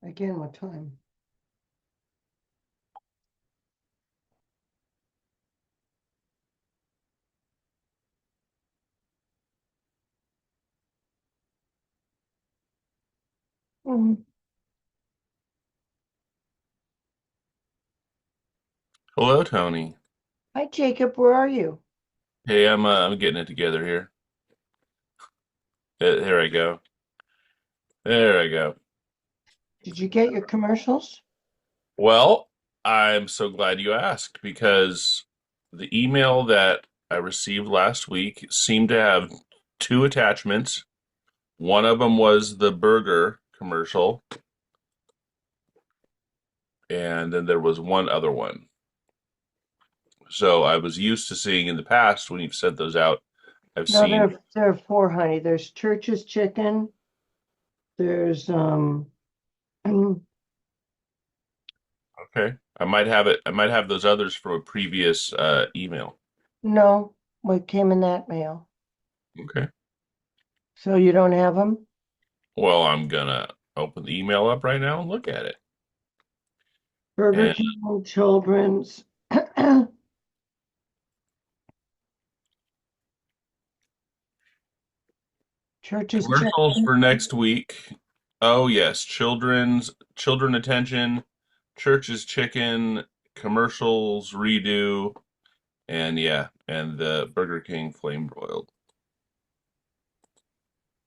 Again, what time? Mm. Hello, Tony. Hi, Jacob. Where are you? Hey, I'm getting it together here. Here I go. There I go. Did you get your commercials? Well, I'm so glad you asked because the email that I received last week seemed to have two attachments. One of them was the burger commercial, and then there was one other one. So I was used to seeing in the past when you've sent those out, I've No, seen, there are four, honey. There's Church's Chicken. There's okay, I might have it. I might have those others from a previous email. no, what came in that mail? Okay. So you don't have them? Well, I'm gonna open the email up right now and look at it. Burger And King, Children's. Church's commercials Chicken. for next week. Oh yes, children attention, church's chicken, commercials redo, and yeah, and the Burger King flame broiled.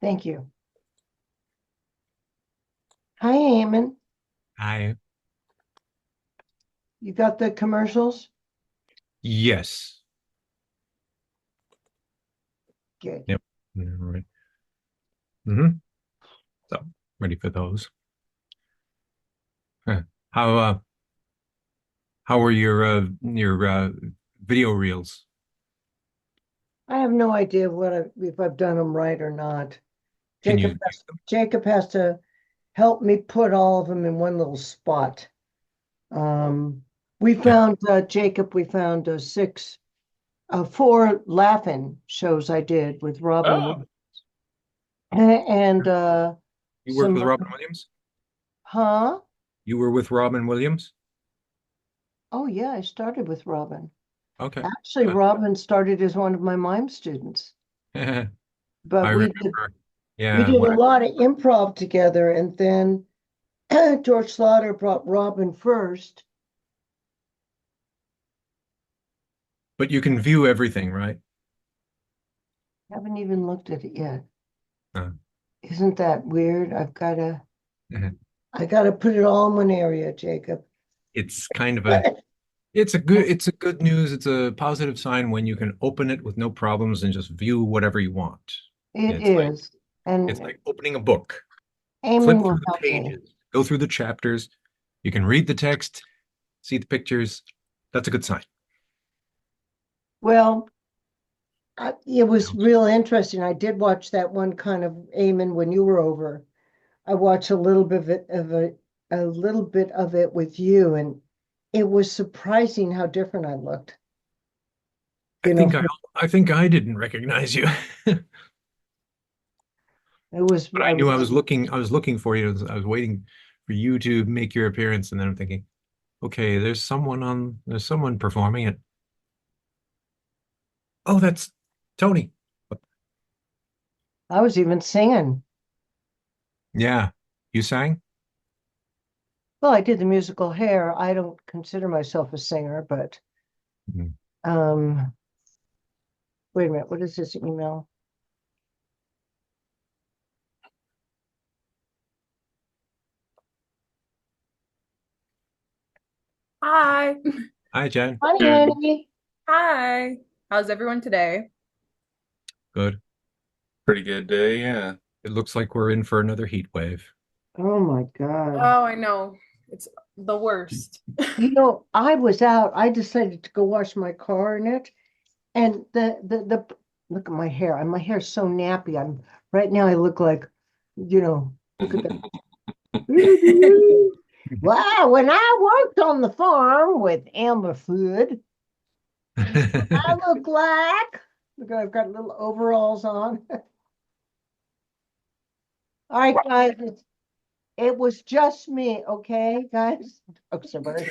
Thank you. Hi, Eamon. I You got the commercials? Yes. Good. Yep. All right. Mm-hmm. So ready for those. Huh. How uh how were your video reels? I have no idea if I've done them right or not. Can Jacob you has, Jacob has to help me put all of them in one little spot. We yeah. found Jacob. We found four laughing shows I did with Robin Oh, Williams. And You worked some, with Robin Williams? huh? You were with Robin Williams? Oh yeah, I started with Robin. Okay. Actually, Uh, Robin started as one of my mime students, I but remember. we Yeah, did a when lot of improv together, and then George Slaughter brought Robin first. but you can view everything, right? Haven't even looked at it yet. Uh, Isn't that weird? uh, I gotta put it all in one area, Jacob. it's kind of a it's a good news. It's a positive sign when you can open it with no problems and just view whatever you want. It It's like is. it's And like opening a book. Eamon Flip will through the help me. pages, go through the chapters. You can read the text, see the pictures. That's a good sign. Well, it was real interesting. I did watch that one kind of Eamon when you were over. I watched a little bit a little bit of it with you, and it was surprising how different I looked. I You know, think I I think I didn't recognize you, but it was I knew I was looking for you. I was waiting for you to make your appearance, and then I'm thinking, okay, there's someone performing it. Oh, that's Tony. I was even singing. Yeah. You sang? Well, I did the musical Hair. I don't consider myself a singer, but Mhm. um, wait a minute. What is this email? Hi. Hi, Jen. Hi, Jen, Annie. Hi. How's everyone today? Good. pretty good day, yeah. It looks like we're in for another heat wave. Oh my God. Oh, I know. It's the worst. I was out. I decided to go wash my car in it, and the look at my hair. And my hair's so nappy. I'm right now. I look like, look at that. Wow, when I worked on the farm with Elmer Fudd, I look like. Look, I've got little overalls on. All right, guys, it was just me, okay, guys. Oh, sorry,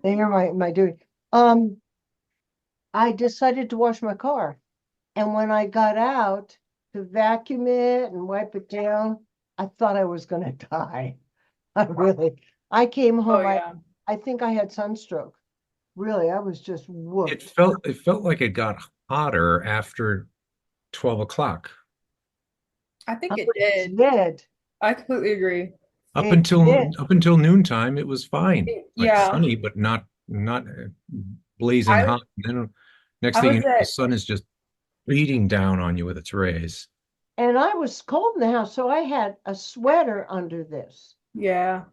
they hear my doing. Um, I decided to wash my car, and when I got out to vacuum it and wipe it down, I thought I was gonna die. I really. I came Oh home. yeah. I think I had sunstroke. Really, I was just It whooped. felt like it got hotter after 12 o'clock. I think Oh, it it did. did. I completely agree. It did. Up until noontime, it was fine. Like Yeah. sunny, but not blazing I hot. And then next I thing you was know, the at sun is just beating down on you with its rays. And I was cold in the house, so I had a sweater under this. yeah.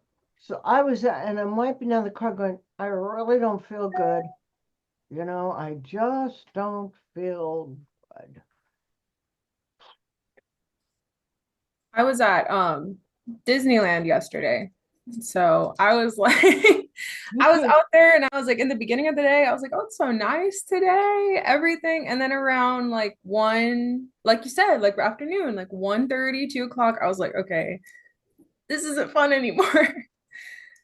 So I was, and I'm wiping down the car going, I really don't feel good. I just don't feel good. I was at Disneyland yesterday. So I was like You I was paid, out there and I was like in the beginning of the day, I was like, oh, it's so nice today, everything. And then around like one, like you said, like afternoon, like 1:30, 2 o'clock, I was like, okay, this isn't fun anymore.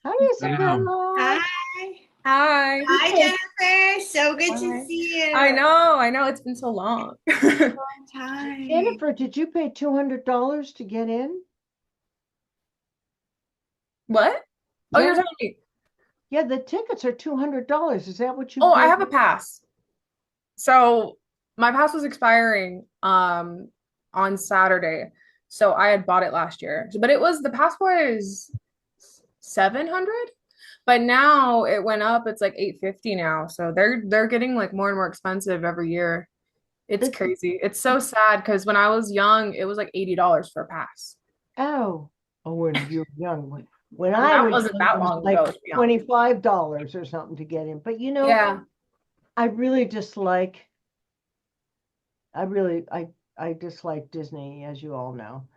hi, Yeah. Isabella. Hi. Hi. You Hi, paid, Jennifer. So good to Hi. see you. I know, it's been so long. Long time. Jennifer, did you pay $200 to get in? What? Oh, you're Jennifer, telling me. yeah, the tickets are $200. Is that what you Oh, I paid? have a pass. So my pass was expiring on Saturday. So I had bought it last year. But it was the pass was 700, but now it went up. It's like 850 now. So they're getting like more and more expensive every year. It's It's, crazy. It's so sad because when I was young, it was like $80 for a pass. oh, oh, when you were young. When And I that was wasn't young, it that was long like ago, to be honest. $25 or something to get in. But Yeah, I really dislike, I dislike Disney, as you all know.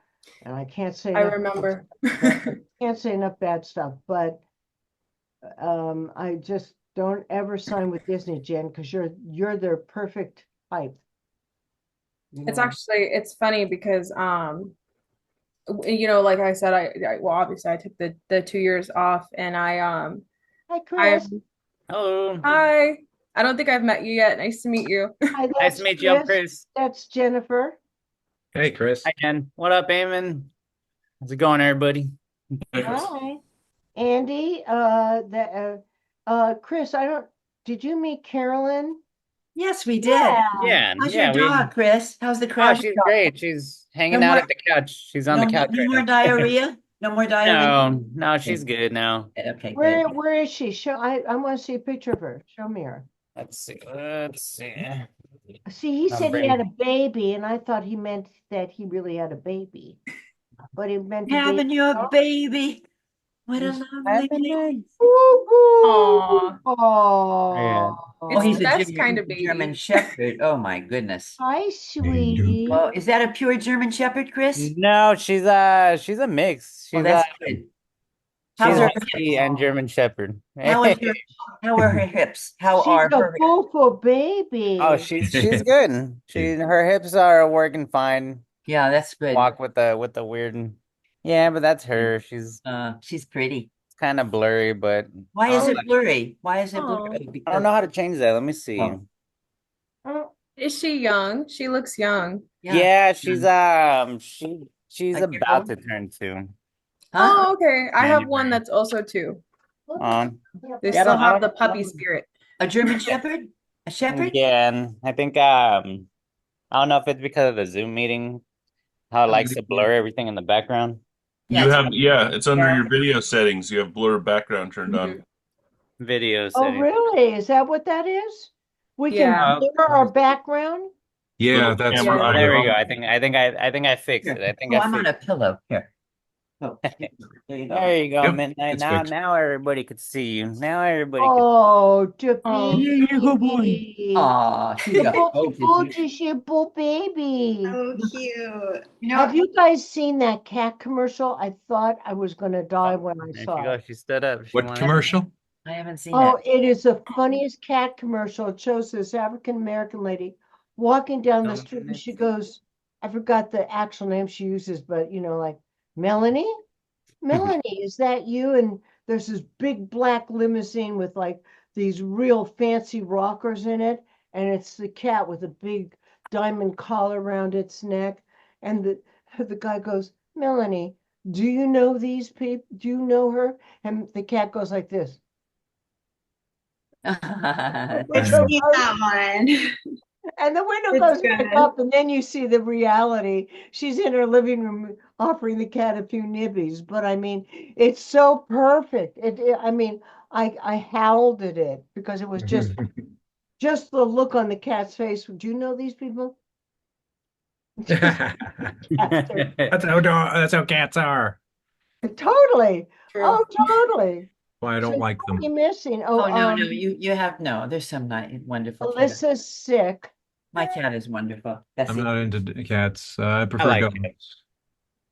And I can't say I enough good remember. stuff, but can't say enough bad stuff. But I just don't ever sign with Disney, Jen, because you're their perfect type, you It's know. actually it's funny because like I said, well obviously I took the 2 years off and Hi, I Chris. Hello. hi. I don't think I've met you yet. Nice to meet you. Hi, Nice to that's meet you. I'm Chris. Chris. That's Jennifer. Hey, Chris. Hi, Jen. What up, Eamon? How's it going, everybody? Hi. Andy, Chris, did you meet Carolyn? Yes, we did. Yeah. How's your Yeah, dog, Chris? How's the oh, crash she's dog? great. She's No hanging out more, at the couch. She's on the no more, couch no right more now. diarrhea? No more diarrhea? No, Okay, she's good now. okay, good. Where is she? I want to see a picture of her. Show me her. Let's see. Let's see. See, he I'm said he had a bring. baby, and I thought he meant that he really had a baby, but he meant a baby. Having your Oh, baby. What a he's lovely baby. woo-hoo. Aw, Yeah. Oh, it's Oh, the he's best kind He's of a German baby. Shepherd. Oh my goodness. hi, Hey, Duke. sweetie. Oh, is that a pure German Shepherd, Chris? No, she's a mix. Oh, that's good. How's She's her Oh, husky hips? and German Shepherd. How is her, how are her hips? How she's are a her hips? beautiful Oh, baby. she's good. Her hips are working fine. Yeah, that's good. Walk with the weird. Yeah, but that's her. She's pretty. Kind of blurry, but Why is I'll Oh, it blurry? Why is it oh. blurry? I don't Because know how to change that. Let me see. oh, Oh, Is she young? She looks young. Yeah, she's Like year about old? to turn 2. Huh? Oh, okay. I have one January. that's also 2. They Yeah, still I have the puppy spirit. A German Shepherd? A Shepherd? Yeah, and I think I don't know if it's because of the Zoom meeting, how it Oh, likes to blur everything in the background. yeah, You it's have, yeah, it's under yeah. your video settings. You have blur background turned on. Mhm. Video Oh, setting. really? Is that what that is? We can Yeah. blur our background? Yeah, Little that's camera Yeah. There we icon. go. I think I fixed it. Here. I think Oh, I I'm on fixed a pillow. Here. Oh, there you go. There you go, yep, Midnight. it's Now fixed. now everybody could see you. Now everybody could Oh, the Oh. There you go, boy. baby. Aw, she's The got coated. beautiful baby. Oh, cute. You know, Have you guys seen that cat commercial? I thought I was going to die Oh, when I there she saw goes. it. She stood up. She What wanted commercial? I haven't seen Oh, it. it is the funniest cat commercial. It shows this African American lady walking down the street and she goes, I forgot the actual name she uses, but like, Melanie? Melanie, is that you? And there's this big black limousine with like these real fancy rockers in it. And it's the cat with a big diamond collar around its neck. And the guy goes, Melanie, do you know these people? Do you know her? And the cat goes like this. That's I've Window seen goes, that one. and the window It's goes back good. up, and then you see the reality. She's in her living room offering the cat a few nibbies. But I mean, it's so perfect. I mean, I howled at it because it was just the look on the cat's face. Do you know these people? Just after. it. That's how cats are. Totally. True. Oh, totally. Why I So don't what like are you them. missing? Oh, Oh, no, you have no. There's some nice, wonderful cat. Alyssa's sick. My cat is wonderful. I'm Bessie. not into cats. I I prefer like dogs. it.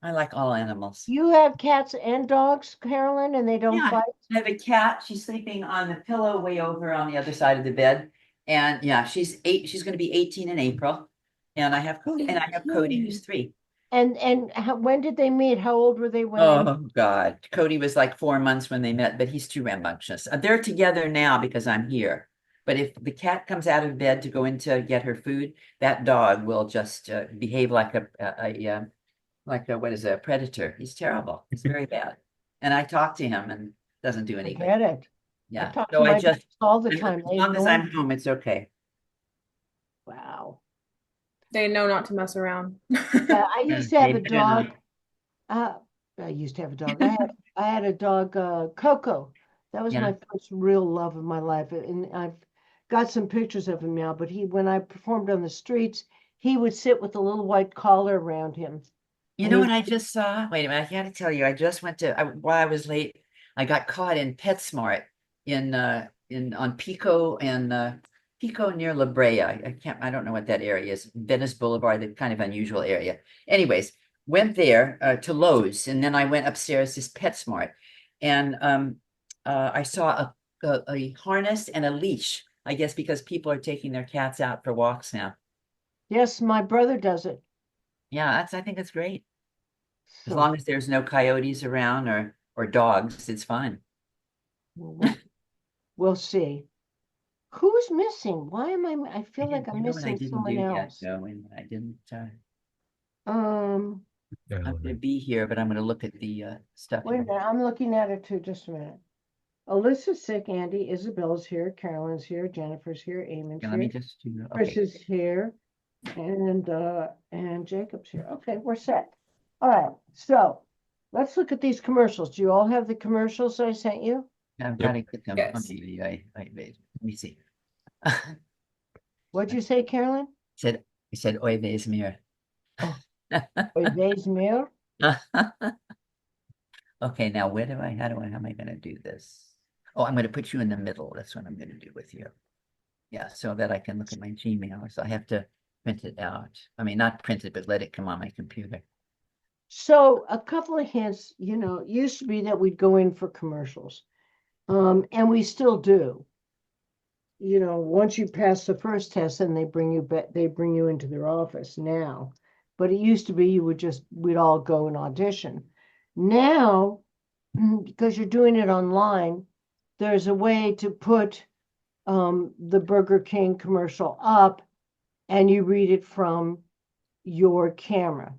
I like all animals. You have cats and dogs, Carolyn, and they don't Yeah, fight? I have a cat. She's sleeping on the pillow way over on the other side of the bed. And yeah, she's going to be 18 in April. And I have Cody, who's 3. And when did they meet? How old were they when they met? Oh God. Cody was like 4 months when they met, but he's too rambunctious. They're together now because I'm here. But if the cat comes out of bed to go in to get her food, that dog will just behave like what is a predator. He's terrible. He's very bad. And I talk to him and doesn't do anything. Forget it. I Yeah. talk So to I my just dogs all the as time. They long as ignore I'm me. home, it's okay. Wow. They know not to mess around. I used to have a They better not. dog. I used to have a dog. I had a dog, Coco. That was Yeah. my first real love of my life. And I've got some pictures of him now, but when I performed on the streets, he would sit with a little white collar around him. You And know he what I just saw? Wait a minute, I gotta tell you, I just went to while I was late, I got caught in PetSmart in on Pico and Pico near La Brea. I don't know what that area is. Venice Boulevard, the kind of unusual area. Anyways, went there to Lowe's, and then I went upstairs to PetSmart, and I saw a harness and a leash. I guess because people are taking their cats out for walks now. Yes, my brother does it. Yeah, I think it's great. As So long as there's no coyotes around or dogs, it's fine. we'll see. Who's missing? Why am I feel like I'm You know what I missing didn't someone do yet, else. Joe, and I didn't. Um, Yeah, I'm going to be here, but I'm going to look at the stuff. wait a minute. I'm looking at it too. Just a minute. Alyssa's sick, Andy. Isabel's here. Carolyn's here. Jennifer's here. Eamon's Okay, let me here. just do. Chris Okay. is here. And Jacob's here. Okay, we're set. All right. So let's look at these commercials. Do you all have the commercials I sent you? I've got to get them. Yes. Wait, let me see. What'd you say, Carolyn? Said I said Oy vez mir. Vase mirror? Okay, now how am I going to do this? Oh, I'm going to put you in the middle. That's what I'm going to do with you. Yeah, so that I can look at my Gmail. So I have to print it out. I mean, not print it, but let it come on my computer. So a couple of hints, it used to be that we'd go in for commercials. And we still do. Once you pass the first test, then they bring you into their office now. But it used to be we'd all go and audition. Now, because you're doing it online, there's a way to put the Burger King commercial up and you read it from your camera.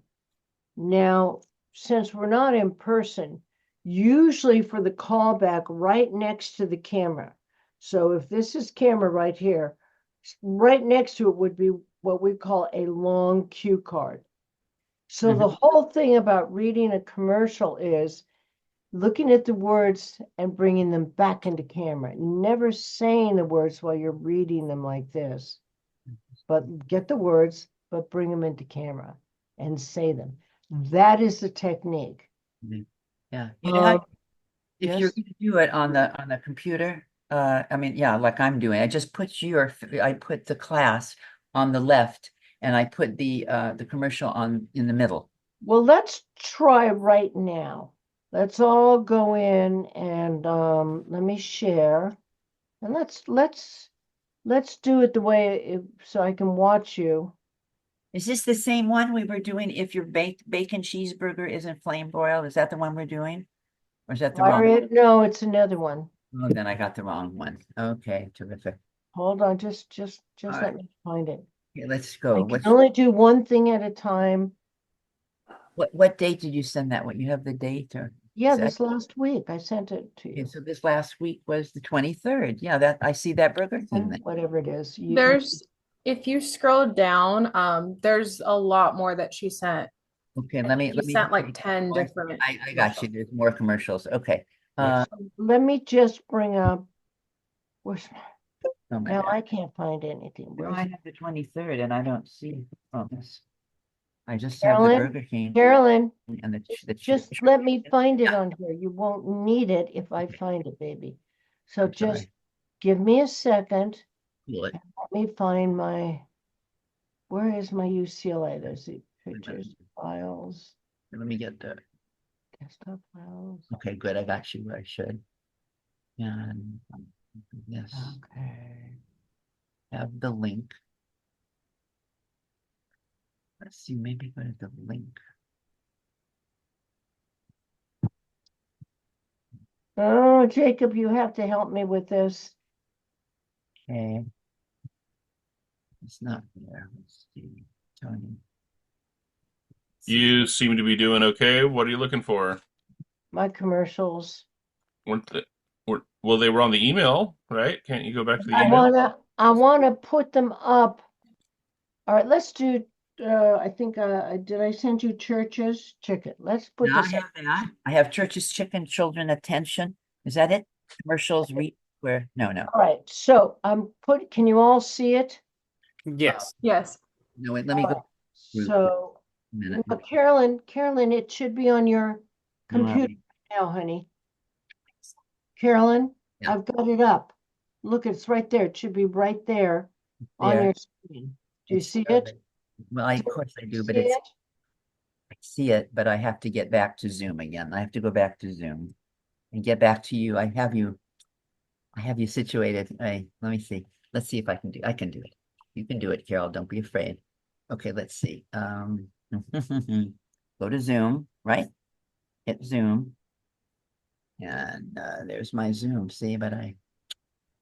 Now, since we're not in person, usually for the callback right next to the camera. So if this is camera right here, right next to it would be what we call a long cue card. So the whole thing about reading a commercial is looking at the words and bringing them back into camera, never saying the words while you're reading them like this, but get the words, but bring them into camera and say them. That is the technique. Yeah. You know how if you're Yes, going to do it on the computer, I mean, yeah, like I'm doing, I just put I put the class on the left and I put the commercial on in the middle. well, let's try right now. Let's all go in and let me share. And let's do it the way so I can watch you. Is this the same one we were doing? If your bacon cheeseburger isn't flame broiled, is that the one we're doing? Or is that the wrong? No, it's another one. Oh, then I got the wrong one. Okay, terrific. Hold on, just All let right. me find it. Okay, let's I go. can only do one thing at a time. What date did you send that one? You have the date or? Yeah, Is that- this last week I sent it to Okay, you. so this last week was the 23rd. Yeah, that I see that Burger King thing. Whatever it is. There's, if you scroll down, there's a lot more that she sent. Okay, She sent like 10 different. I got you. There's more commercials. Okay. Let me just bring up. Where's Oh my now? God. I can't find anything. No, Where's I have the 23rd and I don't see this. I just have the Carolyn? Burger King Carolyn, and the just let me find it on here. You won't need it if I find it, baby. So I'm sorry. just give me a second. Cool it. Let me find my. Where is my UCLA? There's the pictures, files, Let me get the. desktop files. Okay, good. I got you where I should. And yes, Okay. have the link. Let's see, maybe go to the link. Oh, Jacob, you have to help me with this. Okay. It's not there. Let's see. Tony. You seem to be doing okay. What are you looking for? My commercials. Weren't the, well, they were on the email, right? Can't you go back to the I email? wanna put them up. All right, let's do. I think did I send you churches? Check it. Let's put Now I this up. have that. I have churches, chicken, children, attention. Is that it? Commercials, read where? No. All right, so can you all see it? Yes. Yes. No, wait, let me go. So, A minute. Carolyn, it should be on your computer now, honey. Carolyn, Yeah. I've got it up. Look, it's right there. It should be right there on There. your screen. Do you It's see there, it? but- Well, of course I do, but See it's, it? I see it, but I have to get back to Zoom again. I have to go back to Zoom and get back to you. I have you situated. Let me see. Let's see if I can do it. You can do it, Carol. Don't be afraid. Okay, let's see. Go to Zoom, right? Hit Zoom. And there's my Zoom. See, but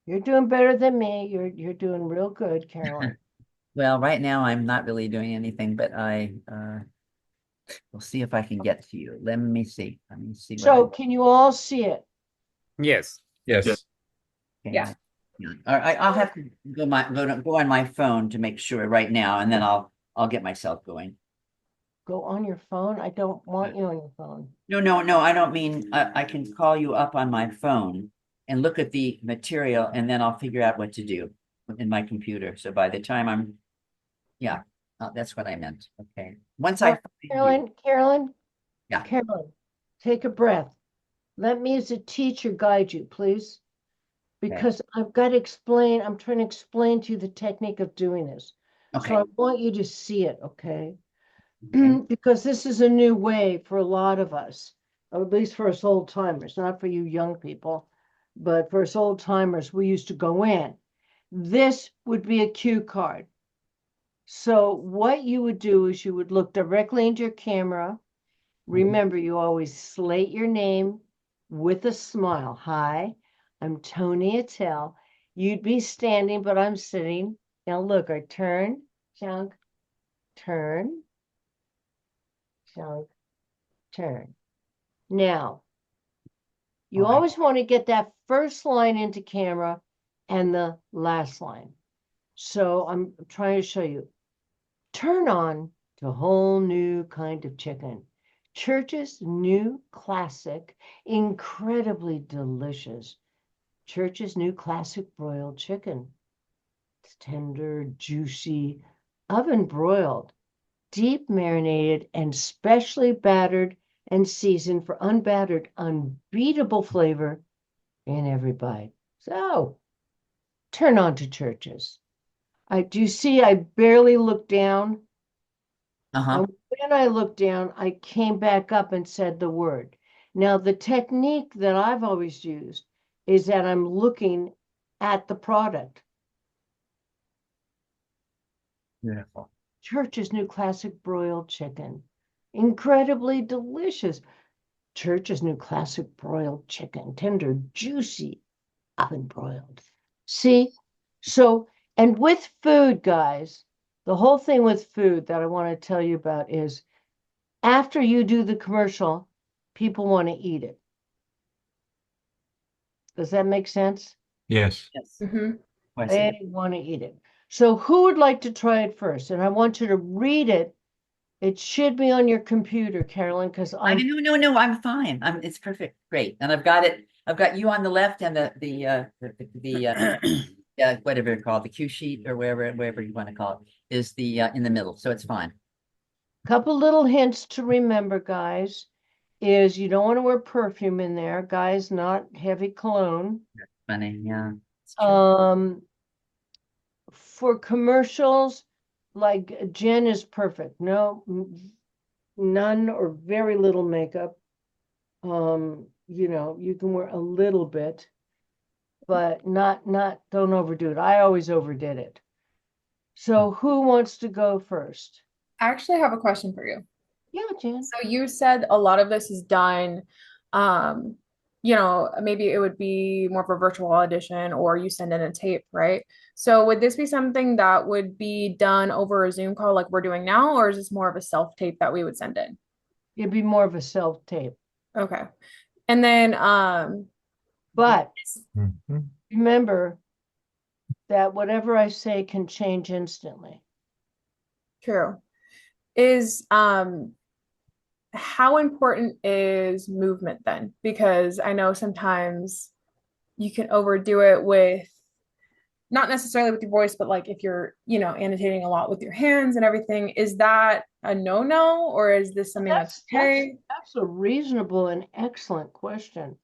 You're doing better than me. You're doing real good, Carolyn. well, right now I'm not really doing anything, but we'll see if I can get to you. Let me see. Let me see. So can you all see it? Yes. Yes. Okay, Yeah. All right, I'll have to go on my phone to make sure right now, and then I'll get myself going. Go on your phone. I don't want you on your phone. No, I don't mean I can call you up on my phone and look at the material, and then I'll figure out what to do in my computer. So by the time yeah, that's what I meant. Okay. Once I find you. Carolyn, Yeah. Carolyn, take a breath. Let me as a teacher guide you, please. Because I've got to explain, I'm trying to explain to you the technique of doing this. Okay. So I want you to see it, okay? Okay. Because this is a new way for a lot of us, or at least for us old timers, not for you young people, but for us old timers, we used to go in. This would be a cue card. So what you would do is you would look directly into your camera. Remember, you always slate your name with a smile. Hi, I'm Toni Attell. You'd be standing, but I'm sitting. Now look, I turn chunk, turn, chunk, turn. Now, you Okay. always want to get that first line into camera and the last line. So I'm trying to show you. Turn on to a whole new kind of chicken. Church's new classic, incredibly delicious. Church's new classic broiled chicken. It's tender, juicy, oven broiled, deep marinated, and specially battered and seasoned for unbattered, unbeatable flavor in every bite. So turn on to Church's. I do see I barely looked down. Uh-huh. And when I looked down, I came back up and said the word. Now, the technique that I've always used is that I'm looking at the product. Beautiful. Church's new classic broiled chicken. Incredibly delicious. Church's new classic broiled chicken. Tender, juicy, oven broiled. See? So, and with food, guys, the whole thing with food that I want to tell you about is after you do the commercial, people want to eat it. Does that make sense? Yes. Yes. Hmm. Oh, I see. They want to eat it. So who would like to try it first? And I want you to read it. It should be on your computer, Carolyn, because No, I'm fine. It's perfect. Great. And I've got it. I've got you on the left and the whatever it's called, the cue sheet or wherever you want to call it, is the in the middle. So it's fine. couple little hints to remember, guys, is you don't want to wear perfume in there. Guys, not heavy cologne. Funny, yeah. It's true. For commercials, like Jen is perfect. No, none or very little makeup. You can wear a little bit, but not don't overdo it. I always overdid it. So who wants to go first? I actually have a question for you. Yeah, Jen. So you said a lot of this is done, um, maybe it would be more of a virtual audition or you send in a tape, right? So would this be something that would be done over a Zoom call like we're doing now, or is this more of a self-tape that we would send in? It'd be more of a self-tape. Okay. And then But Mhm. remember that whatever I say can change instantly. true. Is how important is movement then? Because I know sometimes you can overdo it with not necessarily with your voice, but like if you're, annotating a lot with your hands and everything, is that a no-no or is this something that's okay? That's a reasonable and excellent question.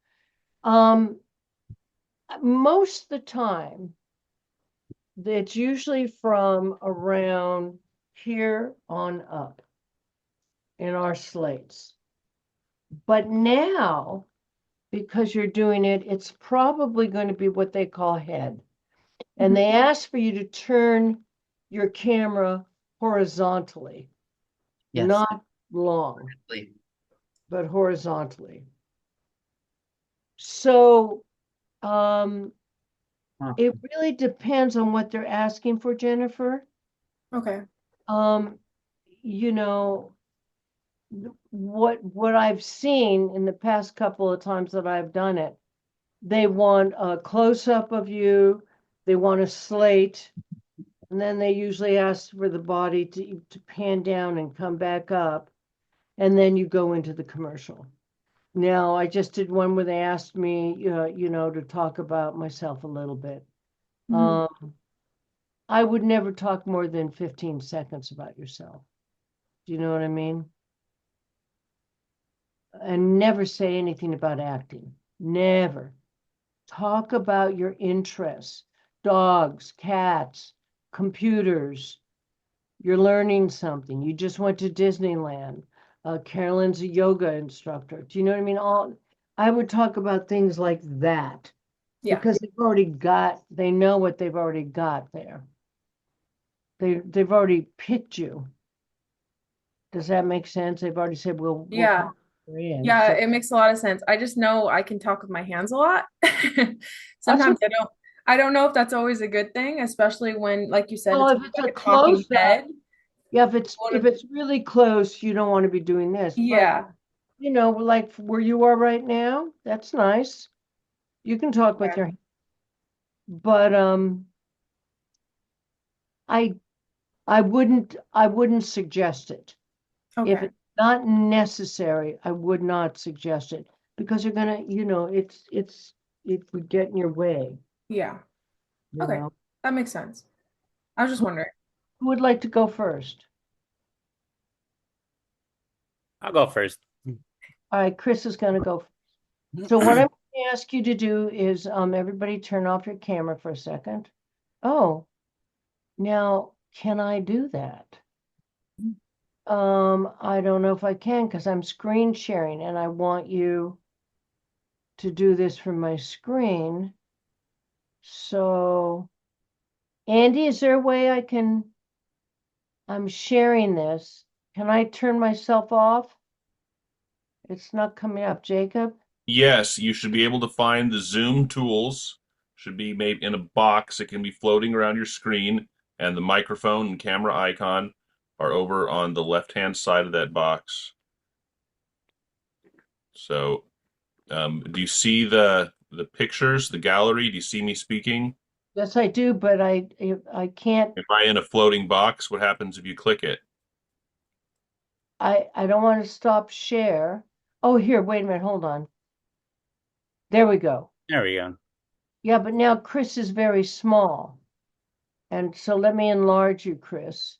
Most of the time, it's usually from around here on up in our slates. But now, because you're doing it, it's probably going to be what they call head. And they ask for you to turn your camera horizontally, Yes. not long, Absolutely. but horizontally. So Huh. it really depends on what they're asking for, Jennifer. Okay. You know, what I've seen in the past couple of times that I've done it, they want a close-up of you, they want a slate, and then they usually ask for the body to pan down and come back up, and then you go into the commercial. Now, I just did one where they asked me, to talk about myself a little bit. Mhm. I would never talk more than 15 seconds about yourself. Do you know what I mean? And never say anything about acting. Never. Talk about your interests, dogs, cats, computers. You're learning something. You just went to Disneyland. Carolyn's a yoga instructor. Do you know what I mean? I would talk about things like that Yeah. because they know what they've already got there. They've already picked you. Does that make sense? They've already said, we'll Yeah. call you in. Yeah, So it makes a lot of sense. I just know I can talk with my hands a lot. that's Sometimes I don't I don't know if that's always a good thing, especially when, like you said, Well, it's if it's a like a talking close up, head. yeah, if Wanna- it's really close, you don't want to be doing this. But Yeah. like where you are right now, that's nice. You can talk with Okay. your, but I I wouldn't suggest it. If Okay. it's not necessary, I would not suggest it because you're gonna, it would get in your way, Yeah. you Okay. know. That makes sense. I was just Who, wondering. who would like to go first? I'll go first. All right, Chris is gonna go. So what I'm going to ask you to do is everybody turn off your camera for a second. Oh, now can I do that? I don't know if I can because I'm screen sharing and I want you to do this from my screen. So, Andy, is there a way I'm sharing this. Can I turn myself off? It's not coming up. Jacob? Yes, you should be able to find the Zoom tools. Should be made in a box. It can be floating around your screen, and the microphone and camera icon are over on the left-hand side of that box. So, do you see the pictures, the gallery? Do you see me speaking? Yes, I do, but I can't. Am I in a floating box? What happens if you click it? I don't want to stop share. Oh, here, wait a minute, hold on. There we go. There we go. Yeah, but now Chris is very small. And so let me enlarge you, Chris.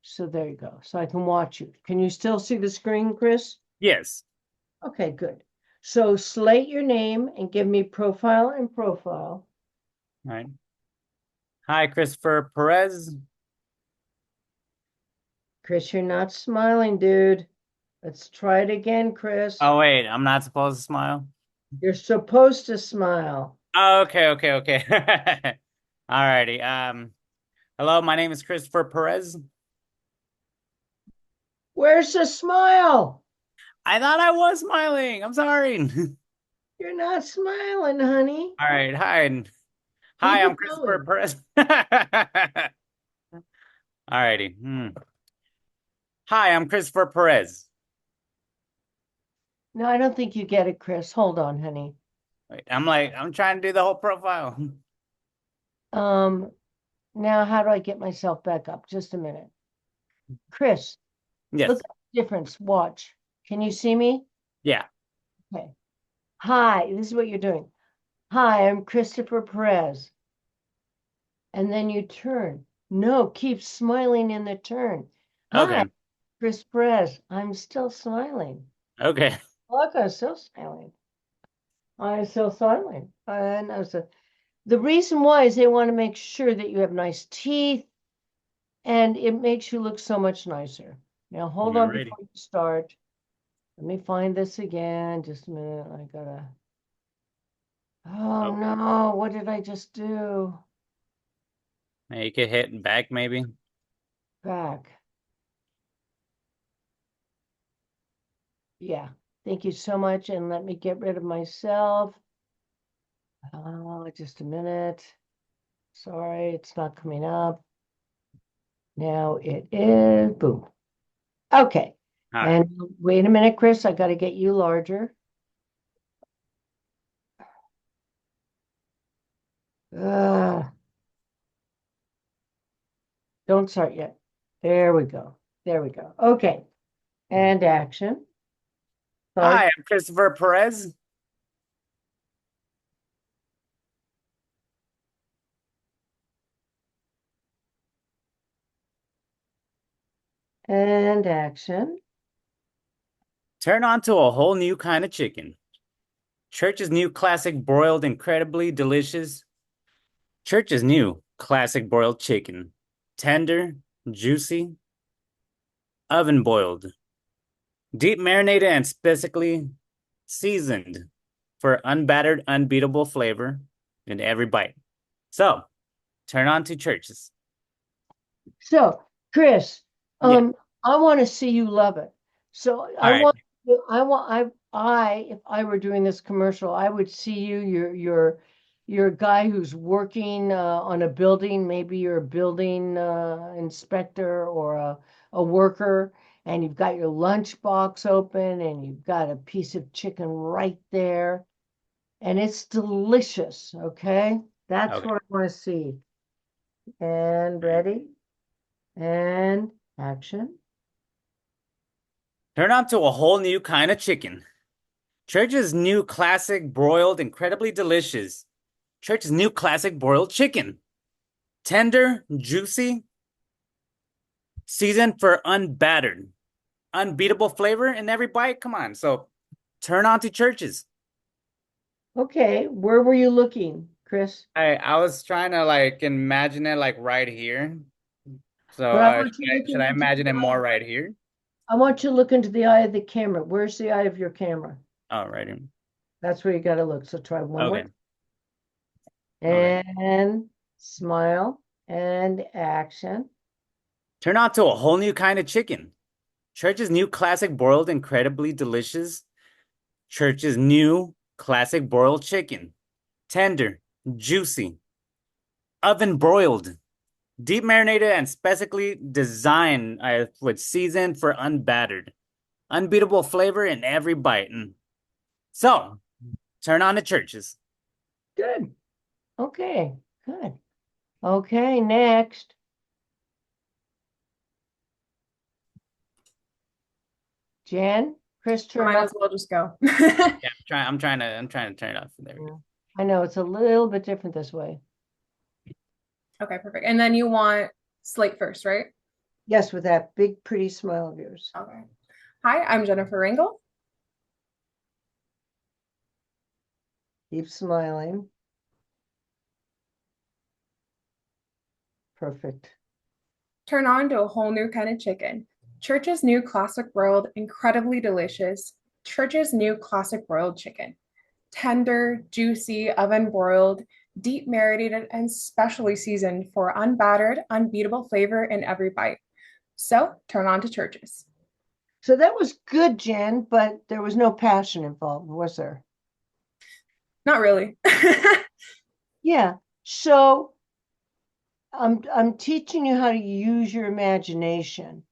So there you go. So I can watch you. Can you still see the screen, Chris? Yes. Okay, good. So slate your name and give me profile and profile. All right. Hi, Christopher Perez. Chris, you're not smiling, dude. Let's try it again, Chris. Oh, wait, I'm not supposed to smile. You're supposed to smile. Oh, okay. All righty. Hello, my name is Christopher Perez. Where's the smile? I thought I was smiling. I'm sorry. You're not smiling, honey. All right. Hi. Keep Hi, I'm it Christopher going. Perez. All righty. Hi, I'm Christopher Perez. No, I don't think you get it, Chris. Hold on, honey. Wait, I'm trying to do the whole profile. Um, Now how do I get myself back up? Just a minute. Chris, Yes. look at the difference. Watch. Can you see me? Yeah. Okay. Hi, this is what you're doing. Hi, I'm Christopher Perez. And then you turn. No, keep smiling in the turn. Hi, Okay. Chris Perez. I'm still smiling. Okay. Look, I'm still smiling. I'm still smiling. And the reason why is they want to make sure that you have nice teeth and it makes you look so much nicer. Now, hold on Alrighty. before you start. Let me find this again. Just a minute. I gotta. Oh Oh, no, what did I just do? you could hit back maybe. Back. Yeah. Thank you so much. And let me get rid of myself. Oh, just a minute. Sorry, it's not coming up. Now it is. Boom. Okay. All right. And wait a minute, Chris. I got to get you larger. Uh, don't start yet. There we go. There we go. Okay. And action. Start. Hi, I'm Christopher Perez. And action. Turn on to a whole new kind of chicken. Church's new classic broiled incredibly delicious. Church's new classic broiled chicken. Tender, juicy, oven boiled, deep marinated and specifically seasoned for unbattered, unbeatable flavor in every bite. So, turn on to Church's. So, Chris, Yeah. I want to see you love it. So All right. if I were doing this commercial, I would see you, you're a guy who's working on a building. Maybe you're a building inspector or a worker, and you've got your lunch box open and you've got a piece of chicken right there, and it's delicious. Okay, that's Okay. what I want to see. And ready, and action. Turn on to a whole new kind of chicken. Church's new classic broiled, incredibly delicious. Church's new classic broiled chicken. Tender, juicy, seasoned for unbattered. Unbeatable flavor in every bite. Come on. So turn on to Church's. Okay, where were you looking, Chris? I was trying to like imagine it like right here. So But I want you should looking I into imagine the it more eye. right here? I want you to look into the eye of the camera. Where's the eye of your camera? Oh, right here. That's where you got to look. So try one more. Okay. Okay. And smile and action. Turn on to a whole new kind of chicken. Church's new classic broiled, incredibly delicious. Church's new classic broiled chicken. Tender, juicy, oven broiled, deep marinated, and specially designed with seasoned for unbattered. Unbeatable flavor in every bite. So, turn on to Church's. Good. Okay, good. Okay, next. Jen, Chris, turn Might off. as well just go. Yeah, I'm trying to turn it off. There we go. I know it's a little bit different this way. Okay, perfect. And then you want Slate first, right? Yes, with that big, pretty smile of yours. Okay. Hi, I'm Jennifer Ringel. Keep smiling. Perfect. Turn on to a whole new kind of chicken. Church's new classic broiled, incredibly delicious. Church's new classic broiled chicken. Tender, juicy, oven broiled, deep marinated, and specially seasoned for unbattered, unbeatable flavor in every bite. So turn on to Church's. So that was good, Jen, but there was no passion involved, was there? Not really. Yeah. So I'm teaching you how to use your imagination.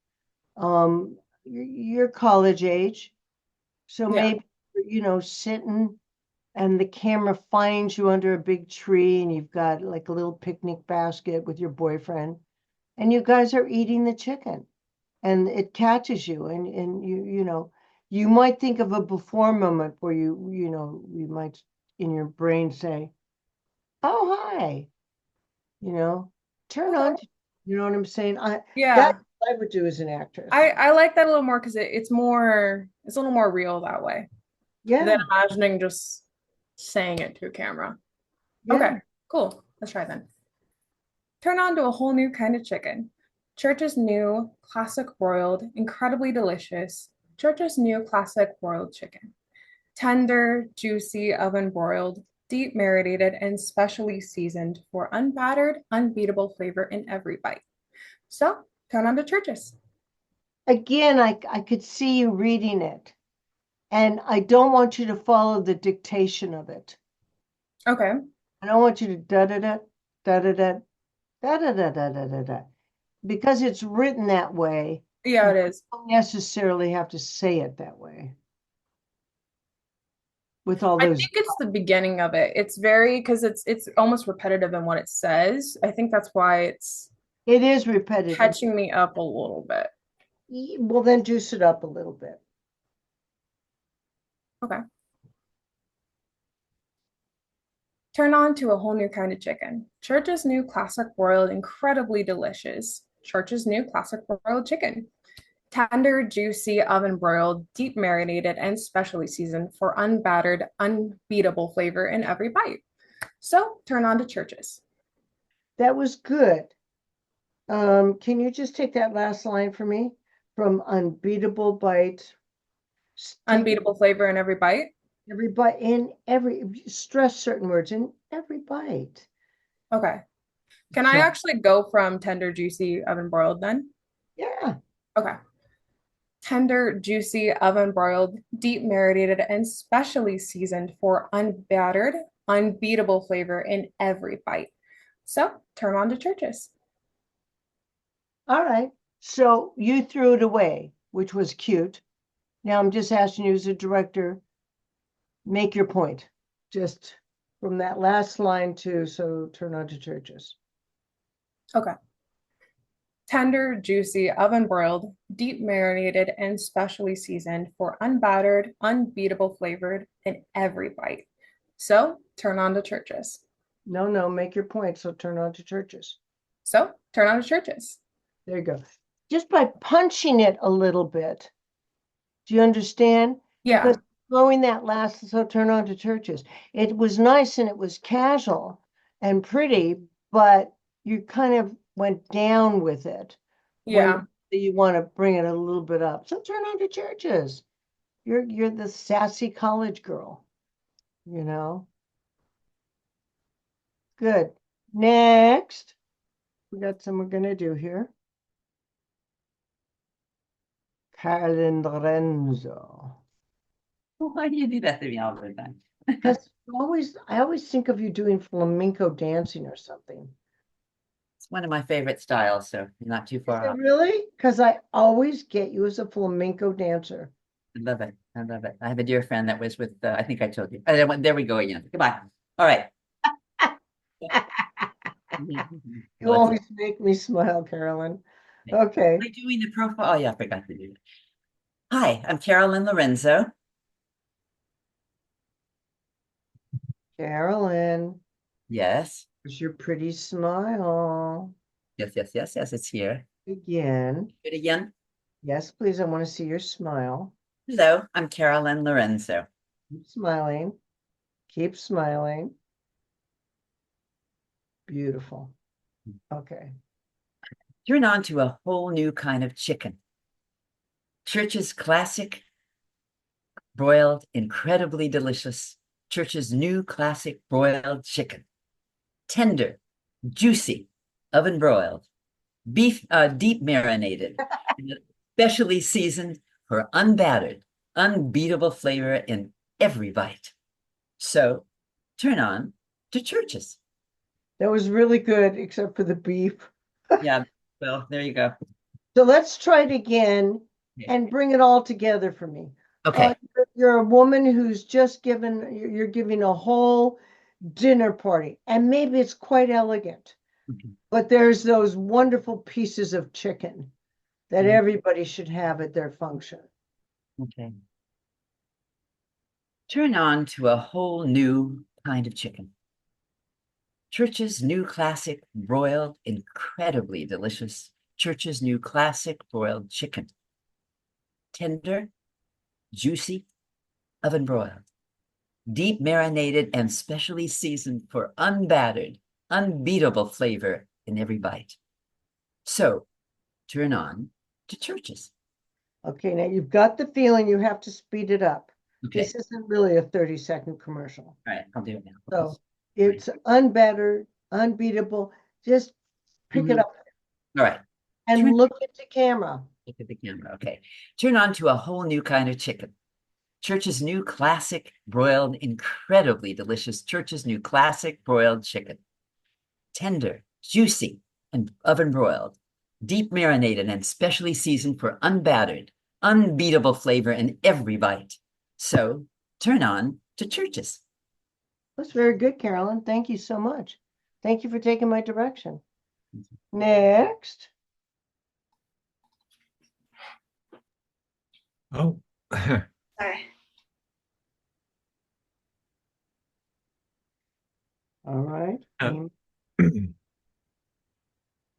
You're college age, so Yeah. maybe sitting and the camera finds you under a big tree and you've got like a little picnic basket with your boyfriend, and you guys are eating the chicken, and it catches you, and you might think of a before moment where you might in your brain say, "Oh, hi," you know, turn on. Okay. You know what I'm saying? Yeah. That's what I would do as an actress. I like that a little more because it's a little more real that way than Yeah, imagining just saying it to a camera. yeah. Okay, cool. Let's try then. Turn on to a whole new kind of chicken. Church's new classic broiled, incredibly delicious. Church's new classic broiled chicken. Tender, juicy, oven broiled, deep marinated, and specially seasoned for unbattered, unbeatable flavor in every bite. So turn on to Church's. Again, I could see you reading it, and I don't want you to follow the dictation of it. Okay. I don't want you to da da da da da da da da da da da da da, because it's written that way. Yeah, You it is. don't necessarily have to say it that way with all I those. think it's the beginning of it. It's very because it's almost repetitive in what it says. I think that's why it's It is repetitive. catching me up a little bit. Well, then juice it up a little bit. Okay. Turn on to a whole new kind of chicken. Church's new classic broiled, incredibly delicious. Church's new classic broiled chicken. Tender, juicy, oven broiled, deep marinated, and specially seasoned for unbattered, unbeatable flavor in every bite. So turn on to Church's. That was good. Can you just take that last line for me? From unbeatable bite. Unbeatable flavor in every bite. Every bite, in every, stress certain words in every bite. Okay. Can I actually go from tender, juicy, oven broiled then? Yeah. Okay. tender, juicy, oven broiled, deep marinated, and specially seasoned for unbattered, unbeatable flavor in every bite. So turn on to churches. All right. So you threw it away, which was cute. Now I'm just asking you as a director, make your point. Just from that last line to, so turn on to churches. Okay. Tender, juicy, oven broiled, deep marinated, and specially seasoned for unbattered, unbeatable flavored in every bite. So turn on to churches. No, make your point. So turn on to churches. So turn on to churches. There you go. Just by punching it a little bit. Do you understand? Yeah. Because throwing that last, so turn on to churches. It was nice and it was casual and pretty, but you kind of went down with it. Yeah. When you want to bring it a little bit up. So turn on to churches. You're the sassy college girl, you know. Good. Next, we got some we're gonna do here. Carolyn Lorenzo. Why do you do that to me all the time? Because I always think of you doing flamenco dancing or something. It's one of my favorite styles, so you're not too Is far it off. really? Because I always get you as a flamenco dancer. I love it. I love it. I have a dear friend that was with, I think I told you. There we go again. Goodbye. All right. You always make me smile, Carolyn. Am Okay. I doing the profile? Oh, yeah, I forgot to do that. Hi, I'm Carolyn Lorenzo. Carolyn, Yes. where's your pretty smile? Yes, it's here. Again. Do it again. Yes, please. I want to see your smile. Hello, I'm Carolyn Lorenzo. Keep smiling. Keep smiling. Beautiful. Okay. Turn on to a whole new kind of chicken. Church's classic broiled, incredibly delicious. Church's new classic broiled chicken. Tender, juicy, oven broiled, beef, deep marinated, specially seasoned for unbattered, unbeatable flavor in every bite. So turn on to Church's. That was really good, except for the beef. Yeah, well, there you go. So let's try it again Okay. and bring it all together for me. Okay. You're a woman who's just you're giving a whole dinner party, and maybe it's quite elegant, Mhm. but there's those wonderful pieces of chicken that Mhm. everybody should have at their function. Okay. Turn on to a whole new kind of chicken. Church's new classic broiled, incredibly delicious. Church's new classic broiled chicken. Tender, juicy, oven broiled, deep marinated and specially seasoned for unbattered, unbeatable flavor in every bite. So turn on to Church's. Okay, now you've got the feeling you have to speed it up. Okay. This isn't really a 30-second commercial. All right, I'll do it now. So it's unbeattered, unbeatable. Just pick it up All right. and look at the camera. Look at the camera. Okay. Turn on to a whole new kind of chicken. Church's new classic broiled, incredibly delicious Church's new classic broiled chicken. Tender, juicy, and oven broiled, deep marinated and specially seasoned for unbattered, unbeatable flavor in every bite. So turn on to Church's. That's very good, Carolyn. Thank you so much. Thank you for taking my direction. Next. Oh, Sorry. All right.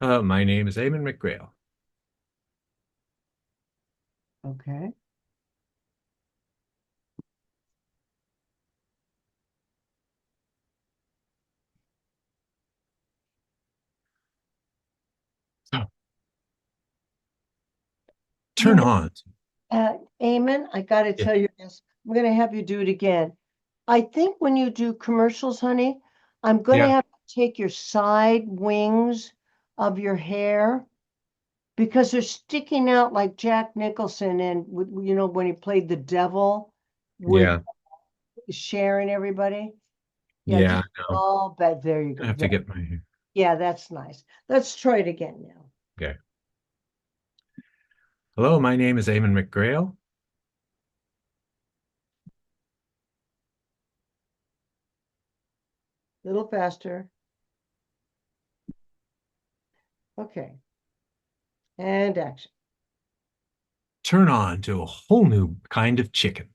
Uh, my name is Eamon McGrail. Okay. Turn You know, on. Eamon, I got to Yeah. tell you this. I'm going to have you do it again. I think when you do commercials, honey, I'm going to Yeah. have to take your side wings of your hair because they're sticking out like Jack Nicholson and you know when he played the devil with Yeah. Cher and everybody. Yeah, Yeah. just all bad. There you I go. have to get my Yeah, that's nice. Let's try it again now. okay. Hello, my name is Eamon McGrail. A little faster. Okay. And action. Turn on to a whole new kind of chicken.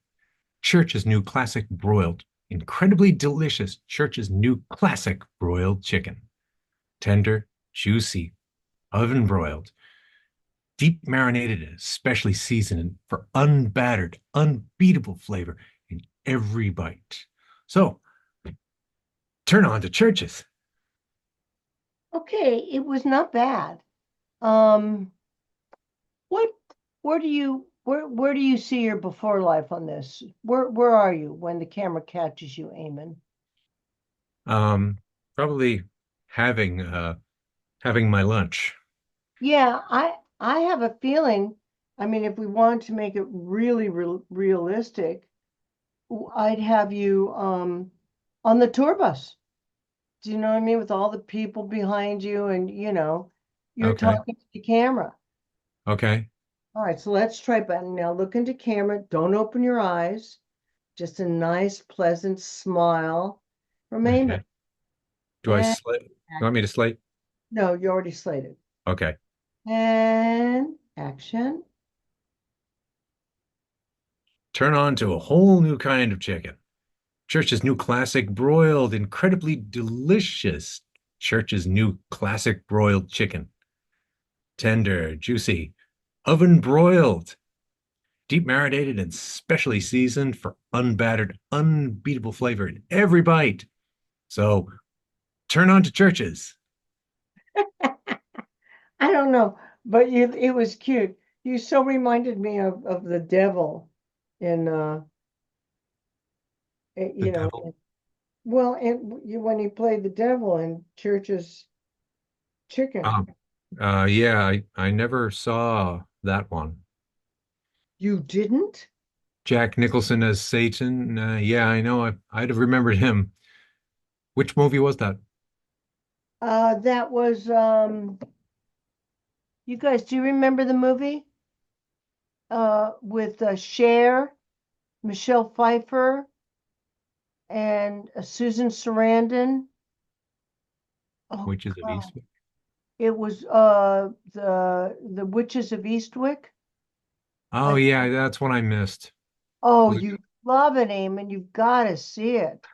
Church's new classic broiled, incredibly delicious Church's new classic broiled chicken. Tender, juicy, oven broiled, deep marinated and especially seasoned for unbattered, unbeatable flavor in every bite. So, turn on to Church's. Okay, it was not bad. Um, what where do you see your before life on this? Where are you when the camera catches you, Eamon? Um, Probably having having my lunch. Yeah, I have a feeling, I mean, if we wanted to make it really realistic, I'd have you on the tour bus. Do you know what I mean? With all the people behind you and you're Okay. talking to the camera. Okay. All right, so let's try button now. Look into camera. Don't open your eyes. Just a nice, pleasant smile from Eamon. Okay. Do I And slate? You want me to slate? no, you already slated. Okay. And action. Turn on to a whole new kind of chicken. Church's new classic broiled, incredibly delicious. Church's new classic broiled chicken. Tender, juicy, oven broiled, deep marinated and specially seasoned for unbattered, unbeatable flavor in every bite. So turn on to Church's. I don't know, but it was cute. You so reminded me of the devil in The you know, devil. well, and you when he played the devil in Church's Chicken. Um, yeah, I never saw that one. You didn't? Jack Nicholson as Satan. Yeah, I know. I'd have remembered him. Which movie was that? That was you guys, do you remember the movie? With Cher, Michelle Pfeiffer, and Susan Sarandon. Oh Witches of God. Eastwick. It was the Witches of Eastwick. Oh I, yeah, that's one I missed. oh, Was it, you love it, Eamon. You've got to see it.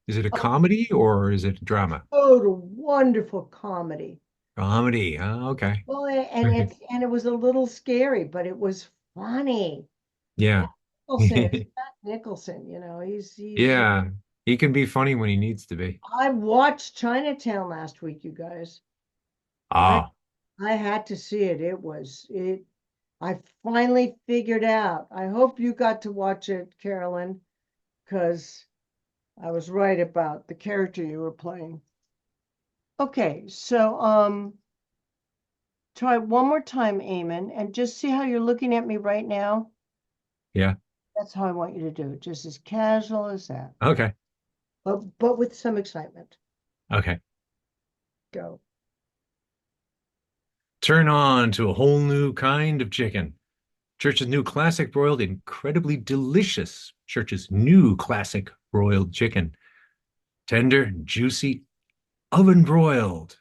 is it a Oh, comedy or is it a drama? total wonderful comedy. Comedy. Okay. Well, and it was a little scary, but it was funny. Yeah. Nicholson is Jack Nicholson, he's Yeah. He can be funny when he needs to be. I watched Chinatown last week, you guys. I Ah, I had to see it. I finally figured out. I hope you got to watch it, Carolyn, because I was right about the character you were playing. Okay, so try one more time, Eamon, and just see how you're looking at me right now. yeah. That's how I want you to do it, just as casual as that, Okay. but with some excitement. Okay. Go. Turn on to a whole new kind of chicken. Church's new classic broiled, incredibly delicious. Church's new classic broiled chicken. Tender, juicy, oven broiled,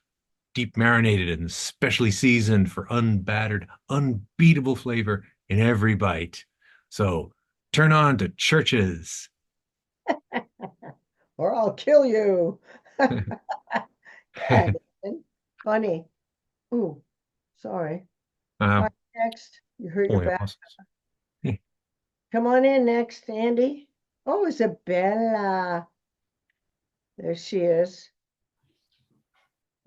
deep marinated and specially seasoned for unbattered, unbeatable flavor in every bite. So turn on to Church's. Or I'll kill you. Good. Funny. Ooh, sorry. All uh, right, next. You hurt your Pulling back. muscles. Come on in next, Andy. Oh, Isabella. There she is.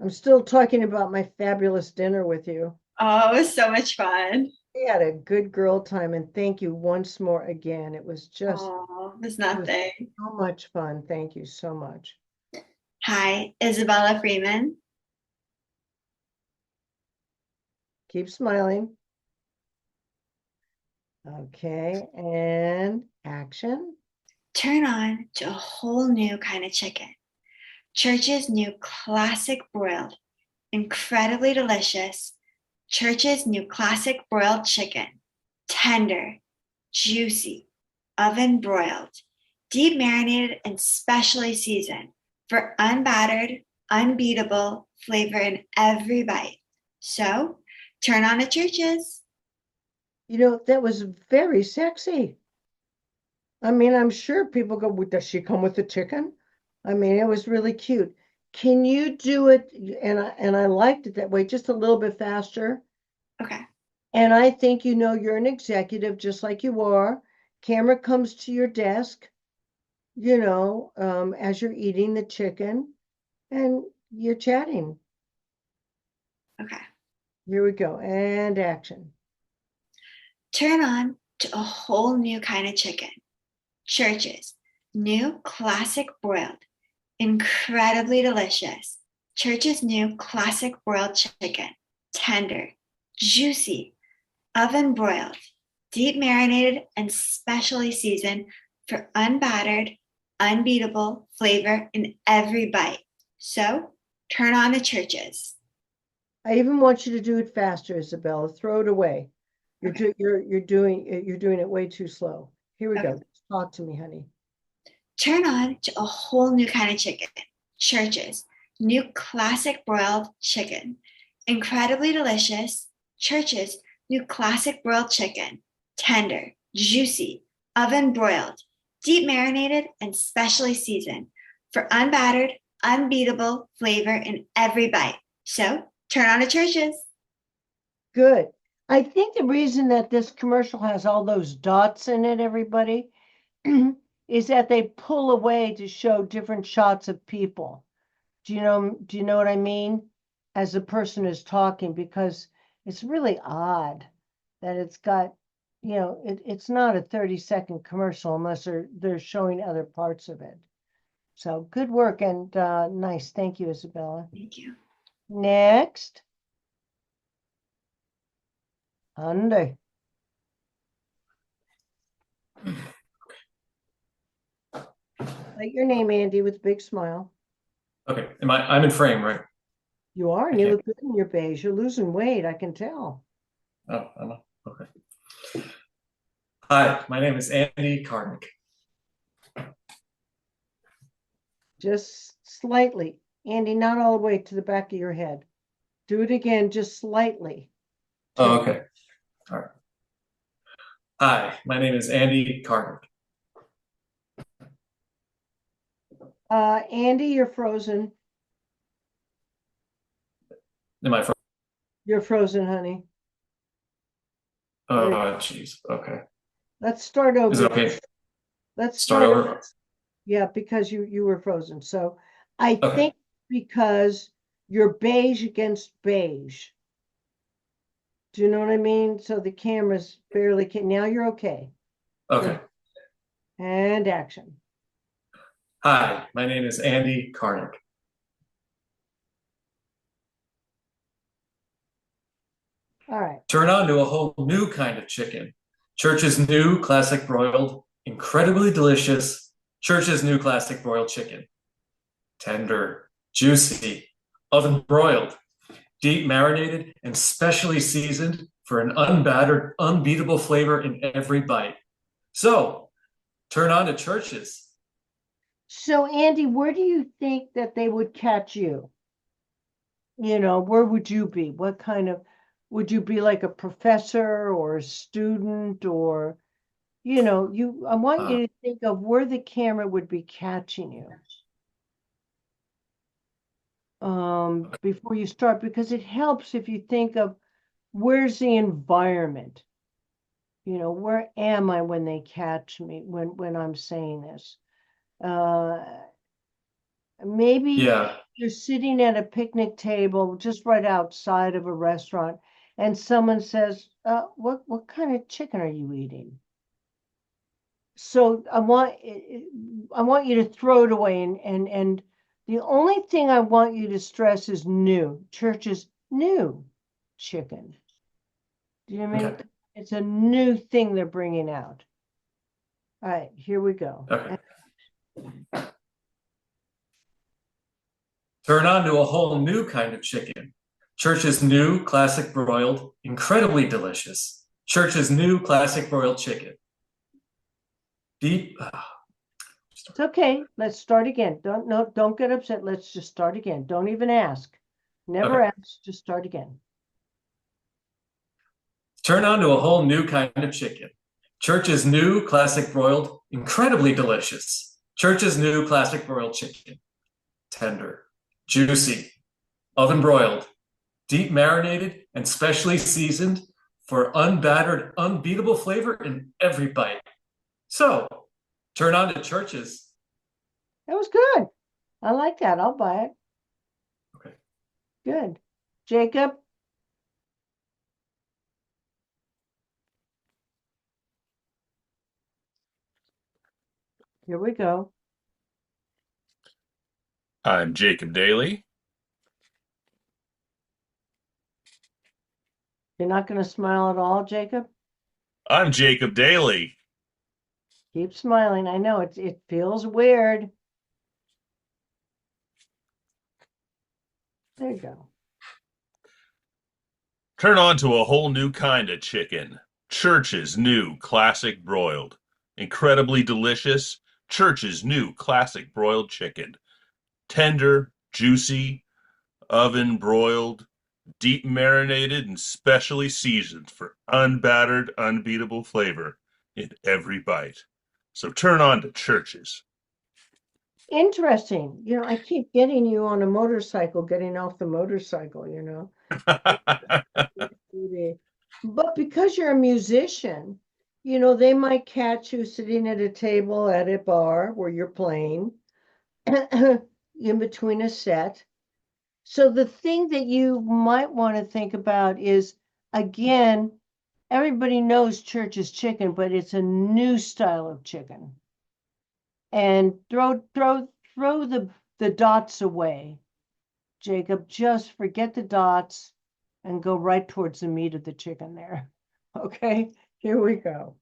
I'm still talking about my fabulous dinner with you. Oh, it was so much fun. We had a good girl time, and thank you once more again. It was Oh, it's it was nothing. so much fun. Thank you so much. Hi, Isabella Freeman. Keep smiling. Okay, and action. Turn on to a whole new kind of chicken. Church's new classic broiled, incredibly delicious. Church's new classic broiled chicken. Tender, juicy, oven broiled, deep marinated and specially seasoned for unbattered, unbeatable flavor in every bite. So turn on to Church's. You know, that was very sexy. I mean, I'm sure people go, "Well, does she come with the chicken?" I mean, it was really cute. Can you do it? And I liked it that way, just a little bit faster. Okay. And I think you know you're an executive, just like you are. Camera comes to your desk, as you're eating the chicken, and you're chatting. Okay. Here we go, and action. Turn on to a whole new kind of chicken. Church's new classic broiled, incredibly delicious. Church's new classic broiled chicken. Tender, juicy, oven broiled, deep marinated, and specially seasoned for unbattered, unbeatable flavor in every bite. So turn on the Church's. I even want you to do it faster, Isabella. Throw it away. Okay. You're doing it way too slow. Here we Okay. go. Talk to me, honey. Turn on to a whole new kind of chicken. Church's new classic broiled chicken. Incredibly delicious. Church's new classic broiled chicken. Tender, juicy, oven broiled, deep marinated, and specially seasoned for unbattered, unbeatable flavor in every bite. So turn on to Church's. Good. I think the reason that this commercial has all those dots in it, everybody, is that they pull away to show different shots of people. Do you know what I mean? As the person is talking, because it's really odd that it's got, it's not a 30-second commercial unless they're showing other parts of it. So good work and nice. Thank you, Isabella. Thank you. Next. Andy. Write your name, Andy, with a big smile. Okay, I'm in frame, right? You are, and you look good in your beige. You're losing weight, I can tell. Oh, okay. Hi, my name is Andy Karnick. Just slightly. Andy, not all the way to the back of your head. Do it again, just slightly. Oh, okay. All right. Hi, my name is Andy Karnick. Andy, you're frozen. Am I frozen? You're frozen, honey. Oh, jeez. Okay. Let's start over. Is it okay? Let's Start over. Yeah, because you were frozen. So I Okay. think because you're beige against beige. Do you know what I mean? So the camera's barely now you're okay. Okay. And action. Hi, my name is Andy Karnick. All right. Turn on to a whole new kind of chicken. Church's new classic broiled, incredibly delicious. Church's new classic broiled chicken. Tender, juicy, oven broiled, deep marinated, and specially seasoned for an unbattered, unbeatable flavor in every bite. So, turn on to Church's. So Andy, where do you think that they would catch you? Where would you be? What kind of, would you be like a professor or a student or, I want you to think of where the camera would be catching you. Before you start, because it helps if you think of where's the environment, where am I when they catch me, when I'm saying this? Maybe you're sitting at a picnic table just right outside of a restaurant and someone says, what kind of chicken are you eating? So I want you to throw it away and the only thing I want you to stress is new. Church's new chicken. Do you know what I mean? Okay. It's a new thing they're bringing out. All right, here we go. Okay. Turn on to a whole new kind of chicken. Church's new classic broiled, incredibly delicious. Church's new classic broiled chicken. Deep. It's okay. Let's start again. Don't get upset. Let's just start again. Don't even ask. Never Okay. ask. Just start again. Turn on to a whole new kind of chicken. Church's new classic broiled, incredibly delicious. Church's new classic broiled chicken. Tender, juicy, oven broiled, deep marinated, and specially seasoned for unbattered, unbeatable flavor in every bite. So, turn on to Church's. That was good. I like that. I'll buy it. Okay. Good. Jacob? Here we go. I'm Jacob Daly. You're not going to smile at all, Jacob? I'm Jacob Daly. Keep smiling. I know it feels weird. There you go. Turn on to a whole new kind of chicken. Church's new classic broiled. Incredibly delicious. Church's new classic broiled chicken. Tender, juicy, oven broiled, deep marinated, and specially seasoned for unbattered, unbeatable flavor in every bite. So turn on to Church's. Interesting. I keep getting you on a motorcycle, getting off the motorcycle, But because you're a musician, they might catch you sitting at a table at a bar where you're playing in between a set. So the thing that you might want to think about is, again, everybody knows Church's chicken, but it's a new style of chicken. And throw the dots away. Jacob, just forget the dots and go right towards the meat of the chicken there. Okay, here we go.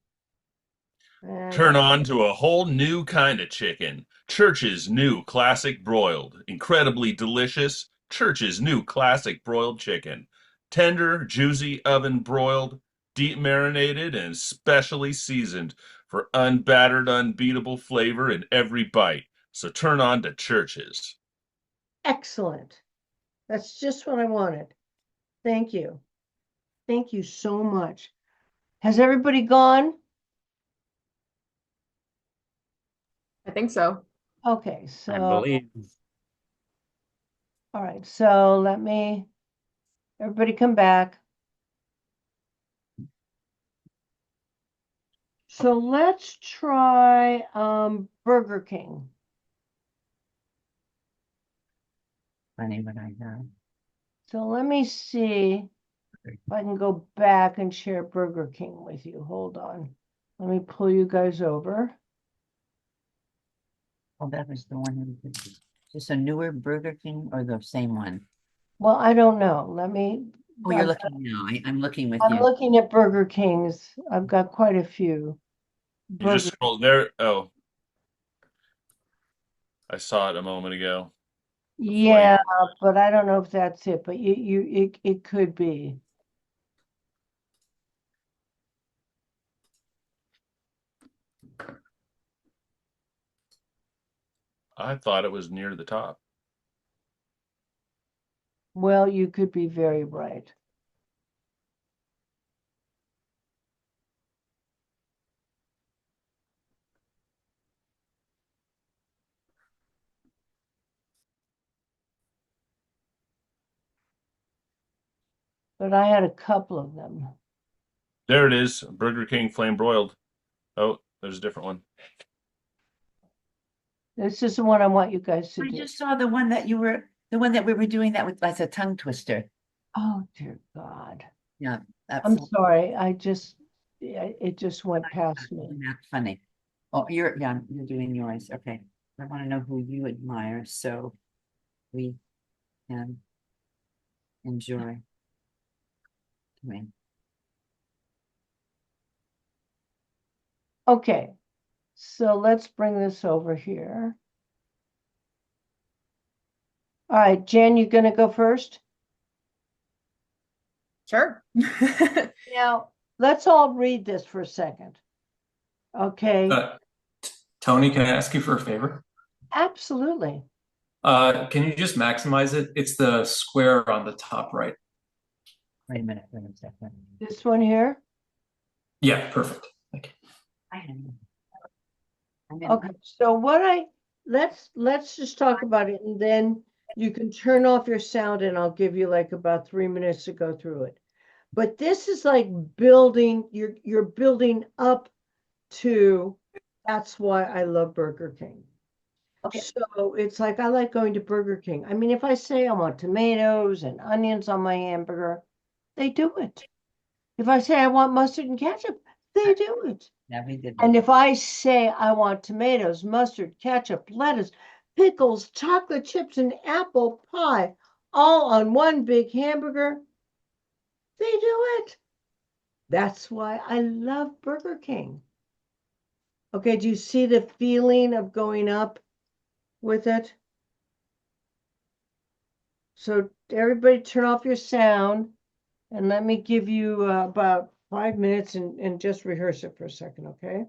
And Turn on to a whole new kind of chicken. Church's new classic broiled. Incredibly delicious. Church's new classic broiled chicken. Tender, juicy, oven broiled, deep marinated, and specially seasoned for unbattered, unbeatable flavor in every bite. So turn on to Church's. excellent. That's just what I wanted. Thank you. Thank you so much. Has everybody gone? I think so. Okay, I so, believe. all right, so everybody come back. So let's try Burger King. Funny what I got. So let me see if I can go back and share Burger King with you. Hold on. Let me pull you guys over. Oh, that was the one. Is this a newer Burger King or the same one? Well, I don't know. Let me. Oh, you're looking now. I'm looking with I'm you. looking at Burger Kings. I've got quite a few. You just Burger. scroll there. Oh, I saw it a moment ago. Yeah, but I don't know if that's it. But it could be. I thought it was near the top. Well, you could be very right. But I had a couple of them. There it is. Burger King flame broiled. Oh, there's a different one. This is the one I want you guys to I do. just saw the one that we were doing that with. That's a tongue twister. Oh, dear God. Yeah, that's I'm sorry. It just went past me. not funny. Oh, you're doing yours. Okay. I want to know who you admire so we can enjoy. Come in. Okay, so let's bring this over here. All right, Jen, you gonna go first? Sure. Now, let's all read this for a second. Okay, Uh, Tony, can I ask you for a favor? absolutely. Can you just maximize it? It's the square on the top right. Wait a minute, wait a second. This one here. Yeah, perfect. Thank you. Okay, so let's just talk about it, and then you can turn off your sound and I'll give you like about 3 minutes to go through it. But this is like building, you're building up to, that's why I love Burger King. Okay. So it's like I like going to Burger King. I mean, if I say I want tomatoes and onions on my hamburger, they do it. If I say I want mustard and ketchup, they do it. Yeah, we did. And if I say I want tomatoes, mustard, ketchup, lettuce, pickles, chocolate chips, and apple pie all on one big hamburger, they do it. That's why I love Burger King. Okay, do you see the feeling of going up with it? So everybody turn off your sound and let me give you about 5 minutes and just rehearse it for a second, okay?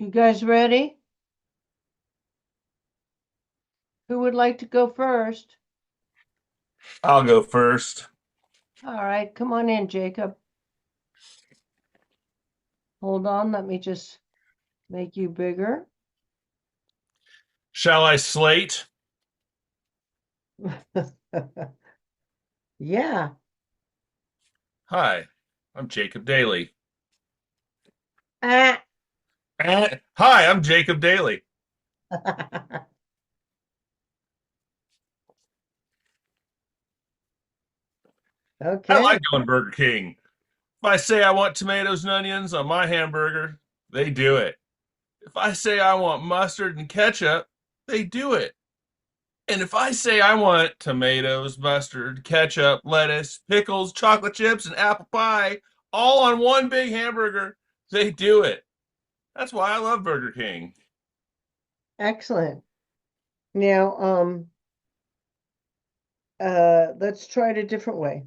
You guys ready? Who would like to go first? I'll go first. All right, come on in, Jacob. Hold on, let me just make you bigger. Shall I slate? Yeah. Hi, I'm Jacob Daly. Ah. Hi, I'm Jacob Daly. I Okay. like going to Burger King. If I say I want tomatoes and onions on my hamburger, they do it. If I say I want mustard and ketchup, they do it. And if I say I want tomatoes, mustard, ketchup, lettuce, pickles, chocolate chips, and apple pie all on one big hamburger, they do it. That's why I love Burger King. Excellent. Now, let's try it a different way.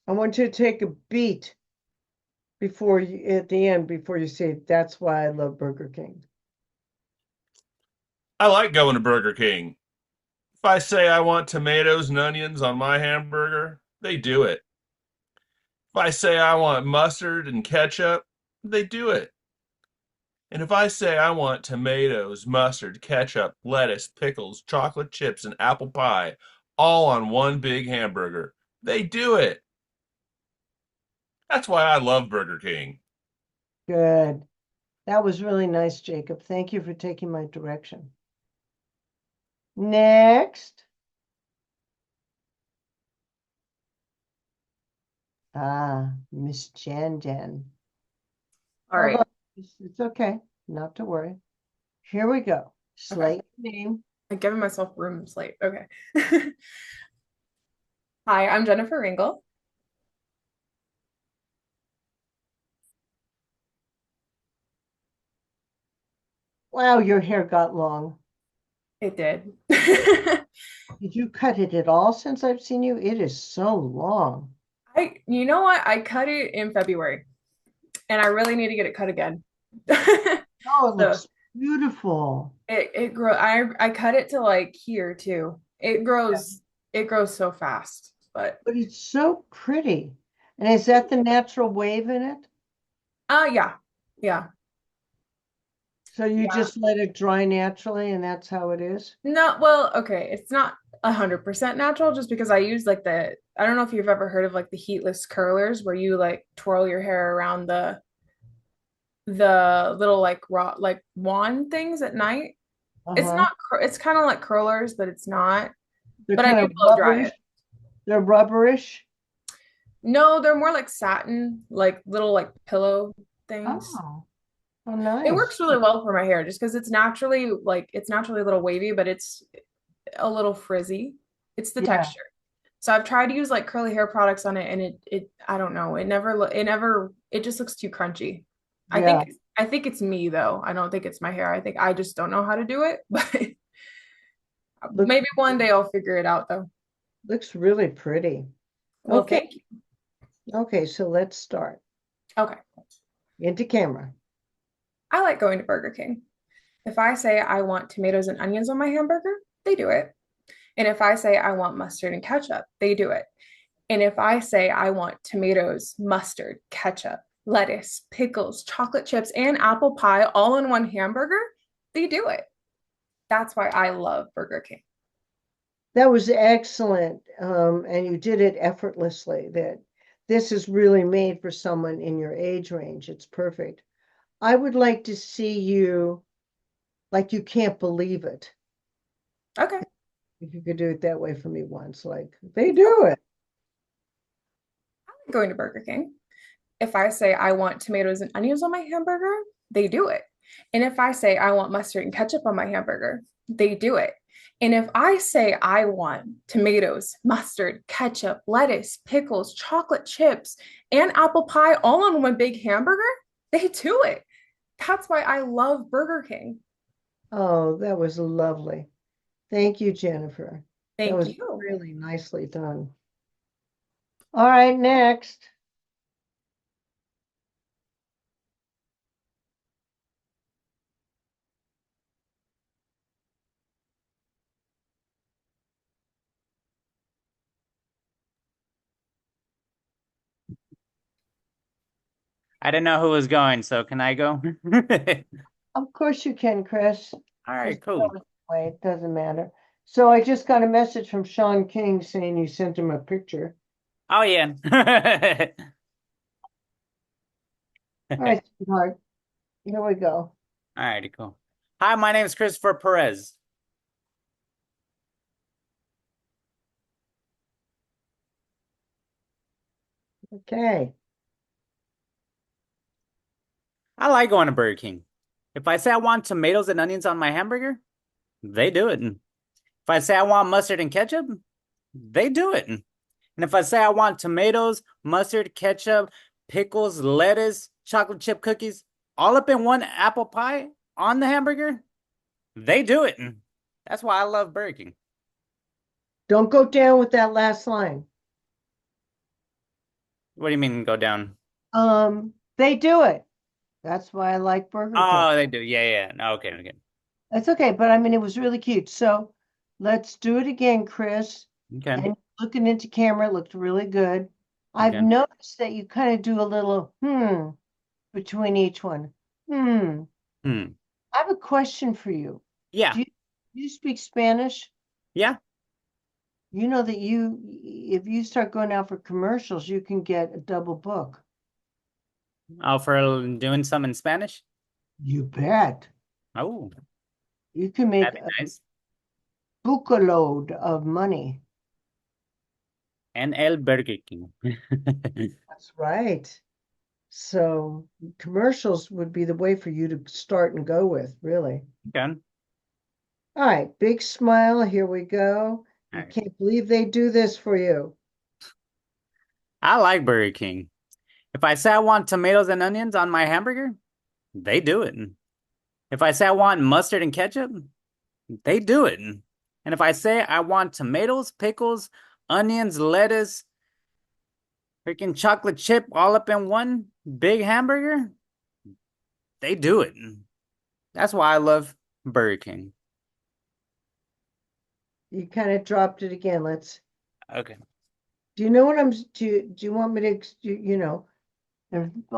I want you to take a beat before you, at the end, before you say, that's why I love Burger King. I like going to Burger King. If I say I want tomatoes and onions on my hamburger, they do it. If I say I want mustard and ketchup, they do it. And if I say I want tomatoes, mustard, ketchup, lettuce, pickles, chocolate chips, and apple pie all on one big hamburger, they do it. That's why I love Burger King. Good. That was really nice, Jacob. Thank you for taking my direction. Next. Miss Jan Jan. All Hold right. on. It's okay. Not to worry. Here we go. Slate your name. I'm giving myself room slate. Okay. Hi, I'm Jennifer Ringle. Wow, your hair got long. It did. Did you cut it at all since I've seen you? It is so long. You know what? I cut it in February and I really need to get it cut again. Oh, it So looks beautiful. it grow I cut it to like here too. It grows so fast. But But it's so pretty. And is that the natural wave in it? yeah. Yeah. So you Yeah. just let it dry naturally and that's how it is? No, well, okay. It's not 100% natural just because I use like I don't know if you've ever heard of like the heatless curlers where you like twirl your hair around the little like raw like wand things at night. It's Uh-huh. not it's kind of like curlers, but it's not. They're But I kind do of blow dry rubberish. it. They're rubberish. No, they're more like satin, like little like pillow things. Oh, oh, It nice. works really well for my hair just because it's naturally a little wavy, but it's a little frizzy. It's the Yeah, texture. So I've tried to use like curly hair products on it and it I don't know. It just looks too crunchy. I yeah. think I think it's me though. I don't think it's my hair. I think I just don't know how to do it, but Look, maybe one day I'll figure it out though. looks really pretty. Well, Okay, thank you. okay, so let's start. Okay. Into camera. I like going to Burger King. If I say I want tomatoes and onions on my hamburger, they do it. And if I say I want mustard and ketchup, they do it. And if I say I want tomatoes, mustard, ketchup, lettuce, pickles, chocolate chips, and apple pie all in one hamburger, they do it. That's why I love Burger King. That was excellent. And you did it effortlessly. That this is really made for someone in your age range. It's perfect. I would like to see you like you can't believe it. Okay. If you could do it that way for me once, like they do it. I'm going to Burger King. If I say I want tomatoes and onions on my hamburger, they do it. And if I say I want mustard and ketchup on my hamburger, they do it. And if I say I want tomatoes, mustard, ketchup, lettuce, pickles, chocolate chips, and apple pie all on one big hamburger, they do it. That's why I love Burger King. Oh, that was lovely. Thank you, Jennifer. That Thank was you. really nicely done. All right, next. I didn't know who was going, so can I go? Of course you can, Chris. All right, Just cool. go away. It doesn't matter. So I just got a message from Sean King saying you sent him a picture. Oh yeah. All right, sweetheart. Here we go. All righty, cool. Hi, my name is Christopher Perez. Okay. I like going to Burger King. If I say I want tomatoes and onions on my hamburger, they do it. And if I say I want mustard and ketchup, they do it. And if I say I want tomatoes, mustard, ketchup, pickles, lettuce, chocolate chip cookies, all up in one apple pie on the hamburger, they do it. And that's why I love Burger King. Don't go down with that last line. What do you mean go down? They do it. That's why I like Burger King. Oh, they do. Yeah. No, okay, okay. That's okay, but I mean, it was really cute. So let's do it again, Chris. Okay. And looking into camera, it looked really good. I've Okay. noticed that you kind of do a little between each one. I have a question for you. Yeah. Do you speak Spanish? Yeah. You know that if you start going out for commercials, you can get a double book. Oh, for doing some in Spanish? You bet. Oh, You can make that'd be nice. bookaload of money. And El Burger King. That's right. So commercials would be the way for you to start and go with, really. Okay. All right, big smile. Here we go. All I right. can't believe they do this for you. I like Burger King. If I say I want tomatoes and onions on my hamburger, they do it. If I say I want mustard and ketchup, they do it. And if I say I want tomatoes, pickles, onions, lettuce, freaking chocolate chip all up in one big hamburger, they do it. That's why I love Burger King. You kind of dropped it again. Let's. Okay. Do you know what I'm? Do you want me to? You know.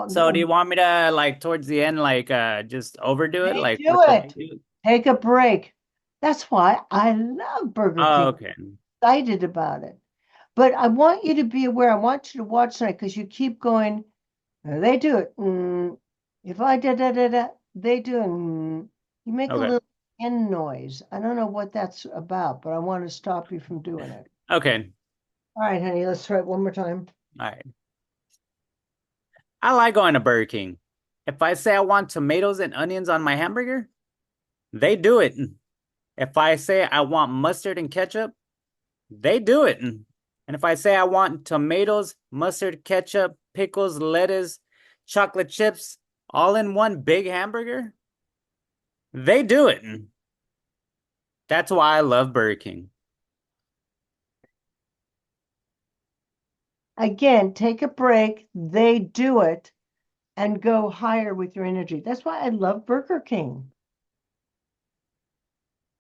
So do you want me to like towards the end, like just overdo it? They Like do what should I it. do? Take a break. That's why I love Burger King. Oh, okay. Excited about it. But I want you to be aware. I want you to watch tonight because you keep going. They do it. If I they do it. You make a Okay. little N noise. I don't know what that's about, but I want to stop you from doing it. Okay. All right, honey, let's try it one more time. All right. I like going to Burger King. If I say I want tomatoes and onions on my hamburger, they do it. If I say I want mustard and ketchup, they do it. And if I say I want tomatoes, mustard, ketchup, pickles, lettuce, chocolate chips, all in one big hamburger, they do it. And that's why I love Burger King. Again, take a break. They do it and go higher with your energy. That's why I love Burger King.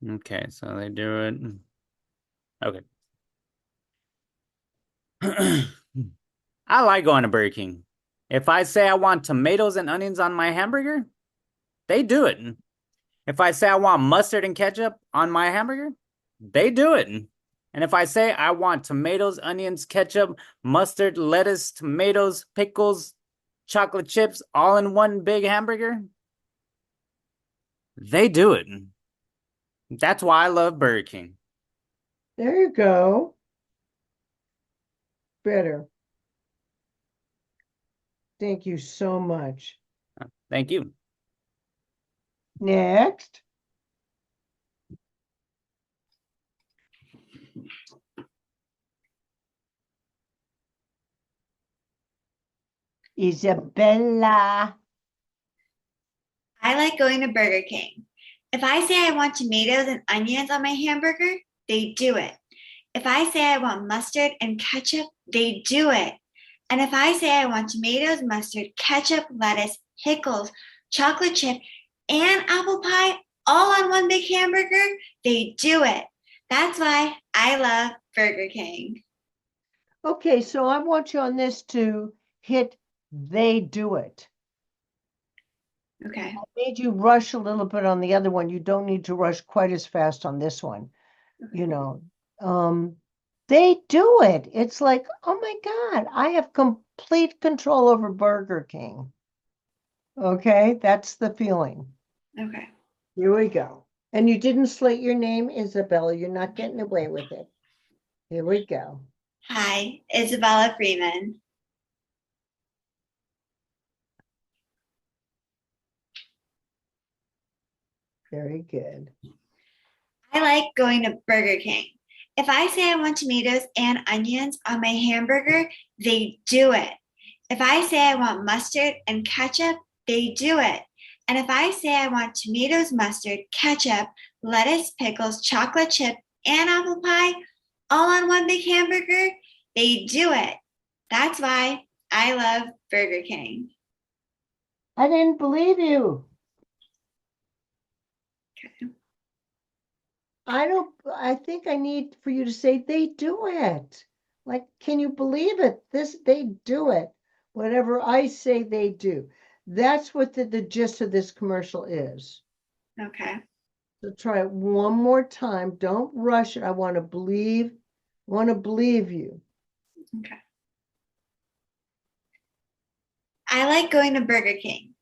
Okay, so they do it. Okay. I like going to Burger King. If I say I want tomatoes and onions on my hamburger, they do it. If I say I want mustard and ketchup on my hamburger, they do it. And if I say I want tomatoes, onions, ketchup, mustard, lettuce, tomatoes, pickles, chocolate chips, all in one big hamburger, they do it. That's why I love Burger King. There you go. Better. Thank you so much. Thank you. Next. Isabella. I like going to Burger King. If I say I want tomatoes and onions on my hamburger, they do it. If I say I want mustard and ketchup, they do it. And if I say I want tomatoes, mustard, ketchup, lettuce, pickles, chocolate chip, and apple pie all on one big hamburger, they do it. That's why I love Burger King. Okay, so I want you on this to hit they do it. Okay. Made you rush a little bit on the other one. You don't need to rush quite as fast on this one. You know, um, they do it. It's like, oh my God, I have complete control over Burger King. Okay, that's the feeling. Okay. Here we go. And you didn't slate your name, Isabella. You're not getting away with it. Here we go. Hi, Isabella Freeman. Very good. I like going to Burger King. If I say I want tomatoes and onions on my hamburger, they do it. If I say I want mustard and ketchup, they do it. And if I say I want tomatoes, mustard, ketchup, lettuce, pickles, chocolate chip, and apple pie all on one big hamburger, they do it. That's why I love Burger King. I didn't believe you. I think I need for you to say they do it. Like, can you believe it? They do it. Whatever I say, they do. That's what the gist of this commercial is. Okay. So try it one more time. Don't rush it. I want to believe you. Okay. I like going to Burger King.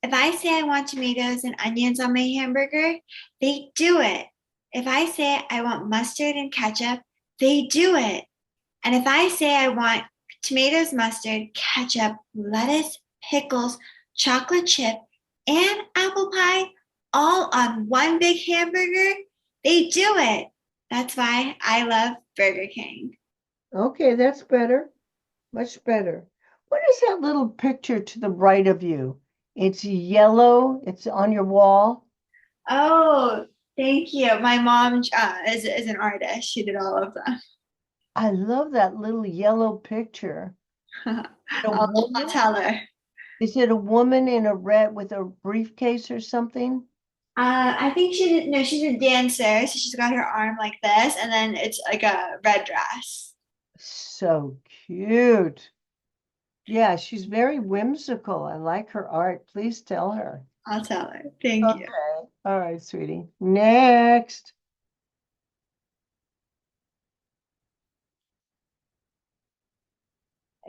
If I say I want tomatoes and onions on my hamburger, they do it. If I say I want mustard and ketchup, they do it. And if I say I want tomatoes, mustard, ketchup, lettuce, pickles, chocolate chip, and apple pie all on one big hamburger, they do it. That's why I love Burger King. Okay, that's better. Much better. What is that little picture to the right of you? It's yellow. It's on your wall. Oh, thank you. My mom is an artist. She did all of them. I love that little yellow picture. A I'll woman? tell her. Is it a woman in a red with a briefcase or something? I think she did, no, she's a dancer, so she's got her arm like this, and then it's like a red dress. So cute. Yeah, she's very whimsical. I like her art. Please tell her. I'll tell her. Thank you. Okay. All right, sweetie. Next.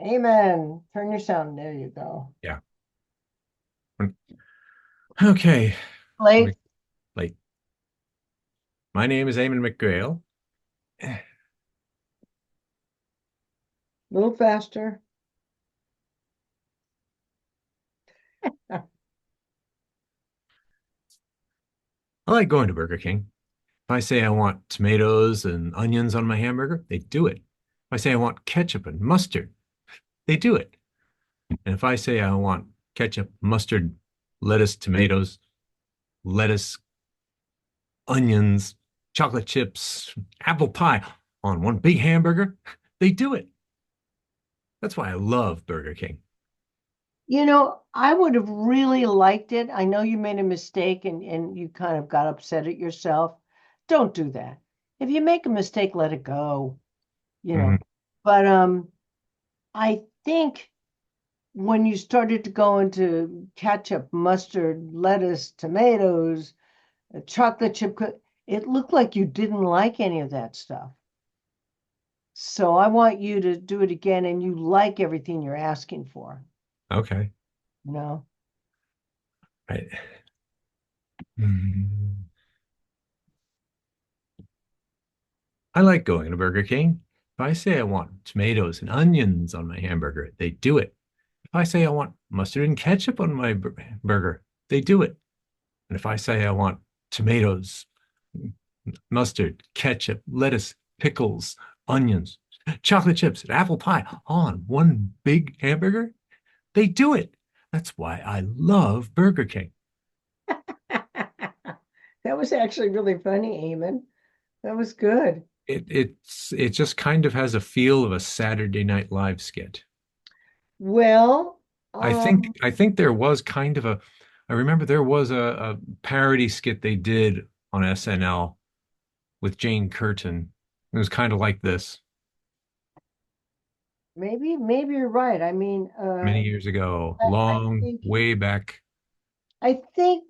Amen. Turn your sound. There you go. Yeah. Okay. Late. Like, my name is Eamon McGrail. A little faster. I like going to Burger King. If I say I want tomatoes and onions on my hamburger, they do it. If I say I want ketchup and mustard, they do it. And if I say I want ketchup, mustard, lettuce, tomatoes, lettuce, onions, chocolate chips, apple pie on one big hamburger, they do it. That's why I love Burger King. You know, I would have really liked it. I know you made a mistake and you kind of got upset at yourself. Don't do that. If you make a mistake, let it go, you know. Mhm. But I think when you started to go into ketchup, mustard, lettuce, tomatoes, chocolate chip, it looked like you didn't like any of that stuff. So I want you to do it again and you like everything you're asking for, Okay. you know? Right. Mm. I like going to Burger King. If I say I want tomatoes and onions on my hamburger, they do it. If I say I want mustard and ketchup on my burger, they do it. And if I say I want tomatoes, mustard, ketchup, lettuce, pickles, onions, chocolate chips, and apple pie on one big hamburger, they do it. That's why I love Burger King. That was actually really funny, Eamon. That was good. It just kind of has a feel of a Saturday Night Live skit. Well, I think there was kind of a I remember there was a parody skit they did on SNL with Jane Curtin. It was kind of like this maybe you're right. I mean, many years ago, I long think way back. I think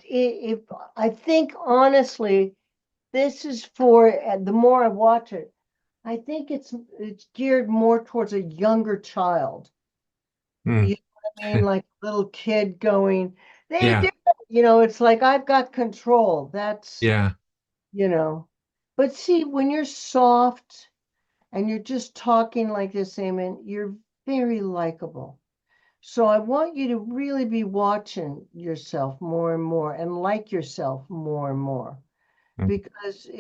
if I think honestly, this is for the more I watch it, I think it's geared more towards a younger child. Mm. You know what I mean? Like a little kid going, they do Yeah. it. It's like I've got control. That's, Yeah. you know. But see, when you're soft and you're just talking like this, Eamon, you're very likable. So I want you to really be watching yourself more and more and like yourself more and more Mm. because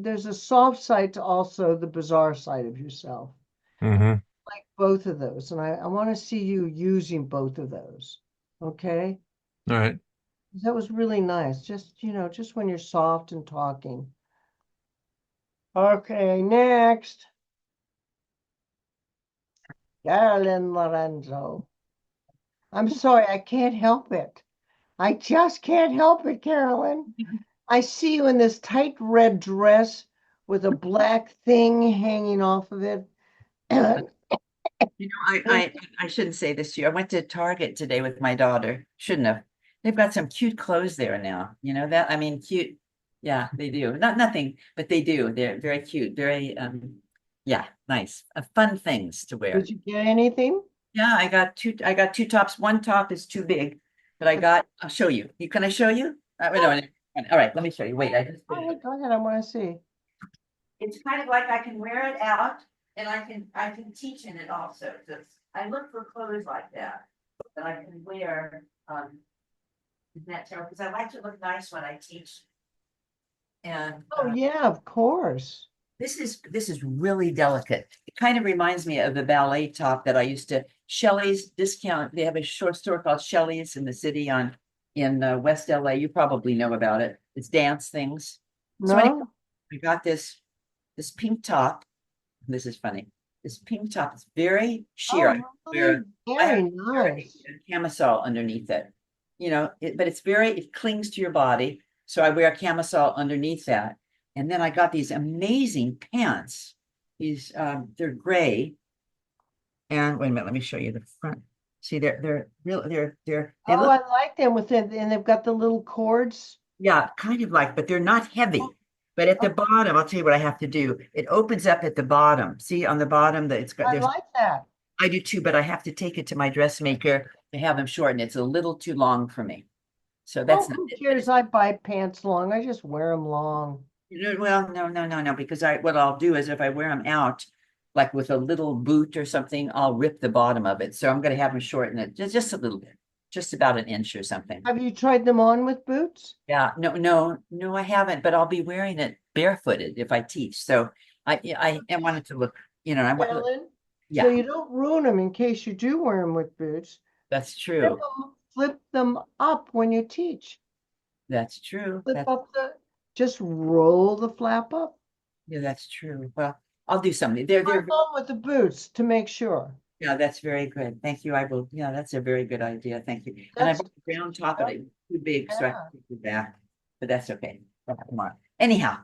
there's a soft side to also the bizarre side of yourself. Hmm. Like both of those, and I want to see you using both of those. Okay, All right. that was really nice. Just when you're soft and talking. Okay, next, Carolyn Lorenzo. I'm sorry, I can't help it. I just can't help it, Carolyn. I see you in this tight red dress with a black thing hanging off of it. You know, I shouldn't say this to you. I went to Target today with my daughter. Shouldn't have. They've got some cute clothes there now. You know that? I mean, cute. Yeah, they do. Not nothing, but they do. They're very cute. Very yeah, nice. Fun things to wear. Did you get anything? Yeah, I got two tops. One top is too big, but I'll show you. Can I show you? No, all right, let me show you. Wait, I just Go ahead. I want to see. it's kind of like I can wear it out and I can teach in it also. I look for clothes like that I can wear in that terrible because I like to look nice when I teach. And Oh yeah, of course. this is really delicate. It kind of reminds me of the ballet top that I used to Shelley's discount. They have a short store called Shelley's in the city in West LA. You probably know about it. It's dance things. So anyway, No? I got this pink top. This is funny. This pink top is very sheer. Oh, really? I have Very to wear nice. a camisole underneath it. But it clings to your body. So I wear a camisole underneath that. And then I got these amazing pants. They're gray. And wait a minute, let me show you the front. See, they're real, they Oh, look, I like them with it, and they've got the little cords. yeah, kind of like, but they're not heavy. But at the Oh, bottom, I'll tell you what I have to do. It opens up at the bottom. See on the bottom that it's got I there's like that. I do too, but I have to take it to my dressmaker to have them shorten. It's a little too long for me. So Oh, that's not who it. cares? I buy pants long. I just wear them long. Well, no, because what I'll do is if I wear them out, like with a little boot or something, I'll rip the bottom of it. So I'm going to have them shorten it just a little bit, just about an inch or something. Have you tried them on with boots? Yeah, no, I haven't, but I'll be wearing it barefooted if I teach. So I want it to look, I want, Carolyn? So yeah, you don't ruin them in case you do wear them with boots. that's true. Flip them up when you teach. That's true. Flip up just roll the flap up. Yeah, that's true. Well, I'll do something. Try them on with the boots to make sure. Yeah, that's very good. Thank you. I will, yeah, that's a very good idea. Thank you. And I That's bought the brown top of it, too big, so I yeah. can take it back, but that's okay. Tomorrow. Anyhow,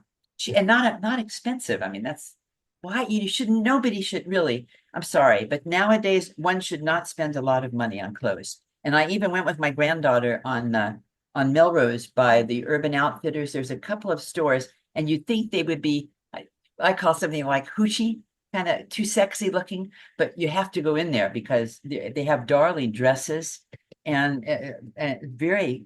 and not expensive. I mean, that's why nobody should really, I'm sorry, but nowadays one should not spend a lot of money on clothes. And I even went with my granddaughter on Melrose by the Urban Outfitters. There's a couple of stores and you'd think they would be, I call something like hoochie, kind of too sexy looking, but you have to go in there because they have darling dresses and very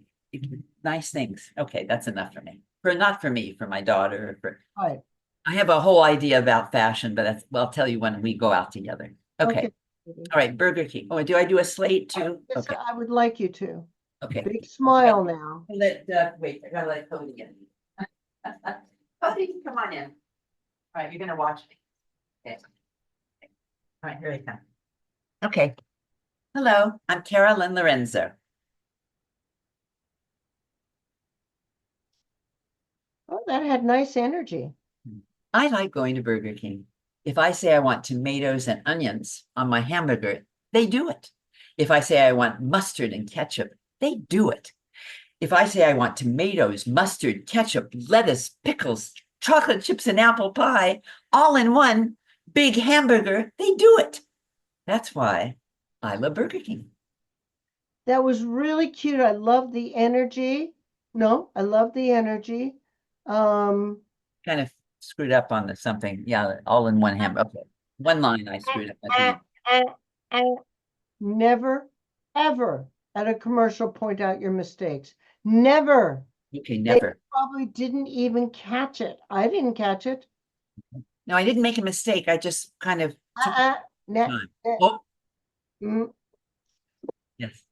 nice things. Okay, that's enough for me. Not for me, for my daughter. Right. I have a whole idea about fashion, but I'll tell you when we go out together. Okay. All right, Burger King. Oh, do I do a slate too? Yes, Okay. I would like you to. Okay. Big smile now. Wait, I gotta let Toni in. Toni, come on in. All right, you're gonna watch me. Okay. All right, here I come. Okay. Hello, I'm Carolyn Lorenzo. Oh, that had nice energy. I like going to Burger King. If I say I want tomatoes and onions on my hamburger, they do it. If I say I want mustard and ketchup, they do it. If I say I want tomatoes, mustard, ketchup, lettuce, pickles, chocolate chips, and apple pie, all in one big hamburger, they do it. That's why I love Burger King. That was really cute. I love the energy. No, I love the energy. Um, Kind of screwed up on the something. Yeah, all in one hand. Okay. One line I screwed up at the end. never, ever at a commercial point out your mistakes. Never. Okay, They never. probably didn't even catch it. I didn't catch it. No, I didn't make a mistake. I just kind of took Uh-uh. time. Oh, Mm. yes.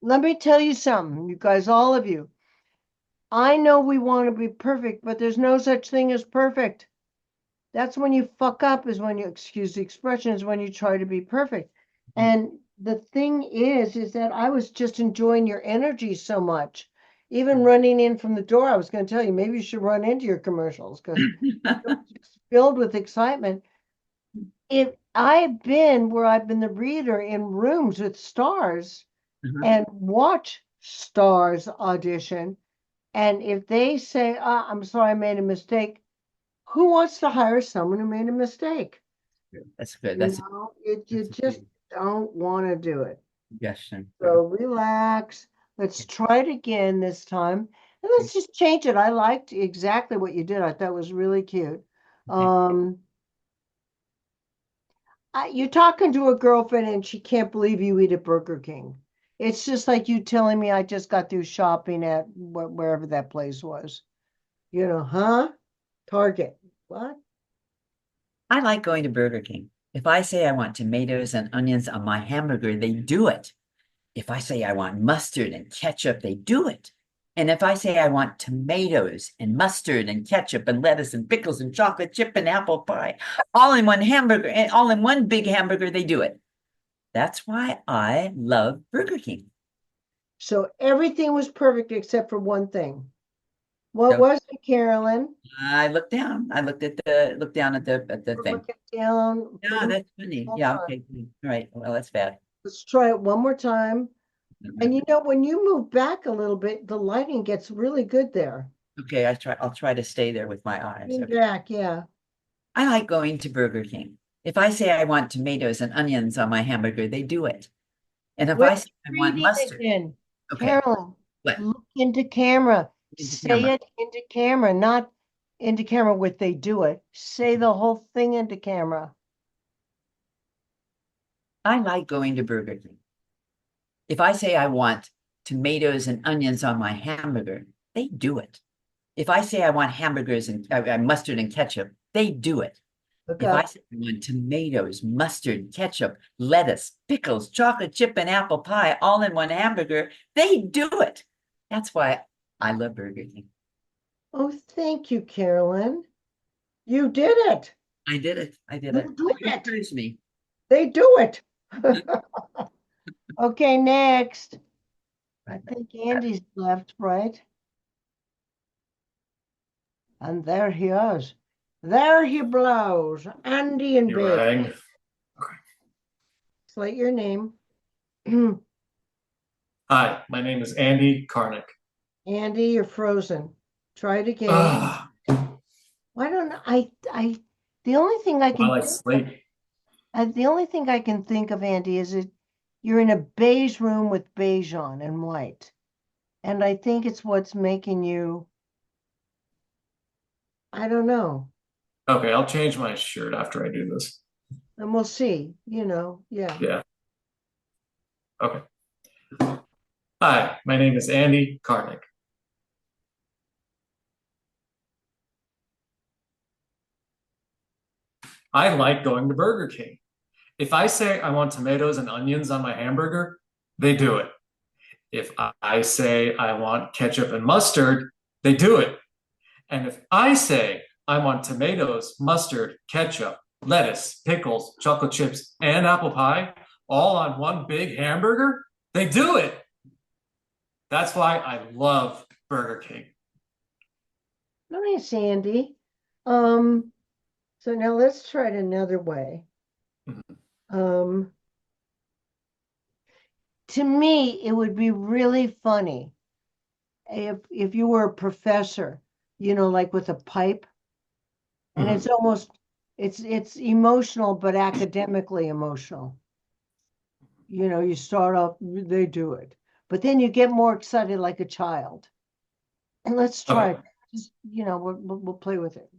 Let me tell you something, you guys, all of you. I know we want to be perfect, but there's no such thing as perfect. That's when you fuck up, is when you, excuse the expression, is when you try to be perfect. And the thing is that I was just enjoying your energy so much. Even running in from the door, I was going to tell you, maybe you should run into your commercials because it's filled with excitement. If I've been where I've been the reader in rooms with stars and watch stars audition, and if they say, I'm sorry, I made a mistake, who wants to hire someone who made a mistake? That's good. You That's know, you that's a just good don't want to do it. suggestion. So relax. Let's try it again this time. And let's just change it. I liked exactly what you did. I thought it was really cute. You're talking to a girlfriend and she can't believe you eat at Burger King. It's just like you telling me I just got through shopping at wherever that place was. You know, huh? Target. What? I like going to Burger King. If I say I want tomatoes and onions on my hamburger, they do it. If I say I want mustard and ketchup, they do it. And if I say I want tomatoes and mustard and ketchup and lettuce and pickles and chocolate chip and apple pie, all in one hamburger and all in one big hamburger, they do it. That's why I love Burger King. So everything was perfect except for one thing. What So was it, Carolyn? I looked down. I looked down at the We're thing. looking down. Yeah, that's funny. Yeah, okay. All right. Well, that's bad. Let's try it one more time. And you know, when you move back a little bit, the lighting gets really good there. Okay, I'll try to stay there with my eyes. Lean Okay. back, yeah. I like going to Burger King. If I say I want tomatoes and onions on my hamburger, they do it. And if Wait, I say I want reading mustard, again. okay, Carolyn, what? look into camera. Into Say camera. it into camera, not into camera with they do it. Say the whole thing into camera. I like going to Burger King. If I say I want tomatoes and onions on my hamburger, they do it. If I say I want hamburgers and mustard and ketchup, they do it. Look If I up. say I want tomatoes, mustard, ketchup, lettuce, pickles, chocolate chip, and apple pie all in one hamburger, they do it. That's why I love Burger King. Oh, thank you, Carolyn. You did it. I did it. I did You it. do You it. praised me. They do it. Okay, next. I think Andy's left, right? And there he is. There he blows. Andy and You Big. rang. Slate your name. Hi, my name is Andy Karnick. Andy, you're frozen. Try it again. Ah, Why don't the only thing I can Twilight think Slate. the only thing I can think of, Andy, is you're in a beige room with beige on and white. And I think it's what's making you, I don't know. Okay, I'll change my shirt after I do this. And we'll see, yeah. Yeah. Okay. Hi, my name is Andy Karnick. I like going to Burger King. If I say I want tomatoes and onions on my hamburger, they do it. If I say I want ketchup and mustard, they do it. And if I say I want tomatoes, mustard, ketchup, lettuce, pickles, chocolate chips, and apple pie all on one big hamburger, they do it. That's why I love Burger King. Nice, Andy. So now let's try it another way. To me, it would be really funny if you were a professor, like with a pipe, and it's almost it's emotional, but academically emotional. You start off, they do it. but then you get more excited like a child. And let's try Okay. it. Just, we'll play with it.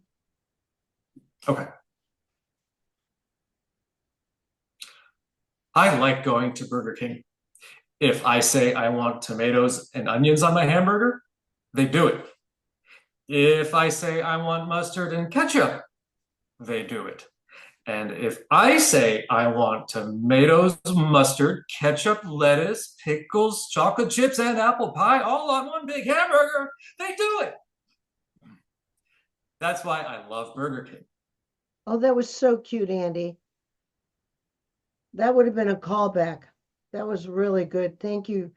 Okay. I like going to Burger King. If I say I want tomatoes and onions on my hamburger, they do it. If I say I want mustard and ketchup, they do it. And if I say I want tomatoes, mustard, ketchup, lettuce, pickles, chocolate chips, and apple pie all on one big hamburger, they do it. That's why I love Burger King. Oh, that was so cute, Andy. That would have been a callback. That was really good. Thank you.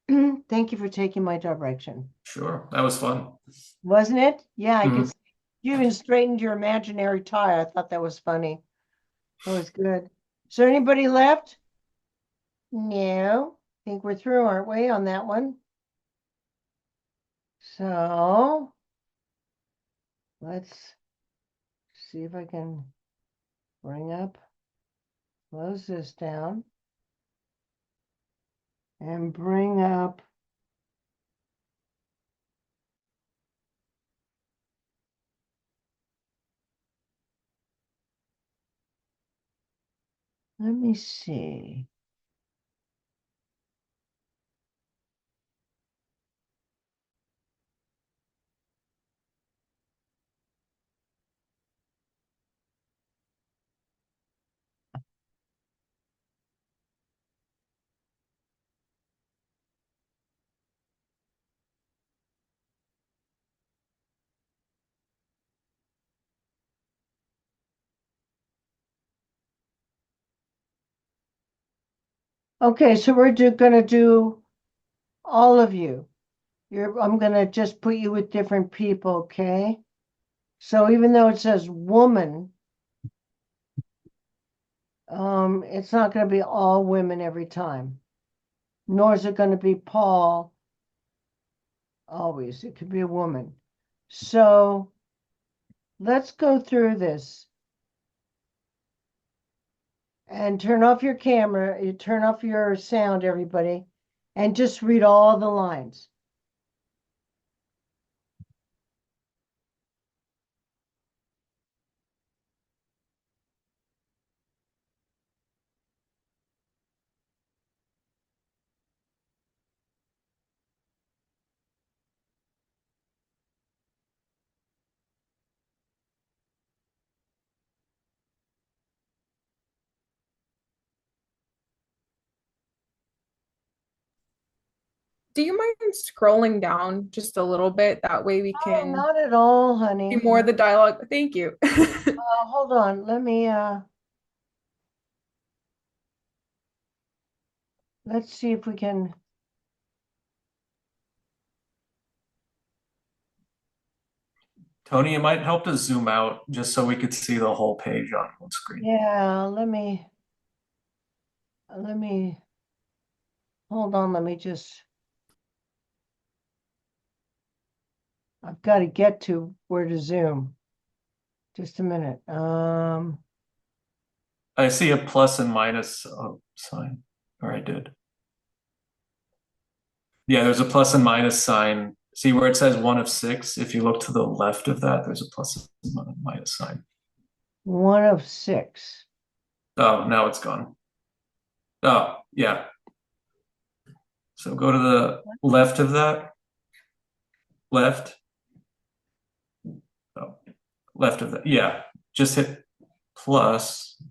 Thank you for taking my direction. Sure, that was fun. Wasn't it? Yeah, I could Mhm. see you even straightened your imaginary tie. I thought that was funny. That was good. Is there anybody left? No. I think we're through, aren't we, on that one? So let's see if I can bring up, close this down, and bring up. Let me see. Okay, so we're gonna do all of you. I'm gonna just put you with different people, okay? So even though it says woman, it's not gonna be all women every time. Nor is it gonna be Paul always. It could be a woman. So let's go through this. And turn off your camera, you turn off your sound, everybody, and just read all the lines. Do you mind scrolling down just a little bit? That way we Oh, can not at all, see honey. more of the dialogue. Thank you. Hold on. Let's see if we can. Tony, it might help to zoom out just so we could see the whole page on one screen. Yeah, let me, hold on. Let me just, I've got to get to where to zoom. Just a minute. I see a plus and minus sign, or I did. Yeah, there's a plus and minus sign. See where it says 1 of 6? If you look to the left of that, there's a plus and minus sign. 1 of 6. Oh, now it's gone. Oh, yeah. So go to the left of that. Left. Oh, left of that. Yeah, just hit plus.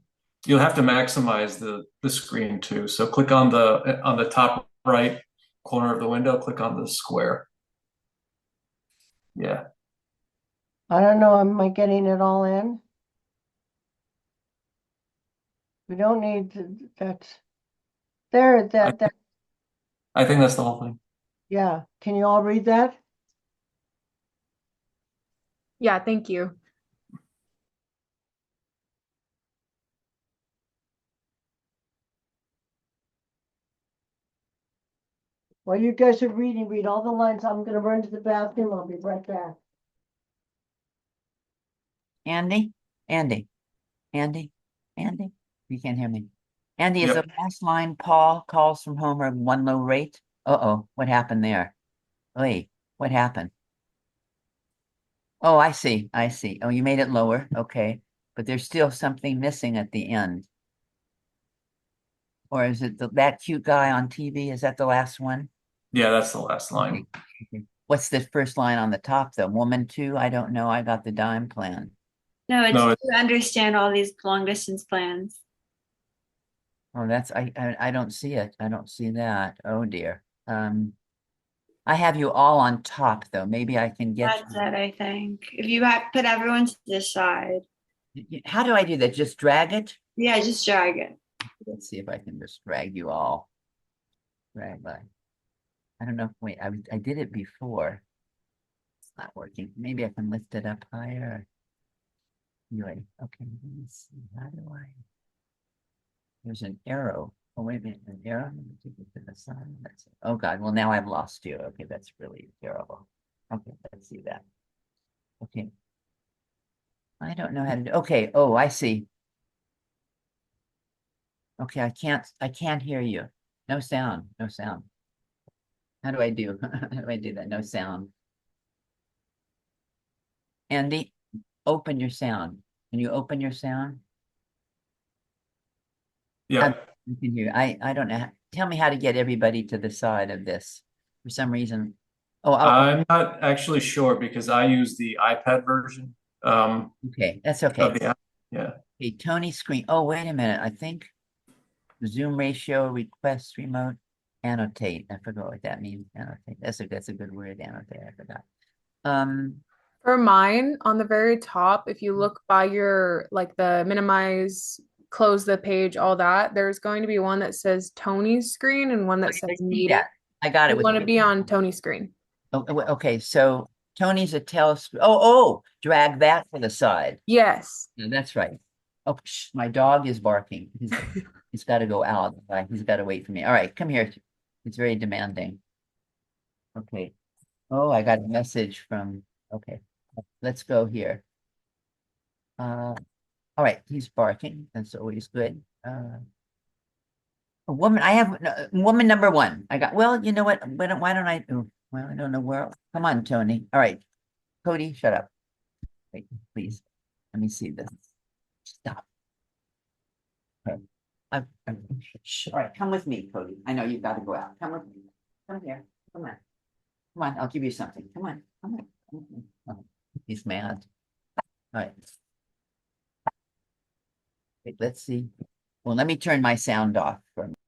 You'll have to maximize the screen too. So click on the top right corner of the window, click on the square. Yeah. I don't know. Am I getting it all in? We don't need that. There, I think that's the whole thing. yeah. Can you all read that? Yeah, thank you. While you guys are reading, read all the lines. I'm gonna run to the bathroom. I'll be right back. Andy, Andy, Andy, Andy, you can't hear me. Andy, is Yep. the last line Paul calls from home at one low rate? Uh-oh, what happened there? Wait, what happened? Oh, I see. I see. Oh, you made it lower. Okay. But there's still something missing at the end. Or is it that cute guy on TV? Is that the last one? Yeah, that's the last line. Okay. What's the first line on the top, though? Woman too? I don't know. I got the dime plan. No, it's No, to understand all these long distance plans. Oh, that's I don't see it. I don't see that. Oh dear. I have you all on top though. Maybe I can get That's it, I think. If you put everyone to the side. How do I do that? Just drag it? Yeah, just drag it. Let's see if I can just drag you all. Drag by. I don't know. Wait, I did it before. It's not working. Maybe I can lift it up higher. Anyway, okay, let me see. How do I? There's an arrow. Oh, wait a minute, an arrow. Let me take it to the side. That's it. Oh God. Well, now I've lost you. Okay, that's really terrible. Okay, let's see that. Okay. I don't know how to do. Okay. Oh, I see. Okay, I can't hear you. No sound. No sound. How do I do? How do I do that? No sound. Andy, open your sound. Can you open your sound? yeah. You can hear. I don't know. Tell me how to get everybody to the side of this. For some reason. Oh, I'm not actually sure because I use the iPad version okay. That's of okay. the app. Yeah. Okay, Tony screen. Oh, wait a minute. I think Zoom ratio request remote annotate. I forgot what that means. Annotate. That's a good word. Annotate. I forgot. For mine, on the very top, if you look by your like the minimize, close the page, all that, there's going to be one that says Tony's screen and one that I says see meeting. that. I got it You with want to be on Tony's screen. okay. So Tony's Attell. Oh, drag that to the side. Yes. Yeah, that's right. Oh, my dog is barking. He's got to go out. He's got to wait for me. All right, come here. It's very demanding. Okay. Oh, I got a message from. Okay, let's go here. All right, he's barking. That's always good. A woman. I have no, woman number one. I got. Well, you know what? Why don't I? Oh, well, I don't know where. Come on, Tony. All right, Cody, shut up. Wait, please. Let me see this. Stop. Okay. All right, come with me, Cody. I know you've got to go out. Come with me. Come here. Come on. Come on, I'll give you something. Come on. Come on. Come on. Oh, he's mad. All right. Wait, let's see. Well, let me turn my sound off for a minute.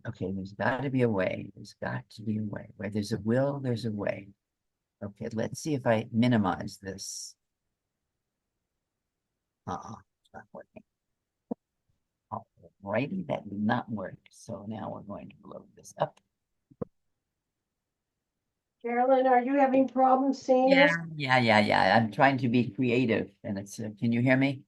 Okay, there's got to be a way. There's got to be a way. Where there's a will, there's a way. Okay, let's see if I minimize this. It's not working. Alrighty, that did not work. So now we're going to load this up. Carolyn, are you having problems seeing us? Yeah. I'm trying to be creative, and it's. Can you hear me?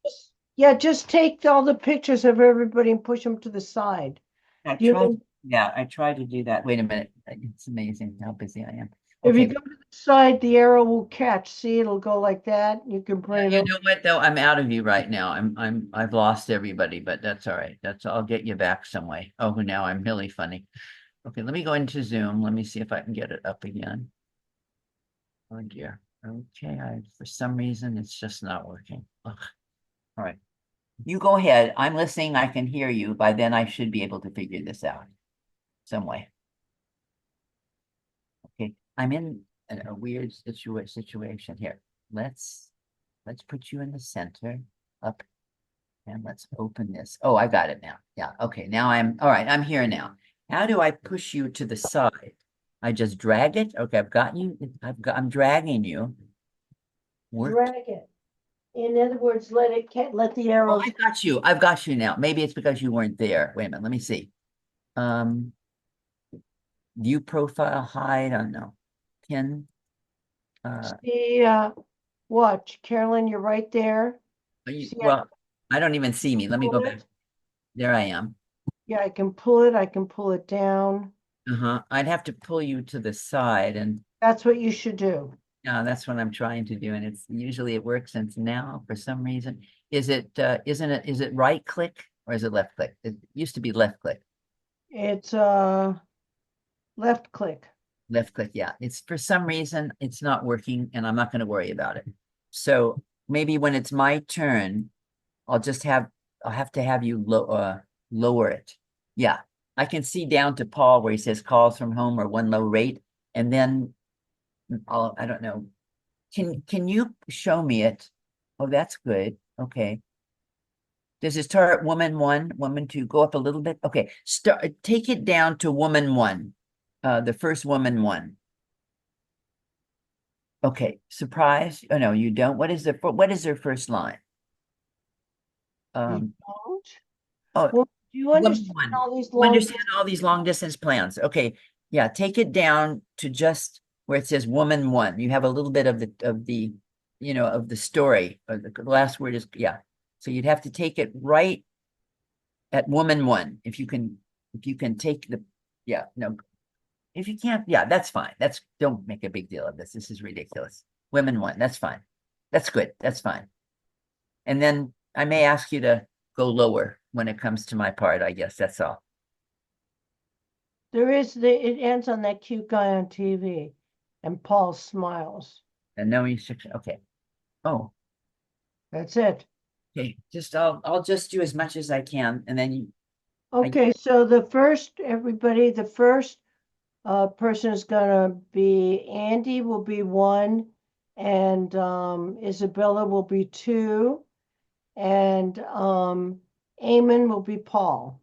Yeah, just take all the pictures of everybody and push them to the side. I You tried. can, Yeah, I tried to do that. Wait a minute. It's amazing how busy I am. if you Okay. go to the side, the arrow will catch. See, it'll go like that. You can bring it You over. know what though? I'm out of you right now. I've lost everybody, but that's all right. I'll get you back some way. Oh, now I'm really funny. Okay, let me go into Zoom. Let me see if I can get it up again. Oh dear. Okay, for some reason it's just not working. Ugh. All right. You go ahead. I'm listening. I can hear you. By then I should be able to figure this out some way. I'm in a weird situation here. Let's put you in the center up and let's open this. Oh, I got it now. Yeah. Okay. Now all right. I'm here now. How do I push you to the side? I just drag it. Okay. I've got you. I'm dragging you. Work. Drag it. In other words, let the Oh, arrows. I got you. I've got you now. Maybe it's because you weren't there. Wait a minute. Let me see. View profile, hide. I don't know. Pin. See, watch, Carolyn, you're right there. See, Well, I don't even see me. Let me go pull back. it. There I am. Yeah, I can pull it down. I'd have to pull you to the side, and That's what you should do. that's what I'm trying to do. And it's usually it works. And now, for some reason, is it is it right click or is it left click? It used to be left click. It's left click. Left click, yeah. It's for some reason it's not working, and I'm not going to worry about it. So maybe when it's my turn, I'll have to have you lower it. Yeah, I can see down to Paul where he says calls from home or one low rate, and then I don't know. Can you show me it? Oh, that's good. Okay. Does it start at woman 1, woman 2? Go up a little bit. Okay, take it down to woman 1. The first woman 1. Okay, surprise. Oh no, you don't. What is their first line? You Um, don't? oh, Well, do you woman understand 1. all these You long understand all these long distance plans. Okay, yeah, take it down to just where it says woman 1. You have a little bit of the of the story. The last word is yeah. So you'd have to take it right at woman 1. If you can take the yeah, no. If you can't, yeah, that's fine. Don't make a big deal of this. This is ridiculous. Women 1, that's fine. That's good. That's fine. And then I may ask you to go lower when it comes to my part, I guess. That's all. It ends on that cute guy on TV, and Paul smiles. And no restriction. Okay. Oh, That's it. okay. I'll just do as much as I can, and then Okay, so the first person is gonna be Andy will be 1, and Isabella will be 2, and Eamon will be Paul.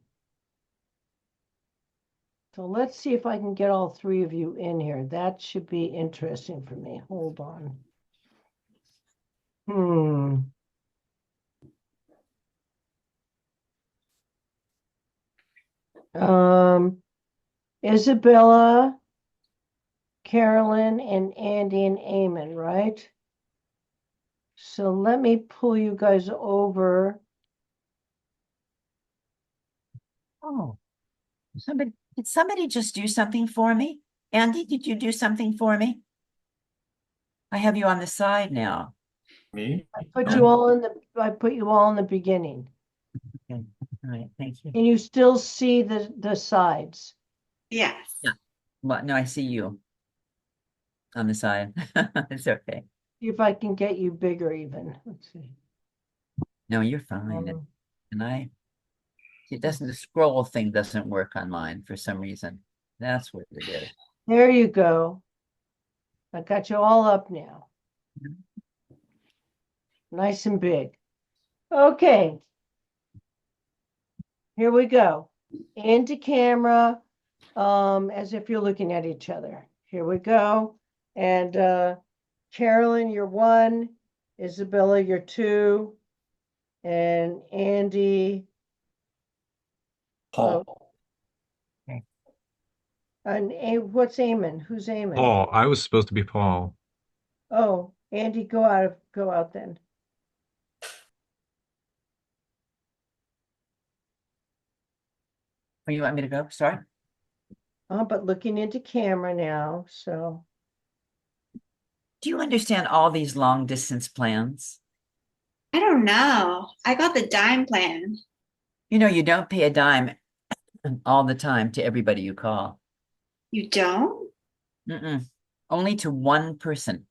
So let's see if I can get all 3 of you in here. That should be interesting for me. Hold on. Isabella, Carolyn, and Andy and Eamon, right? So let me pull you guys over. oh, did somebody just do something for me? Andy, did you do something for me? I have you on the side now. Me? I put No. you all in the beginning. Okay. All right, thank you. Can you still see the sides? Yes. Yeah. Well, no, I see you on the side. It's okay. See if I can get you bigger even. Let's see. No, you're fine. The scroll thing doesn't work on mine for some reason. That's what it is. There you go. I got you all up now. Nice and big. Okay. Here we go. Into camera, as if you're looking at each other. Here we go. And Carolyn, you're 1. Isabella, you're 2. And Andy. Paul. And what's Eamon? Who's Eamon? Paul, I was supposed to be Paul. Oh, Andy, go out then. Oh, you want me to go? Sorry. But looking into camera now, so. Do you understand all these long distance plans? I don't know. I got the dime plan. You know, you don't pay a dime all the time to everybody you call. You don't? Only to one person.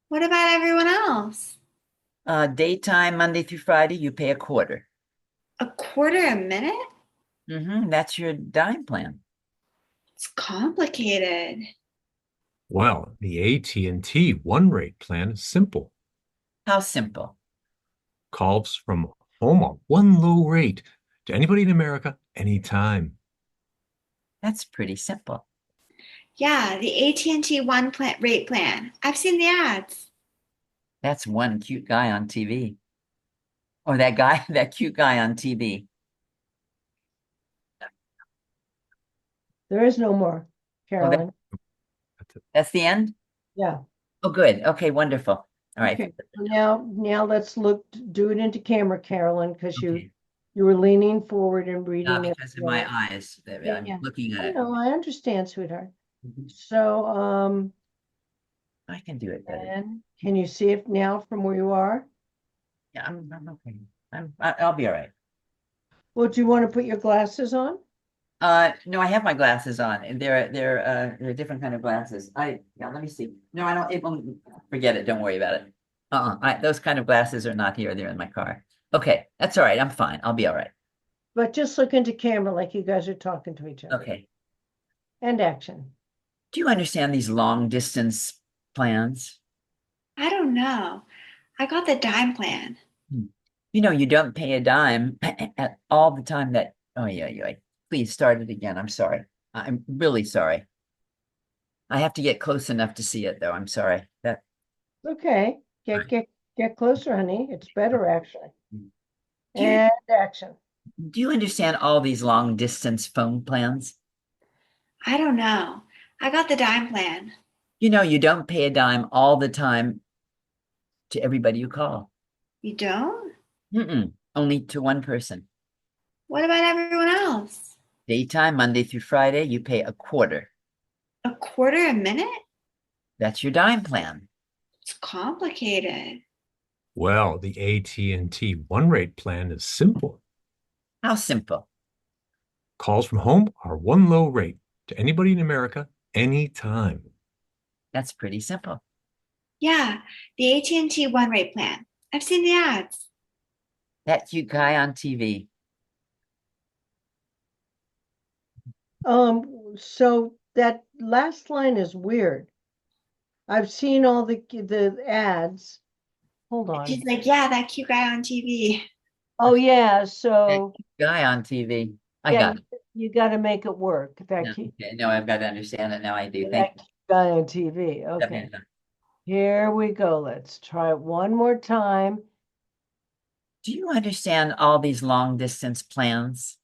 What about everyone else? Daytime, Monday through Friday, you pay a quarter. A quarter a minute? That's your dime plan. It's complicated. Well, the AT&T one rate plan is simple. How simple? Calls from home at one low rate to anybody in America anytime. That's pretty simple. Yeah, the AT&T rate plan. I've seen the ads. That's one cute guy on TV. Or that guy, that cute guy on TV. There is no more, Oh, Carolyn. that's the end? Yeah. Oh, good. Okay, wonderful. All right. Okay. Now let's do it into camera, Carolyn, because Okay. you were leaning forward and reading it. Because of my eyes. Yeah, I'm yeah. looking at I it. know, I understand, sweetheart. Mhm. So, I can do it better. and can you see it now from where you are? Yeah, I'm okay. I'll be all right. Well, do you want to put your glasses on? No, I have my glasses on, and they're different kind of glasses. Yeah, let me see. No, I don't. It won't. Forget it. Don't worry about it. Those kind of glasses are not here. They're in my car. Okay, that's all right. I'm fine. I'll be all right. But just look into camera like you guys are talking to each other. Okay. And action. Do you understand these long distance plans? I don't know. I got the dime plan. You know, you don't pay a dime at all the time that. Oh yeah. Please start it again. I'm sorry. I'm really sorry. I have to get close enough to see it, though. I'm sorry. That Okay. Get closer, honey. It's better actually. Do you, And action. do you understand all these long distance phone plans? I don't know. I got the dime plan. You know, you don't pay a dime all the time to everybody you call. You don't? Only to one person. What about everyone else? Daytime, Monday through Friday, you pay a quarter. A quarter a minute? That's your dime plan. It's complicated. Well, the AT&T one rate plan is simple. How simple? Calls from home are one low rate to anybody in America anytime. That's pretty simple. Yeah, the AT&T one rate plan. I've seen the ads. That cute guy on TV. So that last line is weird. I've seen all the ads. Hold on. She's like, yeah, that cute guy on TV. Oh yeah, That so cute guy on TV. I yeah, got it. you got to make it work. No, okay, no, I've got to understand it now. I do. Thank That guy on TV. you. Okay, here we go. Let's try it one more time. Do you understand all these long distance plans?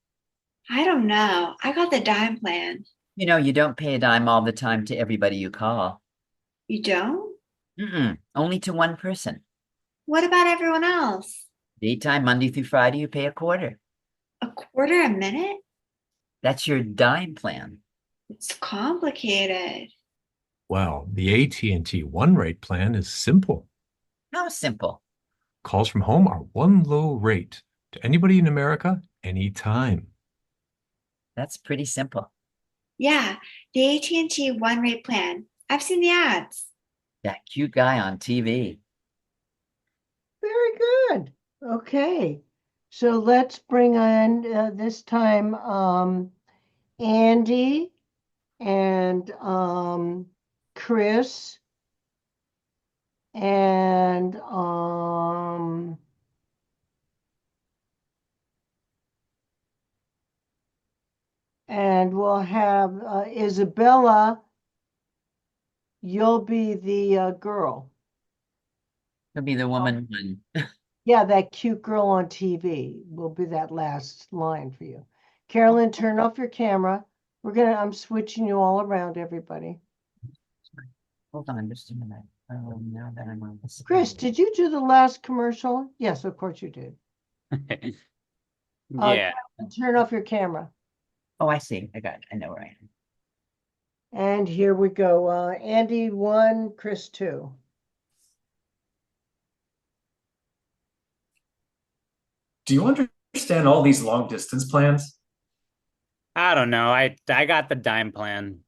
I don't know. I got the dime plan. You know, you don't pay a dime all the time to everybody you call. You don't? Only to one person. What about everyone else? Daytime, Monday through Friday, you pay a quarter. A quarter a minute? That's your dime plan. It's complicated. Well, the AT&T one rate plan is simple. How simple? Calls from home are one low rate to anybody in America anytime. That's pretty simple. Yeah, the AT&T one rate plan. I've seen the ads. That cute guy on TV. Very good. Okay, so let's bring on this time Andy and Chris and we'll have Isabella. You'll be the girl. He'll be the woman one. Yeah, that cute girl on TV will be that last line for you. Carolyn, turn off your camera. I'm switching you all around, everybody. Hold on just a minute. Now that I'm on this. Chris, did you do the last commercial? Yes, of course you did. Yeah. Turn off your camera. Oh, I see. I got it. I know where I am. And here we go. Andy 1, Chris 2. Do you understand all these long distance plans? I don't know. I got the dime plan.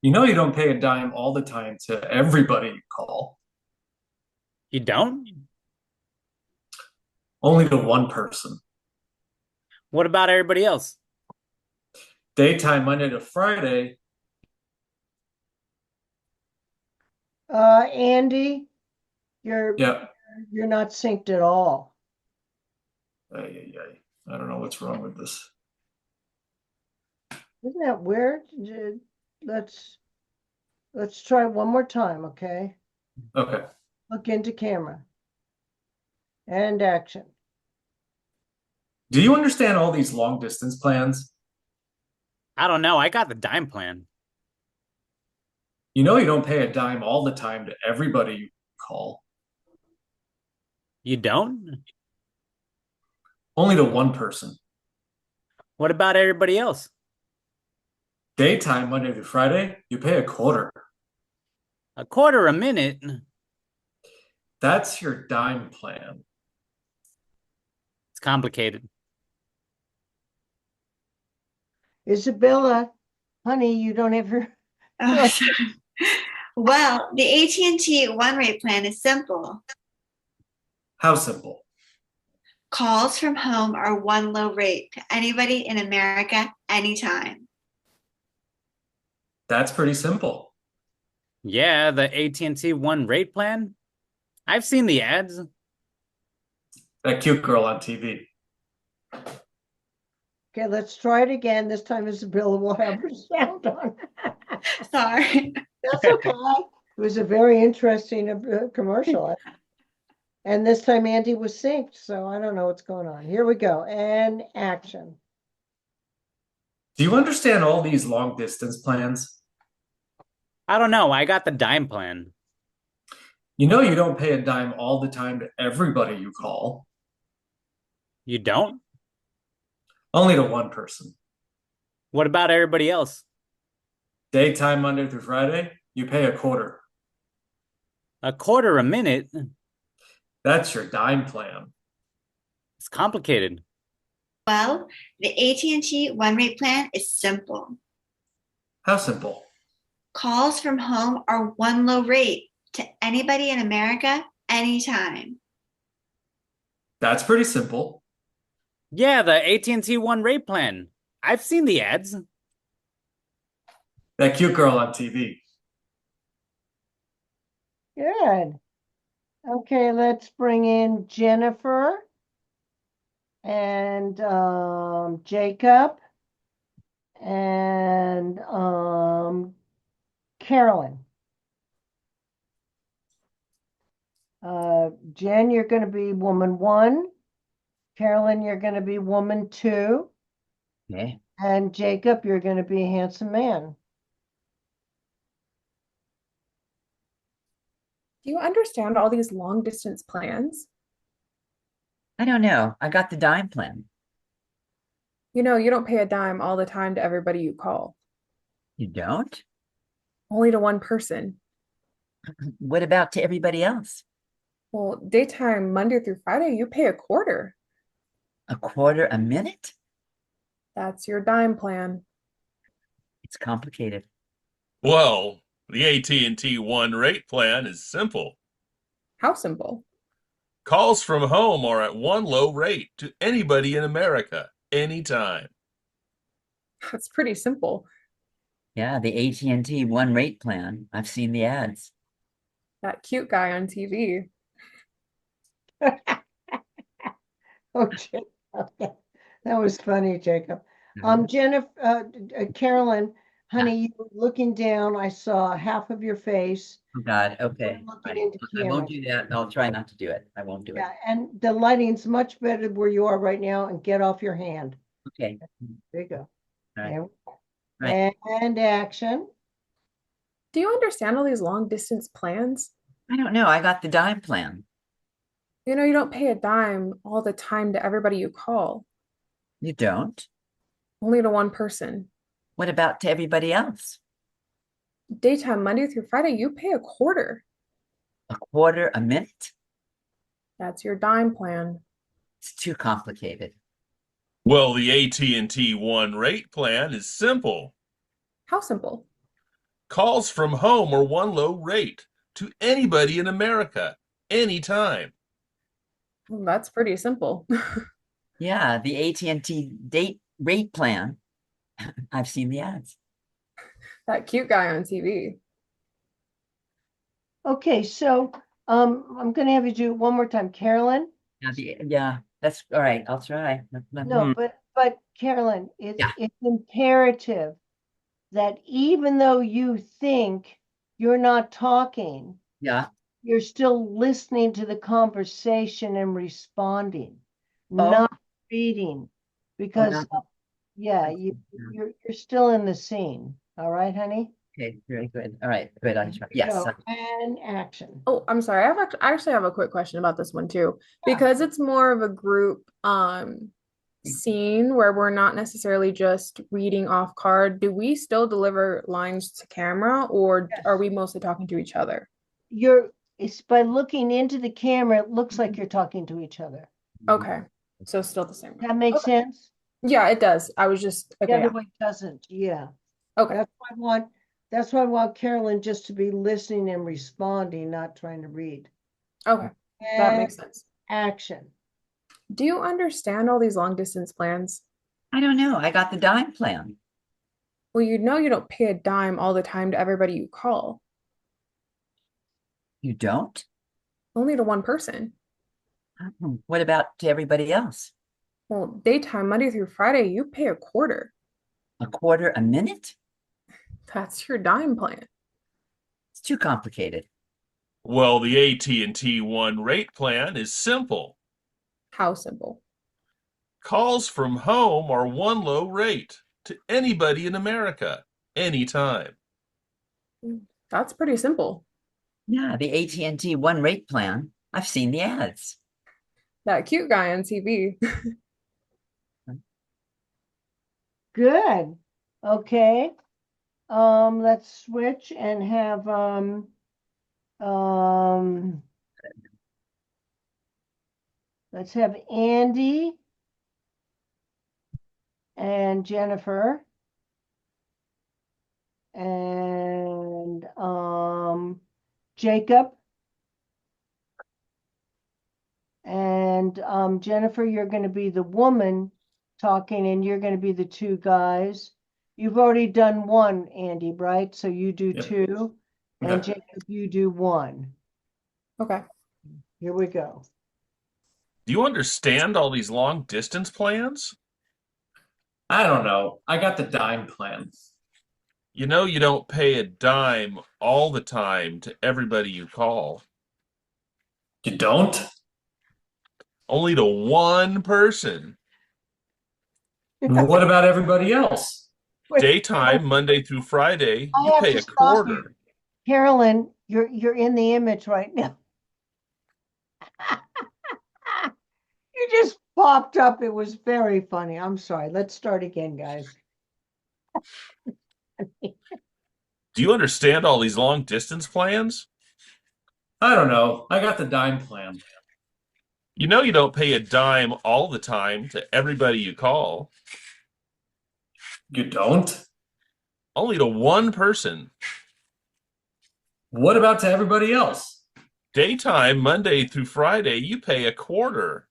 You know you don't pay a dime all the time to everybody you call. You don't? Only to one person. What about everybody else? Daytime, Monday to Friday, Andy, you're Yeah. you're not synced at all. I don't know what's wrong with this. Isn't that weird? Let's let's try one more time, okay? Okay. Look into camera and action. Do you understand all these long distance plans? I don't know. I got the dime plan. You know you don't pay a dime all the time to everybody you call, You don't? only to one person. What about everybody else? Daytime, Monday through Friday, you pay a quarter. A quarter a minute? That's your dime plan. It's complicated. Isabella, honey, you don't have your Oh, sorry. Well, the AT&T one rate plan is simple. How simple? Calls from home are one low rate to anybody in America anytime. That's pretty simple. Yeah, the AT&T one rate plan. I've seen the ads. That cute girl on TV. Okay, let's try it again. This time Isabella will have her sound on. Sorry. That's okay. It was a very interesting commercial. And this time Andy was synced, so I don't know what's going on. Here we go. And action. Do you understand all these long distance plans? I don't know. I got the dime plan. You know you don't pay a dime all the time to everybody you call, You don't? only to one person. What about everybody else? Daytime, Monday through Friday, you pay a quarter. A quarter a minute? That's your dime plan. It's complicated. Well, the AT&T one rate plan is simple. How simple? Calls from home are one low rate to anybody in America anytime. That's pretty simple. Yeah, the AT&T one rate plan. I've seen the ads. That cute girl on TV. Good. Okay, let's bring in Jennifer and Jacob and Carolyn. Jen, you're going to be woman 1. Carolyn, you're going to be woman 2. Okay. And Jacob, you're going to be a handsome man. Do you understand all these long distance plans? I don't know. I got the dime plan. You know, you don't pay a dime all the time to everybody you call, You don't? only to one person. What about to everybody else? Well, daytime, Monday through Friday, you pay a quarter. A quarter a minute? That's your dime plan. It's complicated. Well, the AT&T one rate plan is simple. How simple? Calls from home are at one low rate to anybody in America, anytime. That's pretty simple. Yeah, the AT&T one rate plan. I've seen the ads. That cute guy on TV. Oh, okay. That was funny, Jacob. Jennifer, Carolyn, honey, you were looking down. I saw half of your face. Oh God. Okay. Looking into I camera. won't do that. I'll try not to do it. I won't do it. Yeah, and the lighting's much better where you are right now, and get off your hand. Okay. There you go. All right. There we go. Right. And action. Do you understand all these long distance plans? I don't know. I got the dime plan. You know, you don't pay a dime all the time to everybody you call, You don't? only to one person. What about to everybody else? Daytime, Monday through Friday, you pay a quarter. A quarter a minute? That's your dime plan. It's too complicated. Well, the AT&T one rate plan is simple. How simple? Calls from home are one low rate to anybody in America, anytime. Well, that's pretty simple. Yeah, the AT&T date rate plan. I've seen the ads. That cute guy on TV. Okay, so I'm gonna have you do it one more time. Carolyn? Yeah, that's all right. I'll try. No, but Carolyn, Yeah, it's imperative that even though you think you're not talking, yeah. you're still listening to the conversation and responding, Oh, not reading. oh, Because no. yeah, you're still in the scene. All right, honey? Okay, very good. All right, good. I try. Yes. Go and action. Oh, I'm sorry. I actually have a quick question about this one too, Yeah. because it's more of a group scene where we're not necessarily just reading off card. Do we still deliver lines to camera, or are Yes. we mostly talking to each other? It's by looking into the camera, it looks like you're talking to each other. Okay, so still the same way. That makes Okay. sense? Yeah, it does. I was just The okay. other Yeah. way doesn't, yeah. Okay. That's why I want Carolyn just to be listening and responding, not trying to read. Okay. That And makes sense. action. Do you understand all these long distance plans? I don't know. I got the dime plan. Well, you know you don't pay a dime all the time to everybody you call, You don't? only to one person. What about to everybody else? Well, daytime, Monday through Friday, you pay a quarter. A quarter a minute? That's your dime plan. It's too complicated. Well, the AT&T One rate plan is simple. How simple. Calls from home are one low rate to anybody in America, anytime. That's pretty simple. Yeah, the AT&T One rate plan. I've seen the ads. That cute guy on TV. Good. Okay. Let's switch and have um let's have Andy and Jennifer and Jacob and Jennifer, you're going to be the woman talking and you're going to be the two guys. You've already done one, Andy, right? So you do Yep. two, and Okay. Jacob, you do one. Okay. Here we go. Do you understand all these long distance plans? I don't know. I got the dime plan. You know you don't pay a dime all the time to everybody you call, You don't? only to one person. What about everybody else? Wait, Daytime, Monday through Friday, I you have pay to a stop you. quarter. Carolyn, you're in the image right now. You just popped up. It was very funny. I'm sorry. Let's start again, guys. Do you understand all these long distance plans? I don't know. I got the dime plan. You know you don't pay a dime all the time to everybody you call, You don't? only to one person. What about to everybody else? Daytime, Monday through Friday, you pay a quarter.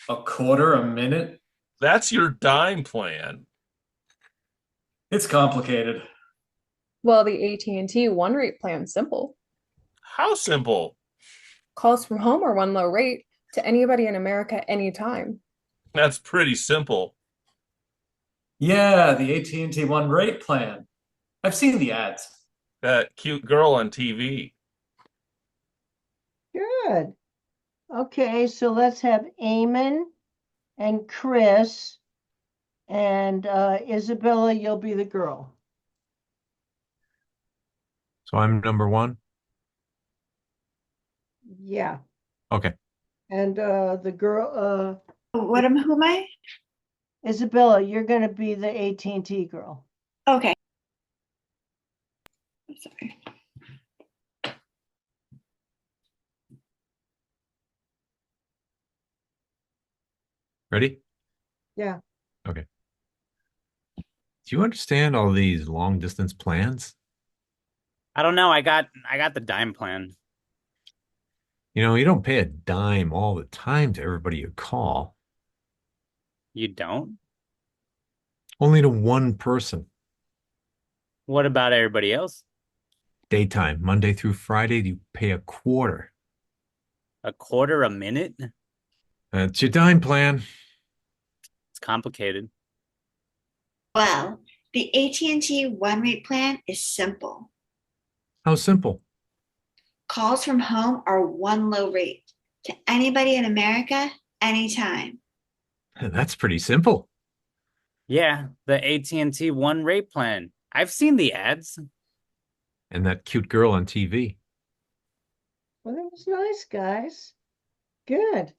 A quarter a minute? That's your dime plan. It's complicated. Well, the AT&T one rate plan's simple. How simple. Calls from home are one low rate to anybody in America anytime. That's pretty simple. Yeah, the AT&T One rate plan. I've seen the ads. That cute girl on TV. Good. Okay, so let's have Eamon and Chris and Isabella, you'll be the girl. So I'm number one. Yeah. Okay. And the girl, Who am I? Isabella, you're going to be the AT&T girl. Okay. I'm sorry. Ready? Yeah. Okay. Do you understand all these long distance plans? I don't know. I got the dime plan. You know, you don't pay a dime all the time to everybody you call, You don't? only to one person. What about everybody else? Daytime, Monday through Friday, you pay a quarter. A quarter a minute? That's your dime plan. It's complicated. Well, the AT&T one rate plan is simple. How simple. Calls from home are one low rate to anybody in America anytime. That's pretty simple. Yeah, the AT&T one rate plan. I've seen the ads. And that cute girl on TV. Well, that was nice, guys. Good.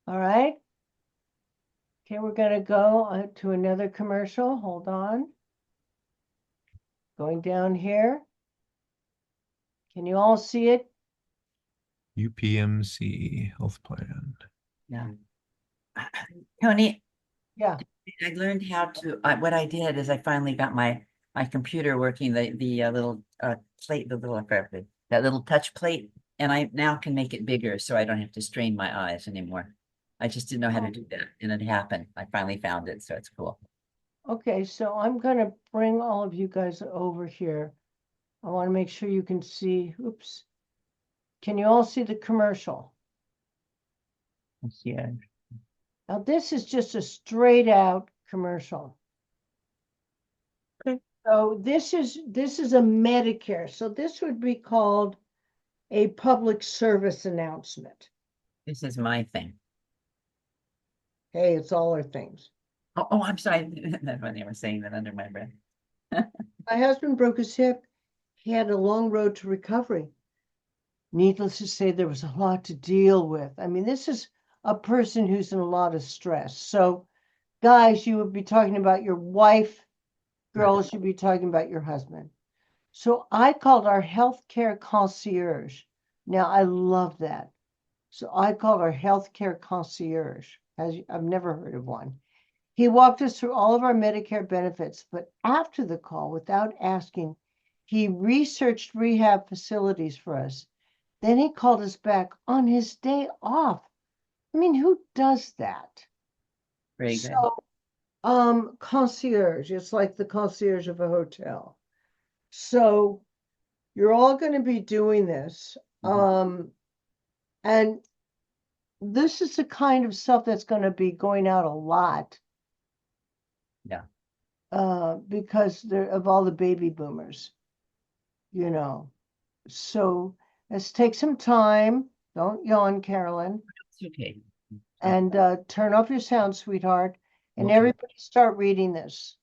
All right. Okay, we're going to go to another commercial. Hold on. Going down here. Can you all see it? UPMC health plan. Yeah. Tony, Yeah. I learned how to, what I did is I finally got my computer working, the little plate, that little touch plate, and I now can make it bigger so I don't have to strain my eyes anymore. I just didn't know how to do that, and it happened. I finally found it, so it's cool. Okay, so I'm going to bring all of you guys over here. I want to make sure you can see. Oops. Can you all see the commercial? Yeah. Now, this is just a straight out commercial. Okay. So this is a Medicare. So this would be called a public service announcement. This is my thing. Hey, it's all our things. Oh, I'm sorry. That's when they were saying that under my breath. My husband broke his hip. He had a long road to recovery. Needless to say, there was a lot to deal with. I mean, this is a person who's in a lot of stress. So, guys, you would be talking about your wife. Girls, you'd be talking about your husband. So I called our healthcare concierge. Now, I love that. So I called our healthcare concierge. I've never heard of one. He walked us through all of our Medicare benefits, but after the call, without asking, he researched rehab facilities for us. Then he called us back on his day off. I mean, who does that? Very good. So, concierge, it's like the concierge of a hotel. So you're all going to be doing this. And this is the kind of stuff that's going to be going out a lot. Yeah. Because of all the baby boomers, you know. So let's take some time. Don't yawn, Carolyn. It's okay. And turn off your sound, sweetheart. And Okay. everybody start reading this.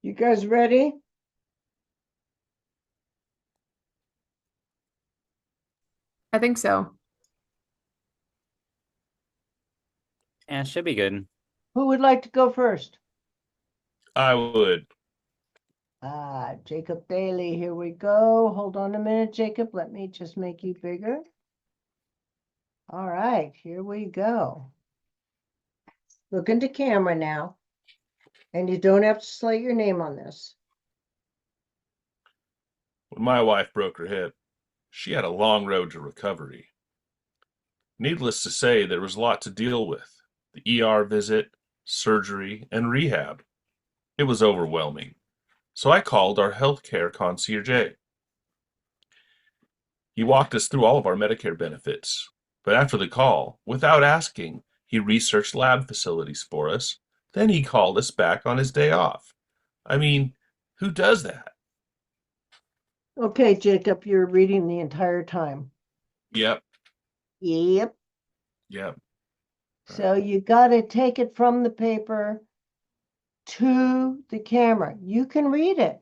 You guys ready? I think so. Yeah, should be good. Who would like to go first? I would. Jacob Daly, here we go. Hold on a minute, Jacob. Let me just make you bigger. All right, here we go. Look into camera now. And you don't have to slate your name on this. When my wife broke her hip, she had a long road to recovery. Needless to say, there was a lot to deal with. The ER visit, surgery, and rehab. It was overwhelming. So I called our healthcare concierge. He walked us through all of our Medicare benefits. But after the call, without asking, he researched lab facilities for us. Then he called us back on his day off. I mean, who does that? Okay, Jacob, you're reading the entire time. Yep, Yep. yep. So you got to take it from the paper to the camera. You can read it,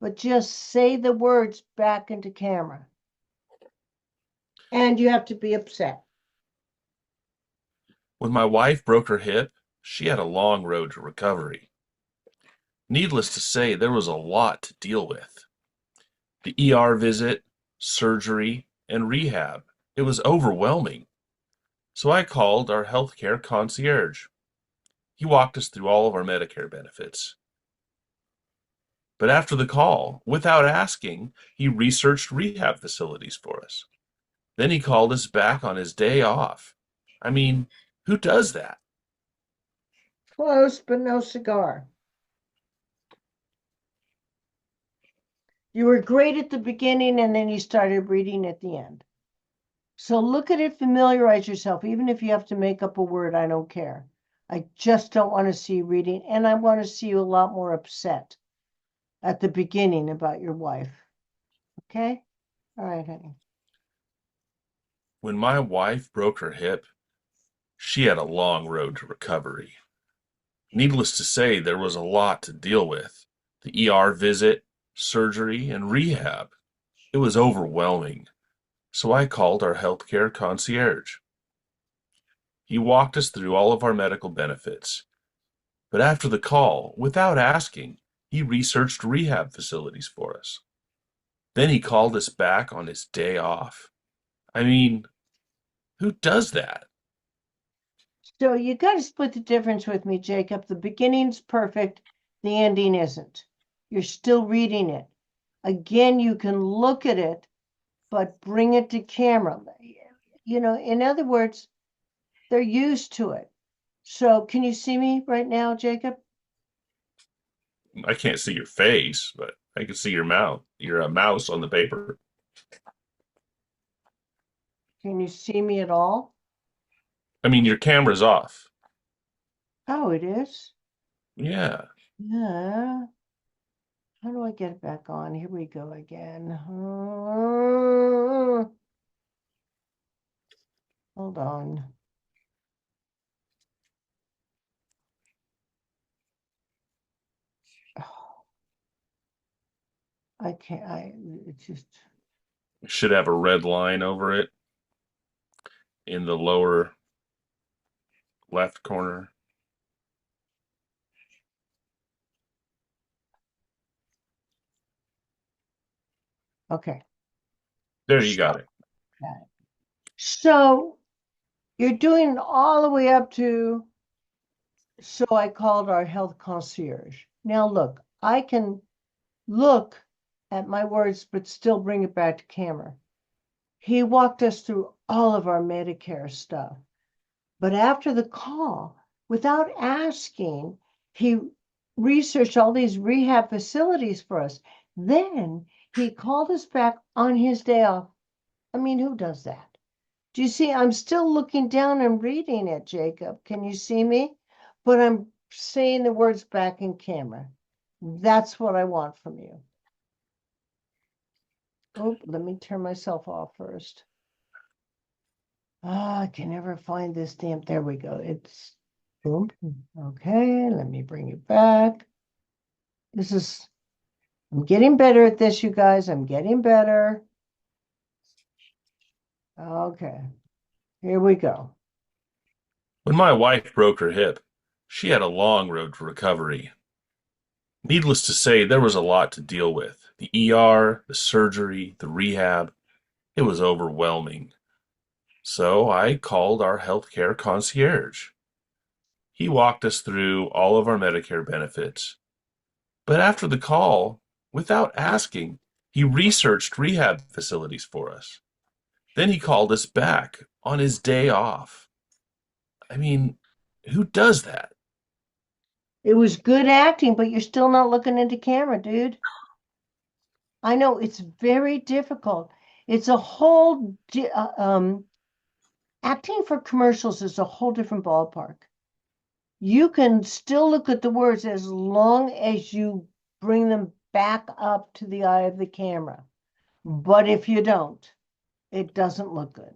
but just say the words back into camera. And you have to be upset. When my wife broke her hip, she had a long road to recovery. Needless to say, there was a lot to deal with. The ER visit, surgery, and rehab. It was overwhelming. So I called our healthcare concierge. He walked us through all of our Medicare benefits. But after the call, without asking, he researched rehab facilities for us. Then he called us back on his day off. I mean, who does that? Close, but no cigar. You were great at the beginning, and then you started reading at the end. So look at it, familiarize yourself. Even if you have to make up a word, I don't care. I just don't want to see you reading, and I want to see you a lot more upset at the beginning about your wife. Okay? All right, honey. When my wife broke her hip, she had a long road to recovery. Needless to say, there was a lot to deal with. The ER visit, surgery, and rehab. It was overwhelming. So I called our healthcare concierge. He walked us through all of our medical benefits. But after the call, without asking, he researched rehab facilities for us. Then he called us back on his day off. I mean, who does that? So you got to split the difference with me, Jacob. The beginning's perfect, the ending isn't. You're still reading it. Again, you can look at it, but bring it to camera. You know, in other words, they're used to it. So can you see me right now, Jacob? I can't see your face, but I can see your mouth. You're a mouse on the paper. Can you see me at all? I mean, your camera's off. Oh, it is? Yeah. Yeah. How do I get it back on? Here we go again. Hold on. I can't, it's just, It should have a red line over it in the lower left corner. okay. There, you got it. So you're doing it all the way up to, so I called our health concierge. Now look, I can look at my words, but still bring it back to camera. He walked us through all of our Medicare stuff. But after the call, without asking, he researched all these rehab facilities for us. Then he called us back on his day off. I mean, who does that? Do you see? I'm still looking down and reading it, Jacob. Can you see me? But I'm saying the words back in camera. That's what I want from you. Oh, let me turn myself off first. I can never find this damn. There we go. It's boom. Okay, let me bring it back. I'm getting better at this, you guys. I'm getting better. Okay, here we go. When my wife broke her hip, she had a long road to recovery. Needless to say, there was a lot to deal with. The ER, the surgery, the rehab. It was overwhelming. So I called our healthcare concierge. He walked us through all of our Medicare benefits. But after the call, without asking, he researched rehab facilities for us. Then he called us back on his day off. I mean, who does that? It was good acting, but you're still not looking into camera, dude. I know it's very difficult. It's a whole, acting for commercials is a whole different ballpark. You can still look at the words as long as you bring them back up to the eye of the camera. But if you don't, it doesn't look good.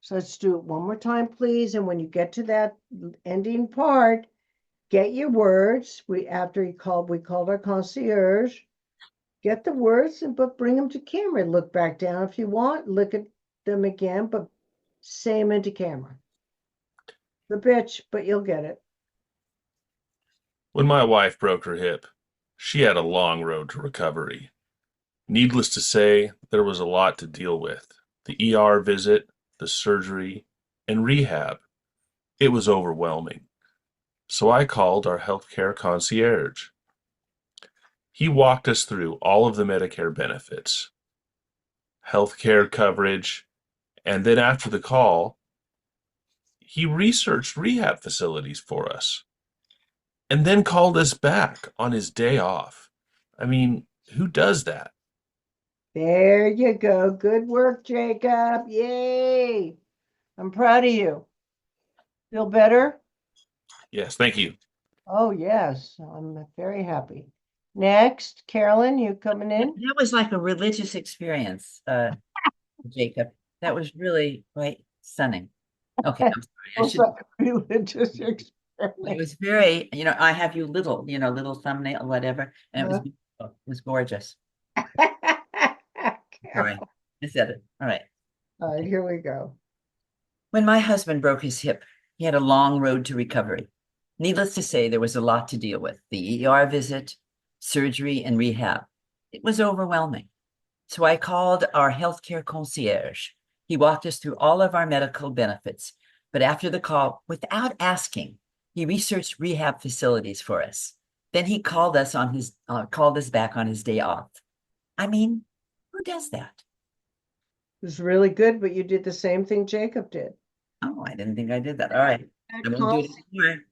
So let's do it one more time, please. And when you get to that ending part, get your words. We called our concierge. Get the words but bring them to camera. Look back down if you want. Look at them again, but say them into camera. The bitch, but you'll get it. When my wife broke her hip, she had a long road to recovery. Needless to say, there was a lot to deal with. The ER visit, the surgery, and rehab. It was overwhelming. So I called our healthcare concierge. He walked us through all of the Medicare benefits, healthcare coverage, and then after the call, he researched rehab facilities for us and then called us back on his day off. I mean, who does that? There you go. Good work, Jacob. Yay. I'm proud of you. Feel better? Yes, thank you. Oh, yes. I'm very happy. Next, Carolyn, you coming in? That was like a religious experience, Jacob. That was really quite stunning. Okay, I'm sorry. I should. Religious It experiment. was very, I have you little, little thumbnail, whatever, and it was beautiful. It was gorgeous. All right, I said it. All right. All right, here we go. When my husband broke his hip, he had a long road to recovery. Needless to say, there was a lot to deal with. The ER visit, surgery, and rehab. It was overwhelming. So I called our healthcare concierge. He walked us through all of our medical benefits. But after the call, without asking, he researched rehab facilities for us. Then he called us back on his day off. I mean, who does that? It was really good, but you did the same thing Jacob did. Oh, I didn't think I did that. All right. I won't do it anymore.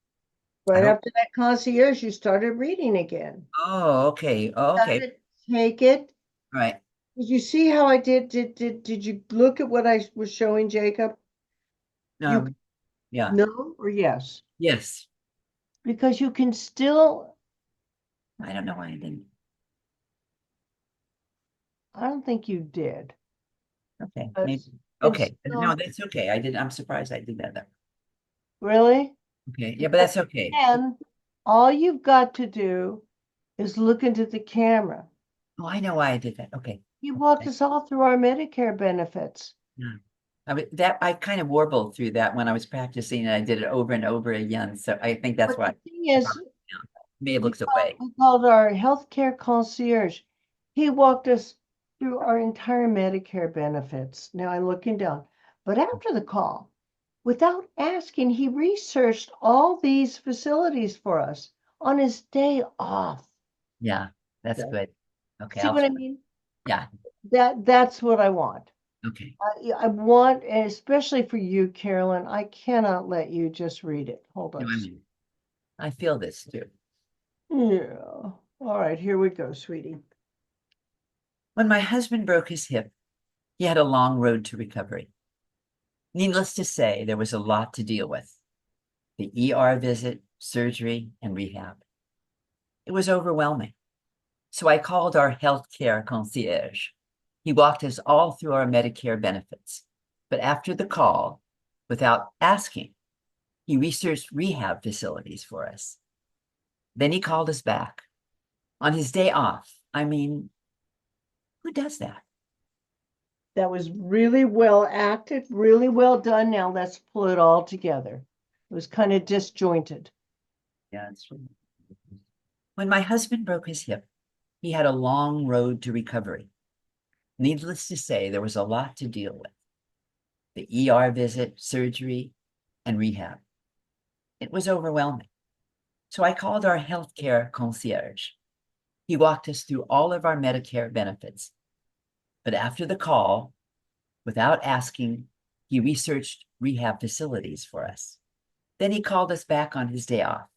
Right after that concierge, you started reading again. Oh, okay. Oh, okay. Take it. All right. Did you see how I did? Did you look at what I was showing Jacob? Yeah. No or yes? Yes. Because you can still. I don't know why I didn't. I don't think you did. Okay. But Maybe. it's Okay. still- No, that's okay. I did. I'm surprised I did that. Really? Okay. Yeah, but that's okay. And all you've got to do is look into the camera. Oh, I know why I did that. Okay. You walked us all through our Medicare benefits. Yeah. I kind of warbled through that when I was practicing, and I did it over and over again. So I think that's why. The thing is, May have looked away. we called our healthcare concierge. He walked us through our entire Medicare benefits. Now I'm looking down. But after the call, without asking, he researched all these facilities for us on his day off. Yeah, that's Okay. good. Okay. See what I mean? Yeah. That's what I want. Okay. I want, and especially for you, Carolyn, I cannot let you just read it. Hold No, on. I feel this too. Yeah. All right, here we go, sweetie. When my husband broke his hip, he had a long road to recovery. Needless to say, there was a lot to deal with. The ER visit, surgery, and rehab. It was overwhelming. So I called our healthcare concierge. He walked us all through our Medicare benefits. But after the call, without asking, he researched rehab facilities for us. Then he called us back on his day off. I mean, who does that? That was really well acted, really well done. Now let's pull it all together. It was kind of disjointed. Yeah, it's true. When my husband broke his hip, he had a long road to recovery. Needless to say, there was a lot to deal with. The ER visit, surgery, and rehab. It was overwhelming. So I called our healthcare concierge. He walked us through all of our Medicare benefits. But after the call, without asking, he researched rehab facilities for us. Then he called us back on his day off.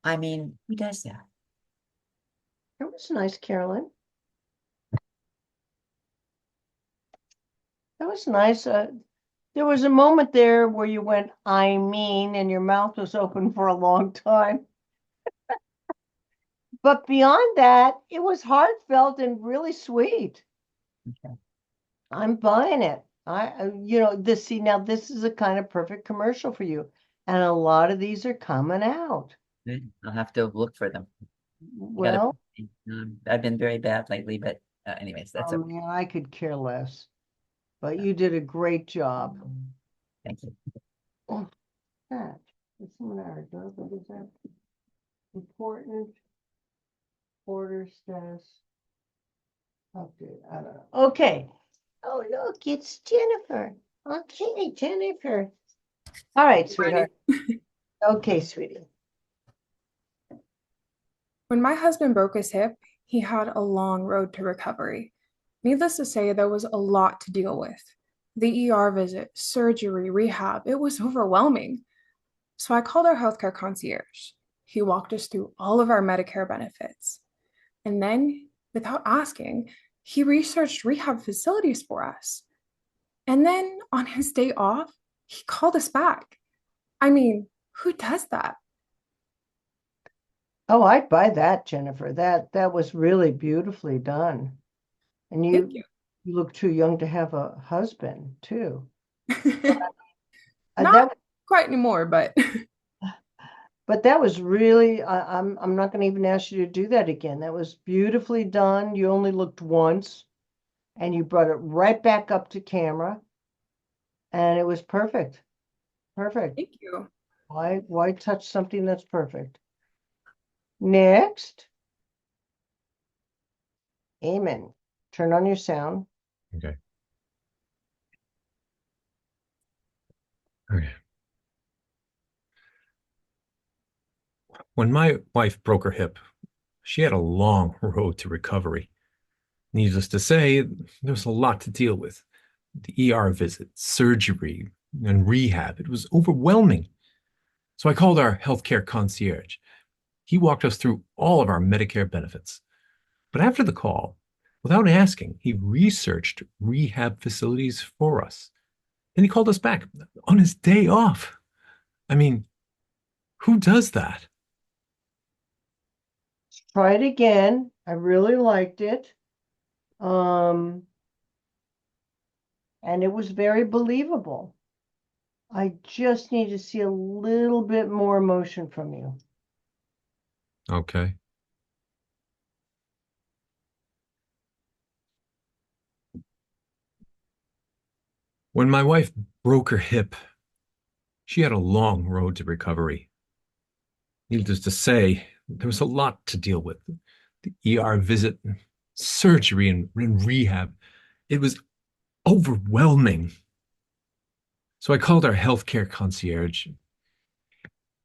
I mean, who does that? That was nice, Carolyn. That was nice. There was a moment there where you went, I mean, and your mouth was open for a long time. But beyond that, it was heartfelt and really sweet. Okay. I'm buying it. Now this is a kind of perfect commercial for you. And a lot of these are coming out. Good. I'll have to look for them. Well, I've been very bad lately, but anyways, that's oh okay. man, I could care less. But you did a great job. Thank you. Oh, that. What's the matter? What is that? Important order status update. I don't know. Okay. Oh, look, it's Jennifer. Okay, Jennifer. All right, sweetheart. Okay, sweetie. When my husband broke his hip, he had a long road to recovery. Needless to say, there was a lot to deal with. The ER visit, surgery, rehab, it was overwhelming. So I called our healthcare concierge. He walked us through all of our Medicare benefits. And then, without asking, he researched rehab facilities for us. And then on his day off, he called us back. I mean, who does that? Oh, I'd buy that, Jennifer. That was really beautifully done. And Thank you. you look too young to have a husband, too. Not That quite anymore, but But that was really, I'm not going to even ask you to do that again. That was beautifully done. You only looked once and you brought it right back up to camera and it was perfect. Perfect. thank you. Why touch something that's perfect? Next. Amen. Turn on your sound. Okay. Okay. When my wife broke her hip, she had a long road to recovery. Needless to say, there was a lot to deal with. The ER visit, surgery, and rehab. It was overwhelming. So I called our healthcare concierge. He walked us through all of our Medicare benefits. But after the call, without asking, he researched rehab facilities for us. Then he called us back on his day off. I mean, who does that? Try it again. I really liked it. And it was very believable. I just need to see a little bit more emotion from you. Okay. When my wife broke her hip, she had a long road to recovery. Needless to say, there was a lot to deal with. The ER visit, surgery, and rehab. It was overwhelming. So I called our healthcare concierge.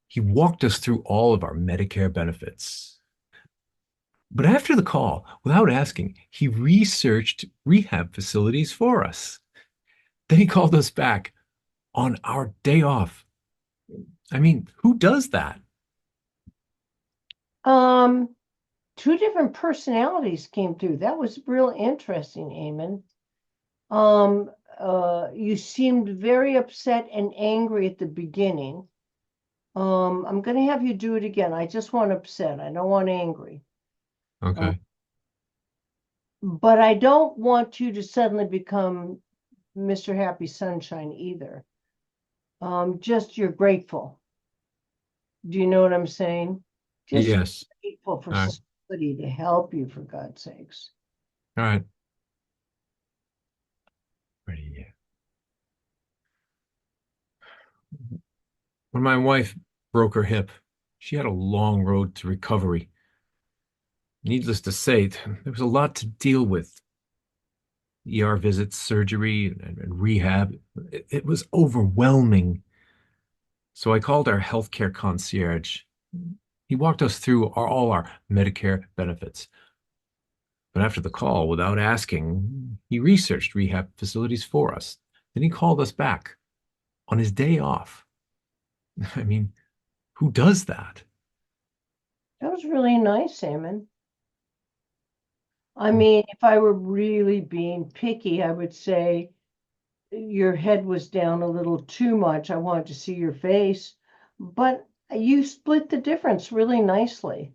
He walked us through all of our Medicare benefits. But after the call, without asking, he researched rehab facilities for us. Then he called us back on our day off. I mean, who does that? Um, Two different personalities came through. That was real interesting, Eamon. You seemed very upset and angry at the beginning. I'm going to have you do it again. I just want upset. I don't want angry. Okay. But I don't want you to suddenly become Mr. Happy Sunshine either. Just you're grateful. Do you know what I'm saying? Just Yes. grateful for All right. somebody to help you, for God's sakes. All right. Ready? Yeah. When my wife broke her hip, she had a long road to recovery. Needless to say, there was a lot to deal with. ER visits, surgery, and rehab. It was overwhelming. So I called our healthcare concierge. He walked us through all our Medicare benefits. But after the call, without asking, he researched rehab facilities for us. Then he called us back on his day off. I mean, who does that? That was really nice, Simon. I mean, if I were really being picky, I would say your head was down a little too much. I wanted to see your face, but you split the difference really nicely.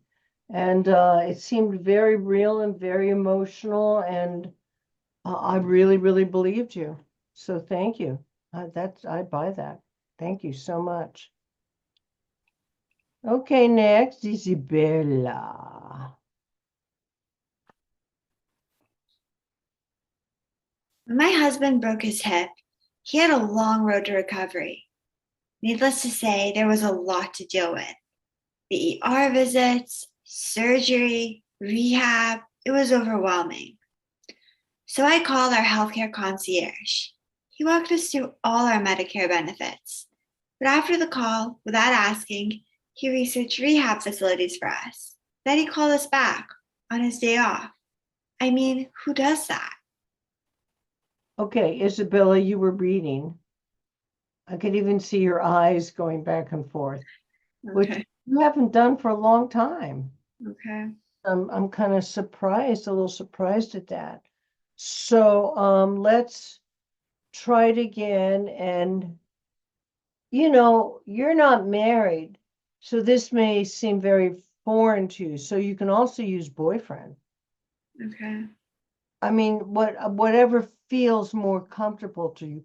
And it seemed very real and very emotional. And I really, really believed you. So thank you. I buy that. Thank you so much. Okay, next, Isabella. When my husband broke his hip, he had a long road to recovery. Needless to say, there was a lot to deal with. The ER visits, surgery, rehab, it was overwhelming. So I called our healthcare concierge. He walked us through all our Medicare benefits. But after the call, without asking, he researched rehab facilities for us. Then he called us back on his day off. I mean, who does that? Okay, Isabella, you were reading. I could even see your eyes going back and forth, which Okay. you haven't done for a long time. Okay. I'm kind of surprised, a little surprised at that. So let's try it again. And you're not married, so this may seem very foreign to you. So you can also use boyfriend. Okay. I mean, whatever feels more comfortable to you.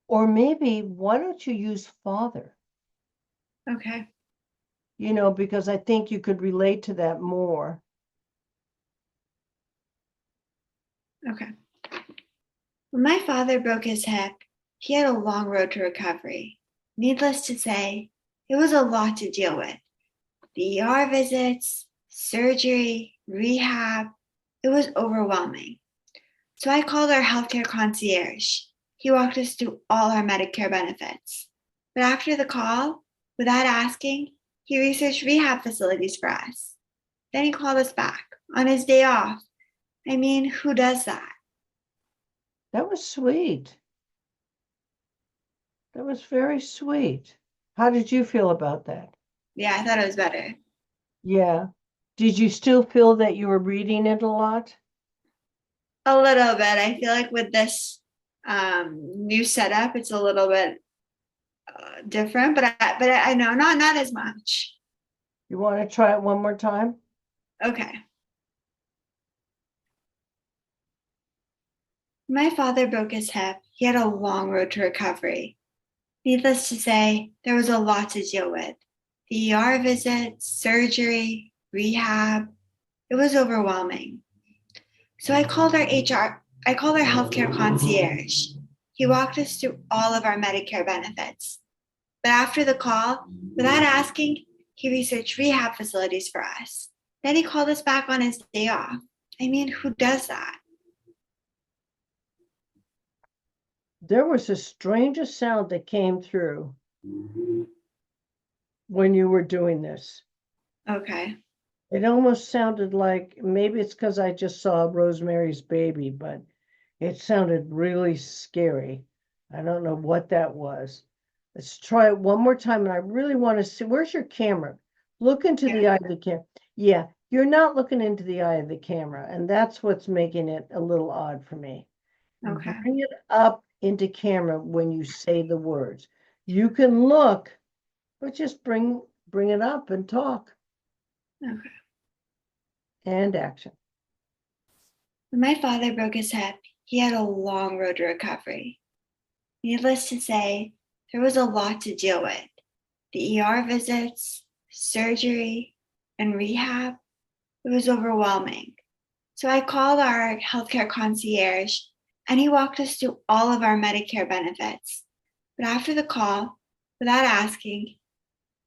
Or maybe why don't you use father? Okay. Because I think you could relate to that more. Okay. When my father broke his hip, he had a long road to recovery. Needless to say, it was a lot to deal with. The ER visits, surgery, rehab, it was overwhelming. So I called our healthcare concierge. He walked us through all our Medicare benefits. But after the call, without asking, he researched rehab facilities for us. Then he called us back on his day off. I mean, who does that? That was sweet. That was very sweet. How did you feel about that? Yeah, I thought it was better. Yeah. Did you still feel that you were reading it a lot? A little bit. I feel like with this new setup, it's a little bit different, but I know not as much. You want to try it one more time? Okay. My father broke his hip. He had a long road to recovery. Needless to say, there was a lot to deal with. The ER visits, surgery, rehab. It was overwhelming. So I called our healthcare concierge. He walked us through all of our Medicare benefits. But after the call, without asking, he researched rehab facilities for us. Then he called us back on his day off. I mean, who does that? There was the strangest sound that came through when you were doing this. Okay. It almost sounded like, maybe it's because I just saw Rosemary's Baby, but it sounded really scary. I don't know what that was. Let's try it one more time. And I really want to see, where's your camera? Look into the eye of the camera. Yeah, you're not looking into the eye of the camera. And that's what's making it a little odd for me. Okay. Bring it up into camera when you say the words. You can look, but just bring it up and talk. Okay. And action. When my father broke his hip, he had a long road to recovery. Needless to say, there was a lot to deal with. The ER visits, surgery, and rehab. It was overwhelming. So I called our healthcare concierge and he walked us through all of our Medicare benefits. But after the call, without asking,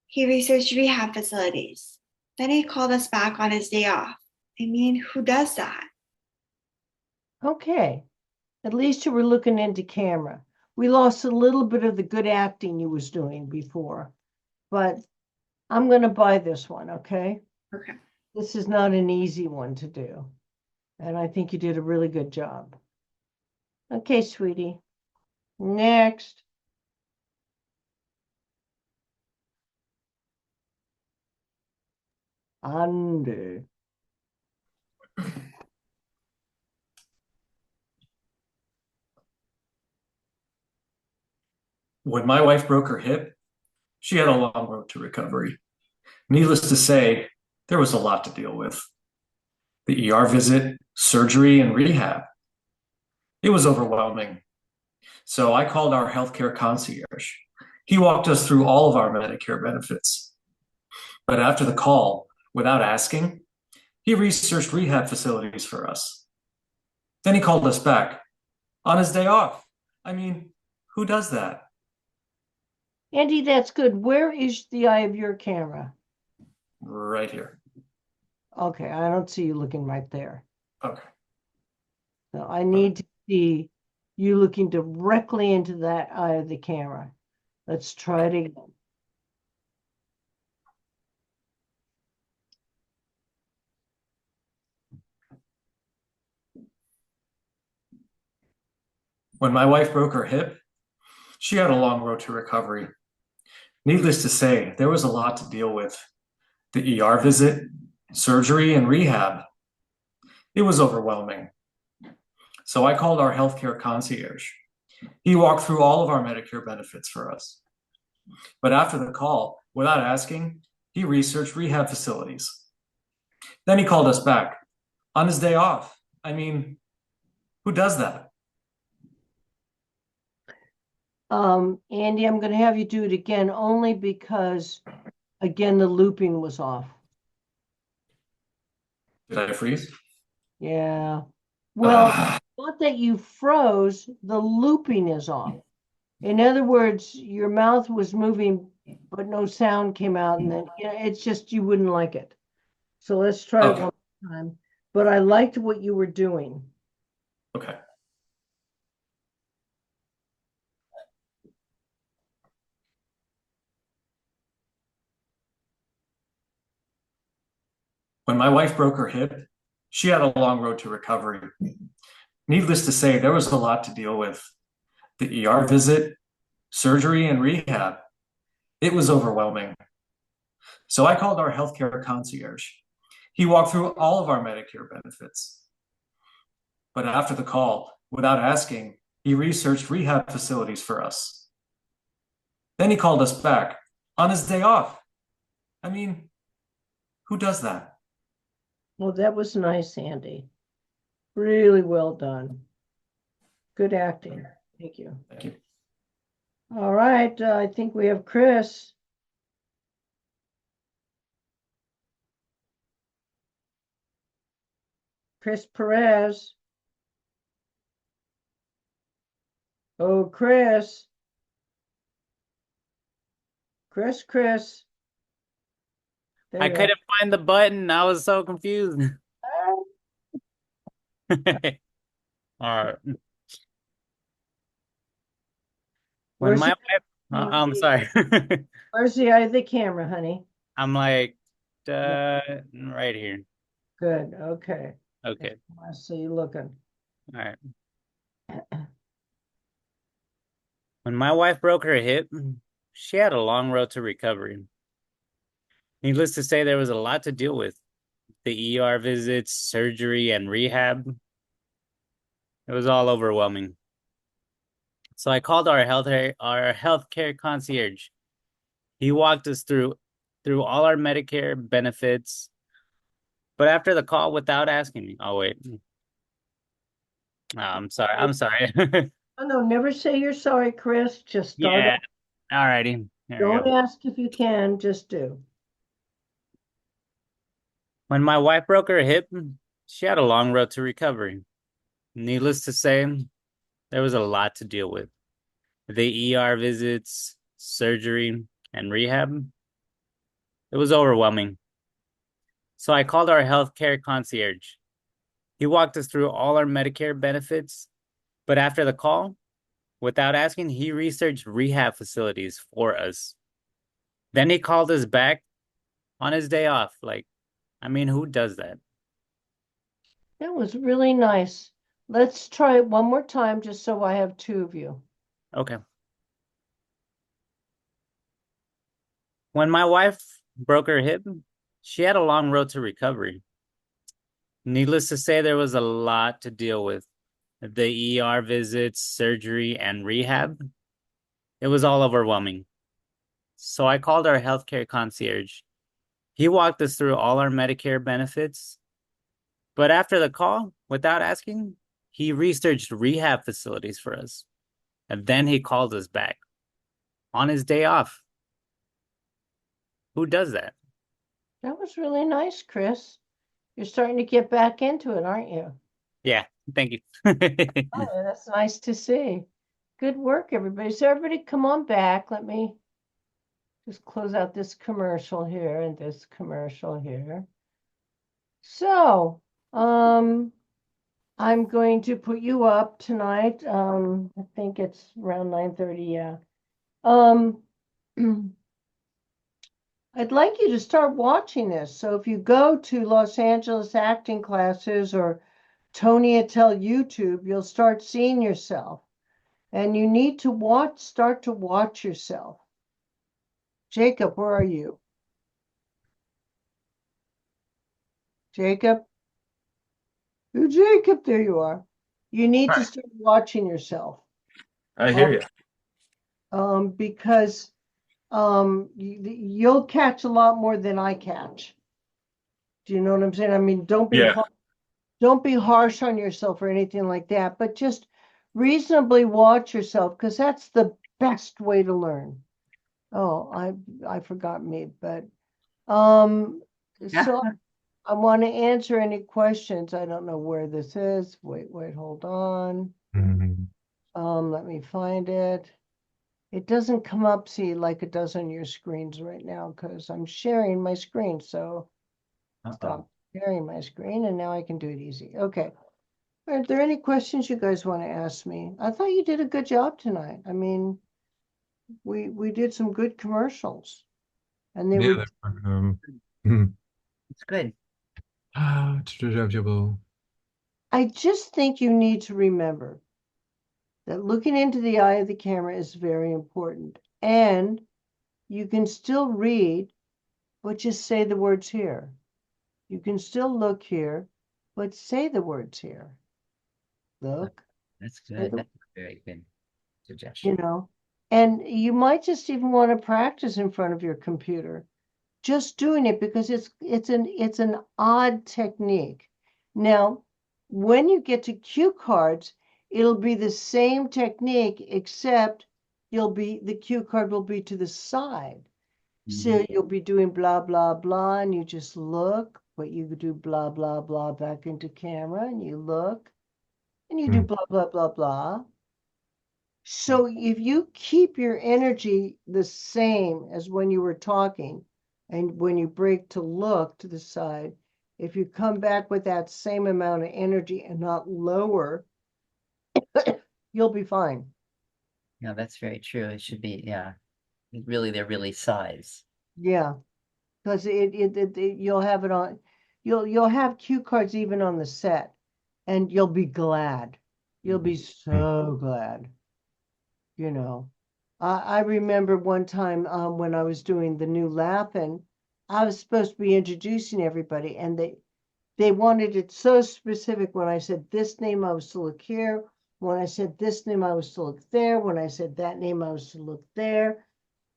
he researched rehab facilities. Then he called us back on his day off. I mean, who does that? Okay. At least you were looking into camera. We lost a little bit of the good acting you was doing before, but I'm going to buy this one, okay? Okay. This is not an easy one to do, and I think you did a really good job. Okay, sweetie. Next. Andy. When my wife broke her hip, she had a long road to recovery. Needless to say, there was a lot to deal with. The ER visit, surgery, and rehab. It was overwhelming. So I called our healthcare concierge. He walked us through all of our Medicare benefits. But after the call, without asking, he researched rehab facilities for us. Then he called us back on his day off. I mean, who does that? Andy, that's good. Where is the eye of your camera? Right here. Okay, I don't see you looking right there. Okay. So I need to see you looking directly into that eye of the camera. Let's try it again. When my wife broke her hip, she had a long road to recovery. Needless to say, there was a lot to deal with. The ER visit, surgery, and rehab. It was overwhelming. So I called our healthcare concierge. He walked through all of our Medicare benefits for us. But after the call, without asking, he researched rehab facilities. Then he called us back on his day off. I mean, who does that? Andy, I'm going to have you do it again only because, again, the looping was off. Did I freeze? Yeah. Well, not that you froze, the looping is off. In other words, your mouth was moving, but no sound came out, and then it's just you wouldn't like it. So let's try it Okay. one more time. But I liked what you were doing. Okay. When my wife broke her hip, she had a long road to recovery. Needless to say, there was a lot to deal with. The ER visit, surgery, and rehab. It was overwhelming. So I called our healthcare concierge. He walked through all of our Medicare benefits. But after the call, without asking, he researched rehab facilities for us. Then he called us back on his day off. I mean, who does that? Well, that was nice, Andy. Really well done. Good acting. Thank you. Thank you. All right, I think we have Chris. Chris Perez. Oh, Chris. Chris. There I you are. couldn't find the button. I was so confused. All right. When Where's my the, wife, I'm sorry. where's the eye of the camera, honey? I'm like, right here. Good. Okay. Okay. I see you looking. All right. When my wife broke her hip, she had a long road to recovery. Needless to say, there was a lot to deal with. The ER visits, surgery, and rehab. It was all overwhelming. So I called our healthcare concierge. He walked us through all our Medicare benefits. But after the call, without asking me, oh wait, I'm sorry. I'm sorry. Oh, no, never say you're sorry, Chris. Just start. Yeah. Alrighty. There we Don't go. ask if you can, just do. When my wife broke her hip, she had a long road to recovery. Needless to say, there was a lot to deal with. The ER visits, surgery, and rehab. It was overwhelming. So I called our healthcare concierge. He walked us through all our Medicare benefits, but after the call, without asking, he researched rehab facilities for us. Then he called us back on his day off. Who does that? That was really nice. Let's try it one more time just so I have two of you. Okay. When my wife broke her hip, she had a long road to recovery. Needless to say, there was a lot to deal with. The ER visits, surgery, and rehab. It was all overwhelming. So I called our healthcare concierge. He walked us through all our Medicare benefits. But after the call, without asking, he researched rehab facilities for us. And then he called us back on his day off. Who does that? That was really nice, Chris. You're starting to get back into it, aren't you? Yeah, thank you. Oh, that's nice to see. Good work, everybody. So everybody come on back. Let me just close out this commercial here and this commercial here. So, I'm going to put you up tonight. I think it's around 9:30, yeah. Um, I'd like you to start watching this. So if you go to Los Angeles acting classes or Toni Attell YouTube, you'll start seeing yourself. And you need to start to watch yourself. Jacob, where are you? Jacob? Oh, Jacob, there you are. You need to start watching yourself. I hear you. Because you'll catch a lot more than I catch. Do you know what I'm saying? I mean, don't be harsh on yourself or anything like that, but just reasonably watch yourself because that's the best way to learn. Oh, I forgot me, but so I want to answer any questions. I don't know where this is. Wait, hold on. Let me find it. It doesn't come up, see, like it does on your screens right now, because I'm sharing my screen. So stop sharing my screen, and now I can do it easy. Okay. Are there any questions you guys want to ask me? I thought you did a good job tonight. I mean, we did some good commercials, and they were. It's good. I just think you need to remember that looking into the eye of the camera is very important, and you can still read, but just say the words here. You can still look here, but say the words here. Look. That's good. That's a very good You suggestion. know, and you might just even want to practice in front of your computer, just doing it because it's an odd technique. Now, when you get to cue cards, it'll be the same technique, except the cue card will be to the side. So you'll be doing blah, blah, blah, and you just look, but you do blah, blah, blah back into camera, and you look, and you do blah, blah, blah, blah. So if you keep your energy the same as when you were talking, and when you break to look to the side, if you come back with that same amount of energy and not lower, you'll be fine. Yeah, that's very true. It should be, yeah. Really, they're really size. Yeah, because you'll have it on, you'll have cue cards even on the set, and you'll be glad. You'll be so glad. You know, I remember one time when I was doing the new Laugh-In, I was supposed to be introducing everybody, and they wanted it so specific. When I said this name, I was to look here. When I said this name, I was to look there. When I said that name, I was to look there,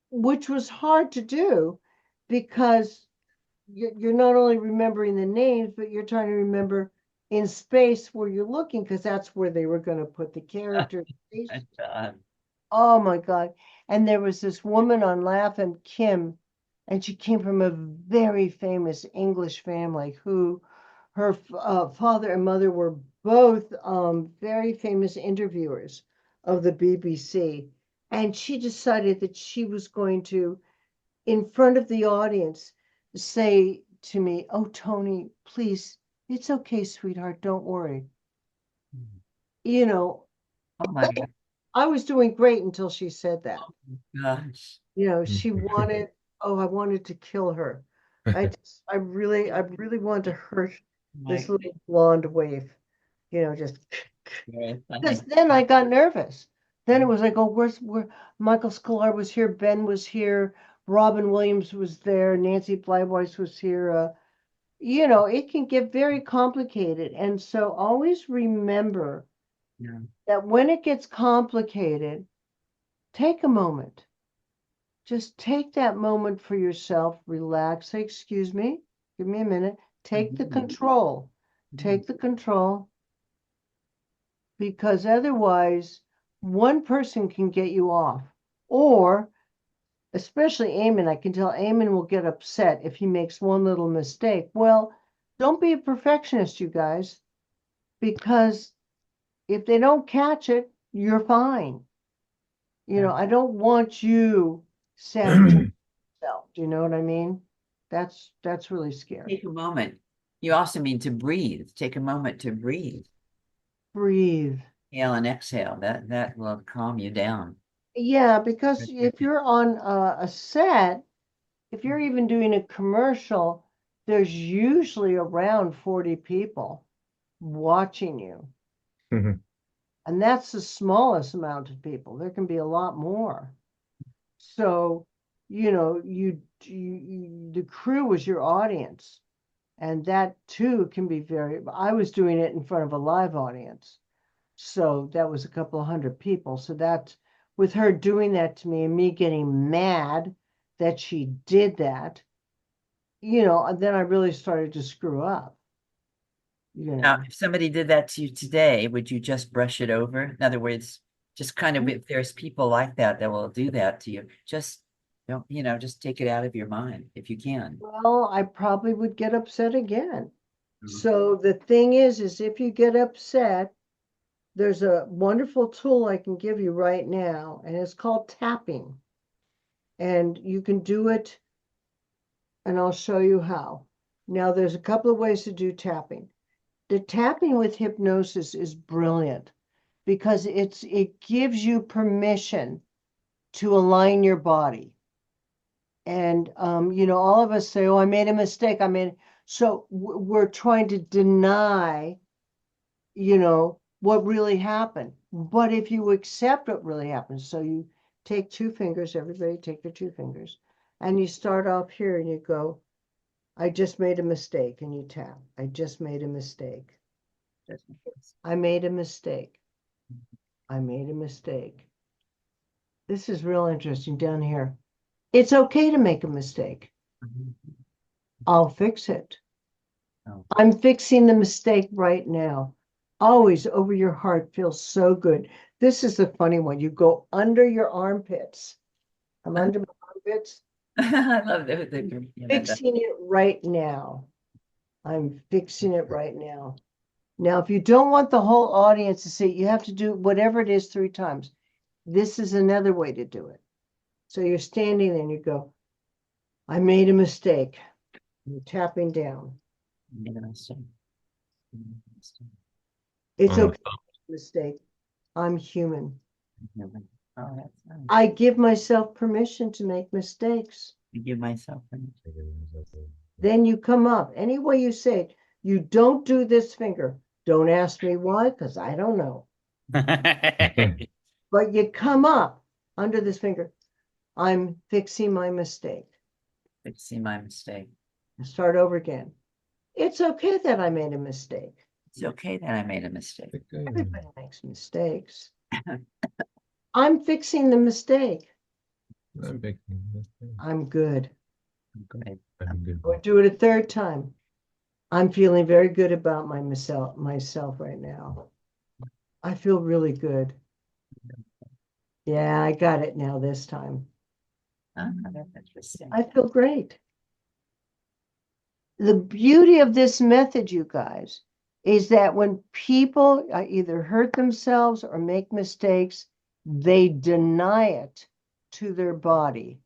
which was hard to do because you're not only remembering the names, but you're trying to remember in space where you're looking, because that's where they were going to put the character. Oh my God. And there was this woman on Laugh-In, Kim, And she came from a very famous English family who her father and mother were both very famous interviewers of the BBC. And she decided that she was going to, in front of the audience, say to me, "Oh, Toni, please, it's okay, sweetheart, don't worry." You know, Oh my I was doing great until she said that. gosh. She wanted, oh, I wanted to kill her. I really wanted to hurt this My, little blonde waif, just very because funny. then I got nervous. Then it was like, oh, where Michael Sklar was here, Ben was here, Robin Williams was there, Nancy Blythe was here. It can get very complicated. And so always remember Yeah. that when it gets complicated, take a moment. Just take that moment for yourself, relax, say, excuse me, give me a minute, take the control, take the control, because otherwise one person can get you off. Or, especially Eamon, I can tell Eamon will get upset if he makes one little mistake. Well, don't be a perfectionist, you guys, because if they don't catch it, you're fine. I don't want you sabotaging yourself. Do you know what I mean? That's really scary. Take a moment. You also mean to breathe. Take a moment to breathe. Breathe. Inhale and exhale. That will calm you down. Yeah, because if you're on a set, if you're even doing a commercial, there's usually around 40 people watching you. And that's the smallest amount of people. There can be a lot more. So, the crew is your audience. And that too can be I was doing it in front of a live audience. So that was a couple of hundred people. So that, with her doing that to me and me getting mad that she did that, and then I really started to screw up. Now, if somebody did that to you today, would you just brush it over? In other words, just kind of, if there's people like that will do that to you, just don't, just take it out of your mind if you can. Well, I probably would get upset again. So the thing is if you get upset, there's a wonderful tool I can give you right now, and it's called tapping. And you can do it, and I'll show you how. Now, there's a couple of ways to do tapping. The tapping with hypnosis is brilliant because it gives you permission to align your body. And all of us say, "Oh, I made a mistake. So we're trying to deny, what really happened. But if you accept what really happened, so you take two fingers, everybody take your two fingers, and you start off here and you go, "I just made a mistake," and you tap. "I just made a mistake. I made a mistake. I made a mistake." This is real interesting down here. It's okay to make a mistake. I'll fix it. Oh. I'm fixing the mistake right now. Always over your heart feels so good. This is the funny one. You go under your armpits. I'm under my armpits. I love that. Fixing it right now. I'm fixing it right now. Now, if you don't want the whole audience to see it, you have to do whatever it is 3 times. This is another way to do it. So you're standing there and you go, "I made a mistake." You're tapping down. It's okay. Mistake. I'm human. Oh, that's nice. I give myself permission to make mistakes. You give myself permission. Then you come up. Any way you say it, you don't do this finger. Don't ask me why, because I don't know. But you come up under this finger. I'm fixing my mistake. Fixing my mistake. Start over again. It's okay that I made a mistake. It's okay that I made a mistake. Everybody makes mistakes. I'm fixing the mistake. I'm good. Good. Or do it a 3rd time. I'm feeling very good about myself right now. I feel really good. Yeah, I got it now this time. That's interesting. I feel great. The beauty of this method, you guys, is that when people either hurt themselves or make mistakes, they deny it to their body.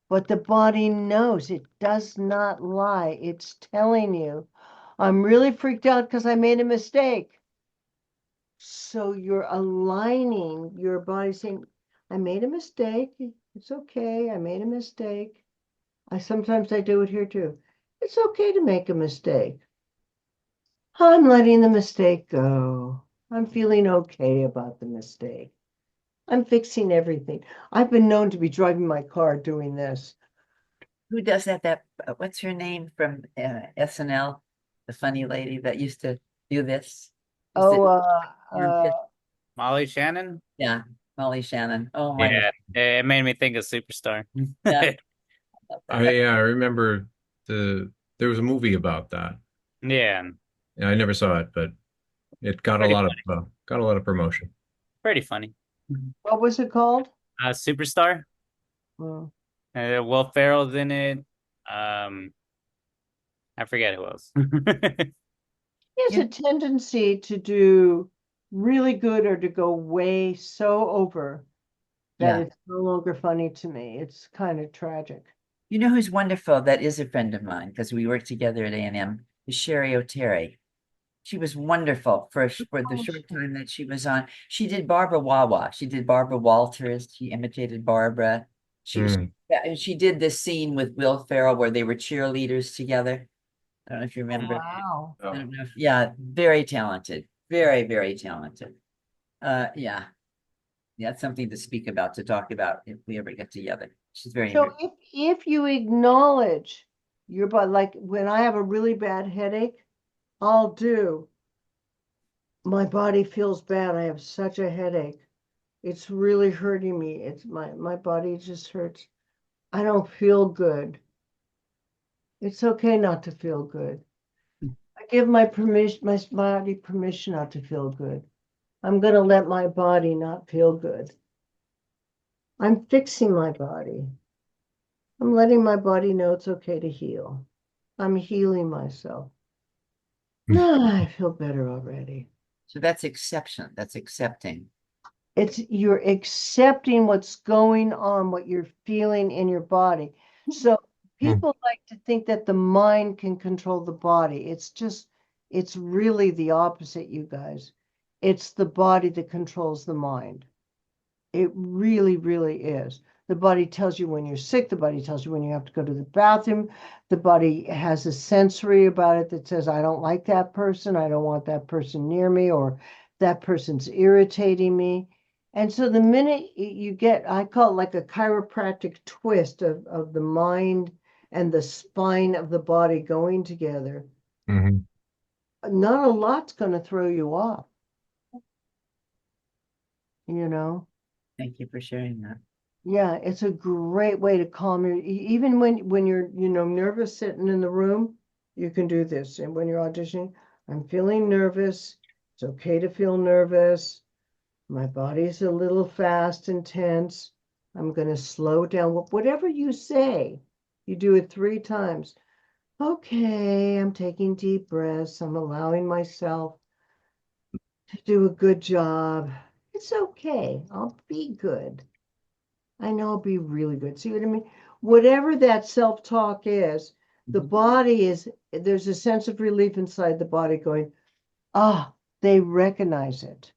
But the body knows, it does not lie. It's telling you, I'm really freaked out because I made a mistake. So you're aligning your body saying, I made a mistake. It's okay. I made a mistake. Sometimes I do it here too. It's okay to make a mistake. I'm letting the mistake go. I'm feeling okay about the mistake. I'm fixing everything. I've been known to be driving my car doing this. Who does that? What's her name from SNL? The funny lady that used to do this. Oh, Molly Shannon? Yeah, Molly Shannon. Oh my Yeah, God. it made me think of Superstar. Yeah. I remember there was a movie about that. Yeah, Yeah, I never saw it, but it got a pretty lot of funny. promotion. Pretty funny. what was it called? Superstar. Oh. Will Ferrell's in it. Um, I forget who else. He has a tendency to do really good or to go way so over that Yeah. it's no longer funny to me. It's kind of tragic. You know who's wonderful? That is a friend of mine because we worked together at A&M. Is Sherry O'Terry. She was wonderful for the short time that she was on. She did Barbara Wawa. She did Barbara Walters. She imitated Barbara. Mm. She did this scene with Will Ferrell where they were cheerleaders together. I don't know if you remember. Wow. I don't know if, yeah, very talented. Very, very talented. Yeah. Yeah, that's something to speak about, to talk about if we ever get together. She's very So interesting. if you acknowledge your body, like when I have a really bad headache, I'll do. My body feels bad. I have such a headache. It's really hurting me. It's my body just hurts. I don't feel good. It's okay not to feel good. I give my body permission not to feel good. I'm going to let my body not feel good. I'm fixing my body. I'm letting my body know it's okay to heal. I'm healing myself. No, I feel better already. So that's exception. That's accepting. It's you're accepting what's going on, what you're feeling in your body. So people like to think that the mind can control the body. It's really the opposite, you guys. It's the body that controls the mind. It really, really is. The body tells you when you're sick. The body tells you when you have to go to the bathroom. The body has a sensory about it that says, I don't like that person. I don't want that person near me, or that person's irritating me. And so the minute you get, I call it like a chiropractic twist of the mind and the spine of the body going together, Mhm. not a lot's going to throw you off, you know? Thank you for sharing that. Yeah, it's a great way to calm your, even when you're, nervous sitting in the room, you can do this. And when you're auditioning, I'm feeling nervous. It's okay to feel nervous. My body's a little fast and tense. I'm going to slow down. Whatever you say, you do it 3 times. Okay, I'm taking deep breaths. I'm allowing myself to do a good job. It's okay. I'll be good. I know I'll be really good. See what I mean? Whatever that self-talk is, the body there's a sense of relief inside the body going, ah, they recognize it.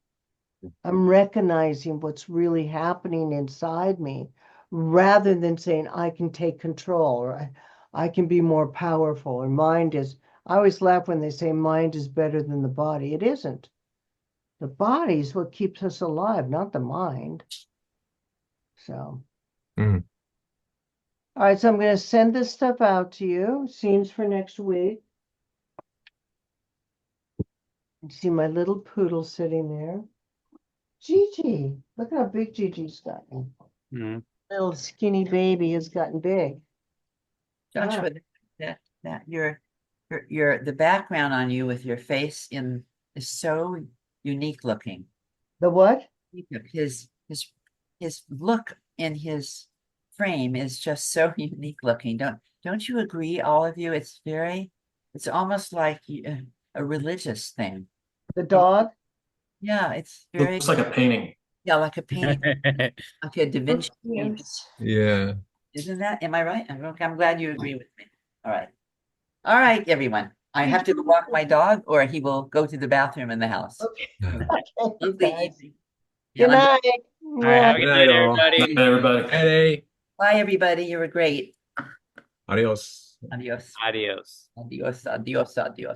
I'm recognizing what's really happening inside me rather than saying I can take control, or I can be more powerful, or I always laugh when they say mind is better than the body. It isn't. The body is what keeps us alive, not the mind. So. Mhm. All right, so I'm going to send this stuff out to you. Scenes for next week. You see my little poodle sitting there. Gigi, look how big Gigi's gotten. Mhm. Little skinny baby has gotten big. Joshua, that your the background on you with your face in is so unique looking. The what? His look in his frame is just so unique looking. Don't you agree, all of you? It's almost like a religious thing. The dog? Yeah, it's very, Looks like a painting. yeah, like a painting, like a Da Vinci painting. Yeah. Isn't that, am I right? I'm glad you agree with me. All right. All right, everyone. I have to go walk my dog or he will go to the bathroom in the house. Okay. Yeah. Lovely Guys. evening. Good Yeah, night. All right, have a good Good night, night, all. everybody. Night, everybody. Hey, bye, everybody. You were great. adios. Adios. Adios. Adios. Adios. Adios.